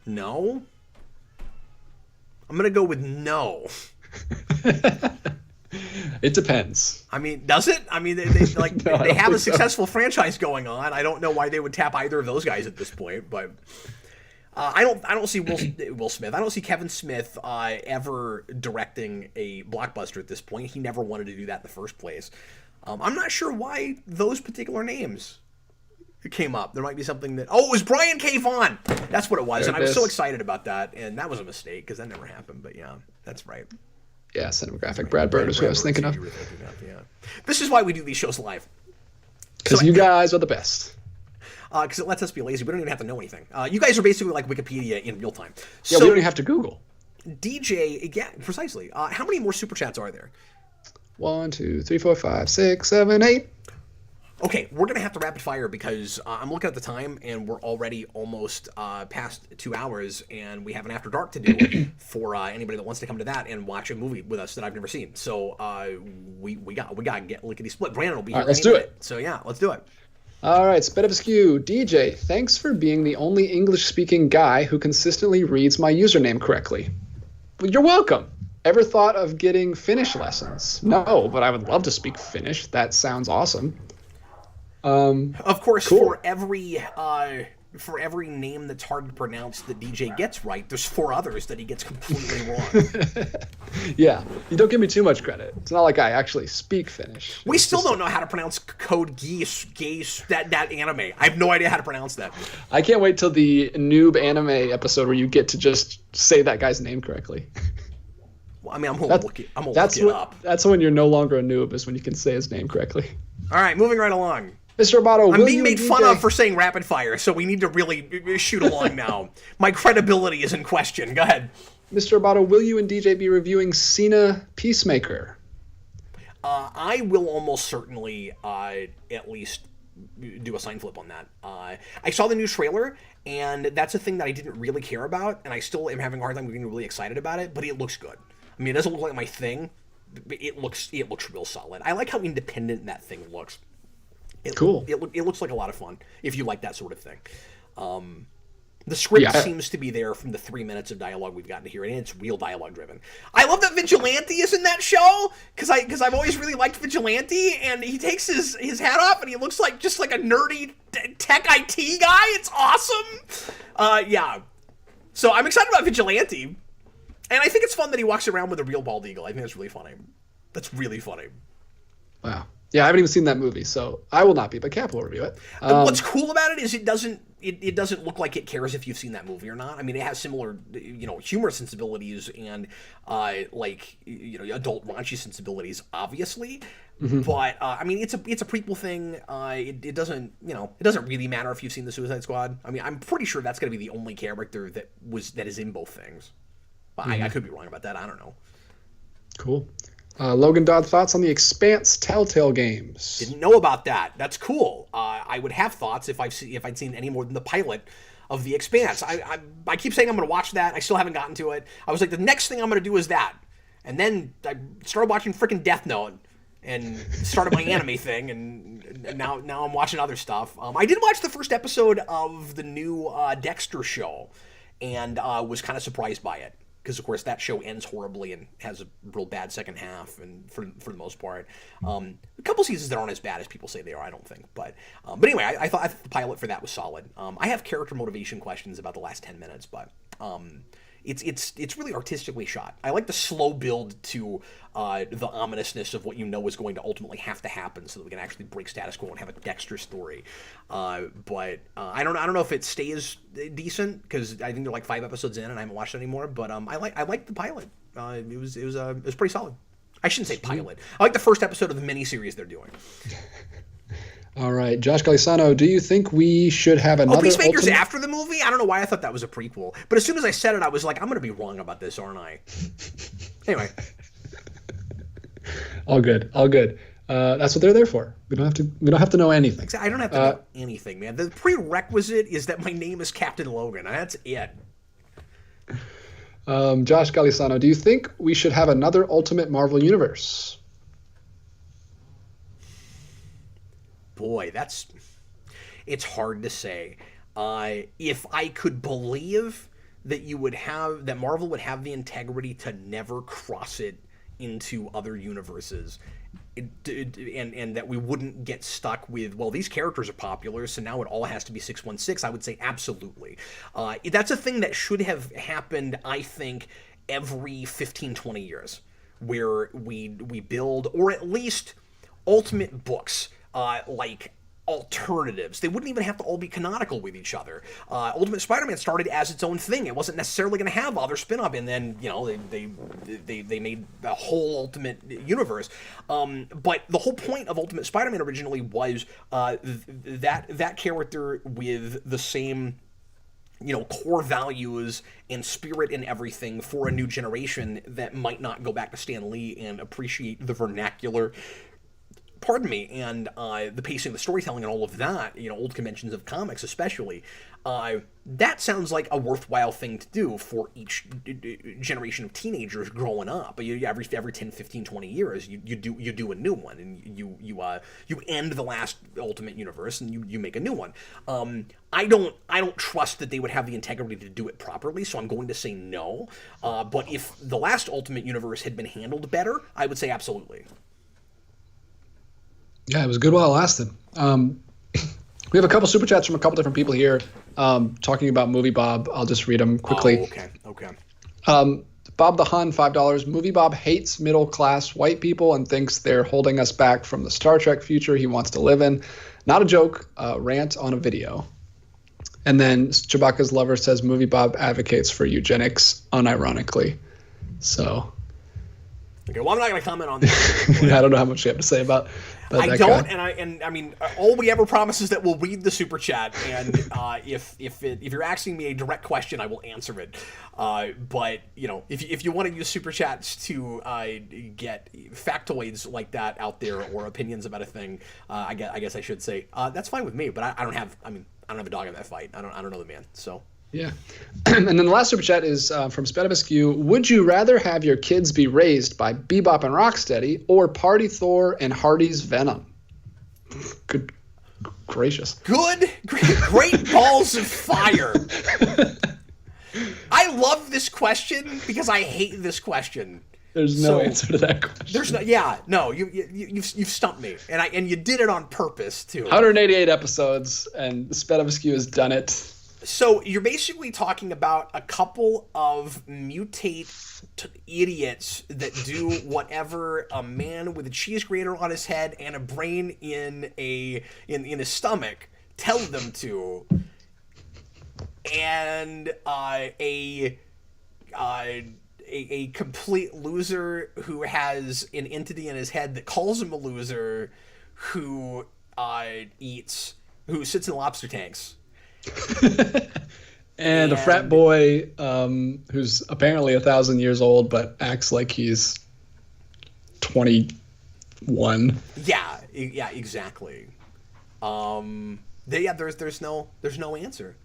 A: No. I'm going to go with no.
B: It depends.
A: I mean, does it? I mean, they
B: No,
A: they have a successful franchise going on. I don't know why they would tap either of those guys at this point, but I don't see Will Smith. I don't see Kevin Smith ever directing a blockbuster at this point. He never wanted to do that in the first place. I'm not sure why those particular names came up. There might be something that... Oh, it was Brian K. Vaughan! That's what it was, and I was so excited about that, and that was a mistake, because that never happened, but yeah, that's right.
B: Yeah, cinematographic. Brad Bird is who I was thinking of.
A: Yeah. This is why we do these shows live.
B: Because you guys are the best.
A: Because it lets us be lazy. We don't even have to know anything. You guys are basically like Wikipedia in real time.
B: Yeah, we don't even have to Google.
A: DJ, yeah, precisely. How many more super chats are there?
B: 1, 2, 3, 4, 5, 6, 7, 8.
A: Okay, we're going to have to rapid fire because I'm looking at the time and we're already almost past 2 hours, and we have an After Dark to do for anybody that wants to come to that and watch a movie with us that I've never seen. So we got to get lickety split. Brandon will be here.
B: Let's do it.
A: So yeah, let's do it.
B: All right, Spit of Askew. DJ, thanks for being the only English-speaking guy who consistently reads my username correctly. You're welcome. Ever thought of getting Finnish lessons? No, but I would love to speak Finnish. That sounds awesome.
A: Of course,
B: cool.
A: for every name that's hard to pronounce that DJ gets right, there's 4 others that he gets completely wrong.
B: Yeah, you don't give me too much credit. It's not like I actually speak Finnish.
A: We still don't know how to pronounce Code Geass, that anime. I have no idea how to pronounce that.
B: I can't wait till the noob anime episode where you get to just say that guy's name correctly.
A: Well, I mean, I'm gonna look it up.
B: That's when you're no longer a noob, is when you can say his name correctly.
A: All right, moving right along.
B: Mr. Roboto,
A: I'm being made fun of for saying rapid fire, so we need to really shoot along now. My credibility is in question. Go ahead.
B: Mr. Roboto, will you and DJ be reviewing Cena Peacemaker?
A: I will almost certainly at least do a sign flip on that. I saw the new trailer, and that's a thing that I didn't really care about, and I still am having a hard time getting really excited about it, but it looks good. I mean, it doesn't look like my thing, but it looks real solid. I like how independent that thing looks.
B: Cool.
A: It looks like a lot of fun if you like that sort of thing. The script seems to be there from the 3 minutes of dialogue we've gotten to hear, and it's real dialogue driven. I love that Vigilante is in that show because I've always really liked Vigilante, and he takes his hat off and he looks like just like a nerdy tech IT guy. It's awesome. Yeah. So I'm excited about Vigilante, and I think it's fun that he walks around with a real bald eagle. I think that's really funny. That's really funny.
B: Wow. Yeah, I haven't even seen that movie, so I will not be, but Cap will review it.
A: What's cool about it is it doesn't it doesn't look like it cares if you've seen that movie or not. I mean, it has similar, humor sensibilities and adult raunchy sensibilities, obviously. But I mean, it's a prequel thing. It doesn't really matter if you've seen the Suicide Squad. I mean, I'm pretty sure that's going to be the only character that is in both things. But I could be wrong about that. I don't know.
B: Cool. Logan Dodd, thoughts on the Expanse Telltale games?
A: Didn't know about that. That's cool. I would have thoughts if I'd seen any more than the pilot of the Expanse. I keep saying I'm going to watch that. I still haven't gotten to it. I was like, the next thing I'm going to do is that, and then I started watching freaking Death Note and started my anime thing, and now I'm watching other stuff. I did watch the first episode of the new Dexter show, and was kind of surprised by it. Because, of course, that show ends horribly and has a real bad second half, and for the most part. A couple seasons that aren't as bad as people say they are, I don't think. But anyway, I thought the pilot for that was solid. I have character motivation questions about the last 10 minutes, but it's really artistically shot. I like the slow build to the ominousness of what is going to ultimately have to happen, so that we can actually break status quo and have a Dexter story. But I don't know if it stays decent, because I think they're like 5 episodes in and I haven't watched it anymore. But I like the pilot. It was pretty solid. I shouldn't say pilot. I like the first episode of the miniseries they're doing.
B: All right, Josh Galisano, do you think we should have another?
A: Peacemaker's after the movie? I don't know why I thought that was a prequel. But as soon as I said it, I was like, I'm going to be wrong about this, aren't I? Anyway.
B: All good. That's what they're there for. We don't have to know anything.
A: I don't have to know anything, man. The prerequisite is that my name is Captain Logan. That's it.
B: Josh Galisano, do you think we should have another Ultimate Marvel Universe?
A: Boy, it's hard to say. If I could believe that Marvel would have the integrity to never cross it into other universes, and that we wouldn't get stuck with, well, these characters are popular, so now it all has to be 616, I would say absolutely. That's a thing that should have happened, I think, every 15, 20 years, where we build, or at least Ultimate books, like alternatives. They wouldn't even have to all be canonical with each other. Ultimate Spider-Man started as its own thing. It wasn't necessarily going to have other spin-off, and then they made a whole Ultimate universe. But the whole point of Ultimate Spider-Man originally was that character with the same core values and spirit and everything for a new generation that might not go back to Stan Lee and appreciate the vernacular, and the pacing, the storytelling, and all of that, old conventions of comics especially, that sounds like a worthwhile thing to do for each generation of teenagers growing up. Every 10, 15, 20 years, you do a new one, and you end the last Ultimate Universe, and you make a new one. I don't trust that they would have the integrity to do it properly, so I'm going to say no. But if the last Ultimate Universe had been handled better, I would say absolutely.
B: Yeah, it was good while it lasted. We have a couple super chats from a couple different people here talking about Movie Bob. I'll just read them quickly.
A: Oh, okay.
B: Bob the Hun, $5. Movie Bob hates middle-class white people and thinks they're holding us back from the Star Trek future he wants to live in. Not a joke. Rant on a video. And then Chewbacca's lover says Movie Bob advocates for eugenics unironically. So...
A: Okay, well, I'm not going to comment on that.
B: I don't know how much you have to say about
A: I
B: that
A: don't,
B: guy.
A: and I mean, all we ever promise is that we'll read the super chat, and if you're asking me a direct question, I will answer it. But if you want to use super chats to get factoids like that out there, or opinions about a thing, I guess I should say that's fine with me. But I don't have a dog in that fight. I don't know the man, so.
B: Yeah. And then the last super chat is from SpiderMan. Would you rather have your kids be raised by Bebop and Rocksteady or Party Thor and Hardy's Venom? Good gracious.
A: Great balls of fire. I love this question because I hate this question.
B: There's no answer to that question.
A: You've stumped me, and you did it on purpose too.
B: 188 episodes, and SpiderMan has done it.
A: So you're basically talking about a couple of mutate idiots that do whatever a man with a cheese grater on his head and a brain in his stomach tell them to. and a complete loser who has an entity in his head that calls him a loser, who sits in lobster tanks.
B: And a frat boy who's apparently 1,000 years old, but acts like he's 21.
A: Yeah, exactly. There's no answer.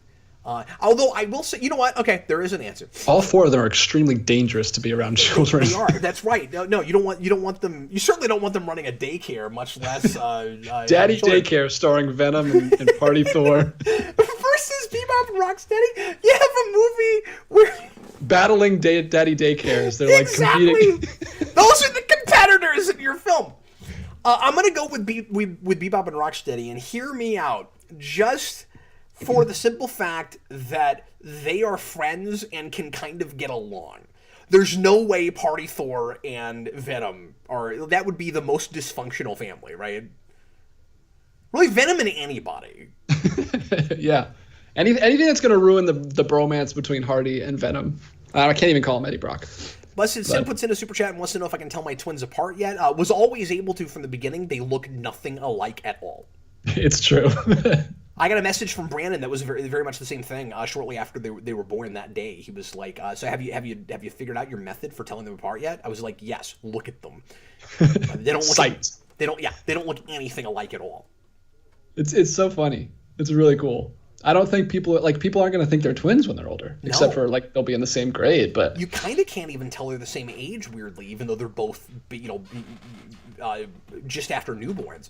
A: Although I will say, you know what? Okay, there is an answer.
B: All four of them are extremely dangerous to be around children.
A: They are. That's right. No, you don't want them. You certainly don't want them running a daycare, much less
B: Daddy Daycare, starring Venom and Party Thor.
A: Versus Bebop and Rocksteady. You have a movie where
B: battling Daddy Daycares. They're like competing.
A: Those are the competitors in your film. I'm gonna go with Bebop and Rocksteady, and hear me out. Just for the simple fact that they are friends and can kind of get along. There's no way Party Thor and Venom are... That would be the most dysfunctional family, right? Really, Venom and anybody.
B: Yeah. Anything that's going to ruin the bromance between Hardy and Venom. I can't even call him Eddie Brock.
A: Sim puts in a super chat and wants to know if I can tell my twins apart yet. Was always able to from the beginning. They look nothing alike at all.
B: It's true.
A: I got a message from Brandon that was very, very much the same thing. Shortly after they were born that day, he was like, "So have you figured out your method for telling them apart yet?" I was like, "Yes. Look at them. They don't look. They don't look anything alike at all."
B: It's so funny. It's really cool. I don't think people aren't going to think they're twins when they're older, except for like they'll be in the same grade. But
A: you kind of can't even tell they're the same age, weirdly, even though they're both just after newborns.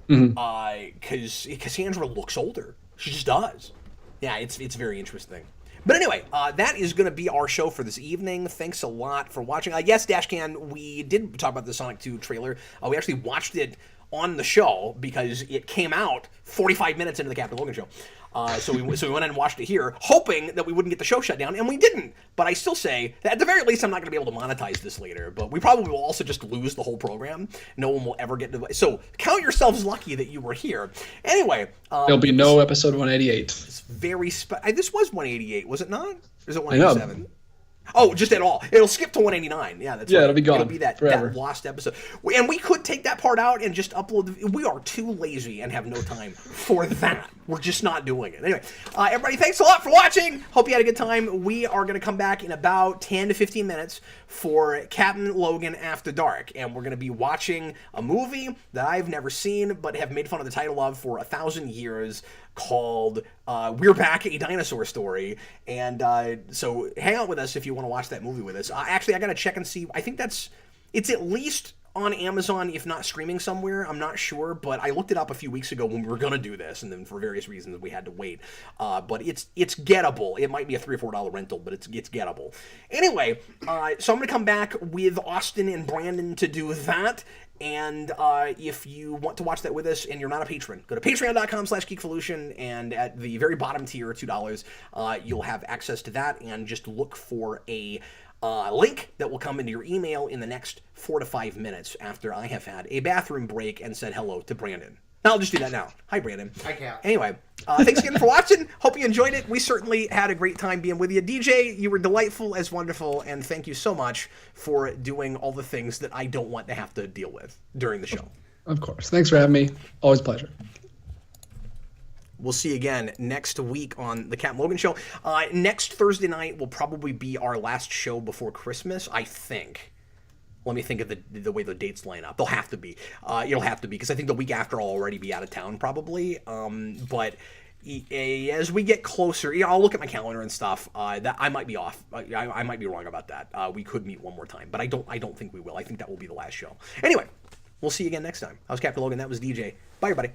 A: Because Cassandra looks older. She just does. Yeah, it's very interesting. But anyway, that is going to be our show for this evening. Thanks a lot for watching. Yes, Dashcan, we did talk about the Sonic 2 trailer. We actually watched it on the show because it came out 45 minutes into the Captain Logan show. So we went in and watched it here, hoping that we wouldn't get the show shut down, and we didn't. But I still say that at the very least, I'm not going to be able to monetize this later. But we probably will also just lose the whole program. No one will ever get to. So count yourselves lucky that you were here. Anyway,
B: there'll be no episode 188.
A: It's very this was 188, was it not? Or is it 187? Oh, just at all. It'll skip to 189. Yeah, that's right.
B: It'll be gone.
A: It'll be that lost episode. And we could take that part out and just upload. We are too lazy and have no time for that. We're just not doing it. Anyway, everybody, thanks a lot for watching. Hope you had a good time. We are going to come back in about 10 to 15 minutes for Captain Logan After Dark. And we're going to be watching a movie that I've never seen but have made fun of the title of for 1,000 years, called We're Back, A Dinosaur Story. And so hang out with us if you want to watch that movie with us. Actually, I got to check and see. I think it's at least on Amazon, if not streaming somewhere. I'm not sure, but I looked it up a few weeks ago when we were going to do this, and then for various reasons we had to wait. But it's gettable. It might be a $3 or $4 rental, but it's gettable. Anyway, so I'm going to come back with Austin and Brandon to do that. And if you want to watch that with us and you're not a patron, go to patreon.com/geekvolution, and at the very bottom tier, $2, you'll have access to that, and just look for a link that will come into your email in the next 4 to 5 minutes after I have had a bathroom break and said hello to Brandon. I'll just do that now. Hi, Brandon.
H: Hi, Cal.
A: Anyway, thanks again for watching. Hope you enjoyed it. We certainly had a great time being with you. DJ, you were delightful as wonderful, and thank you so much for doing all the things that I don't want to have to deal with during the show.
B: Of course. Thanks for having me. Always a pleasure.
A: We'll see you again next week on the Captain Logan Show. Next Thursday night will probably be our last show before Christmas, I think. Let me think of the way the dates line up. They'll have to be. It'll have to be, because I think the week after I'll already be out of town probably. But as we get closer, I'll look at my calendar and stuff. That I might be off. I might be wrong about that. We could meet one more time, but I don't think we will. I think that will be the last show. Anyway, we'll see you again next time. I was Captain Logan. That was DJ. Bye, everybody.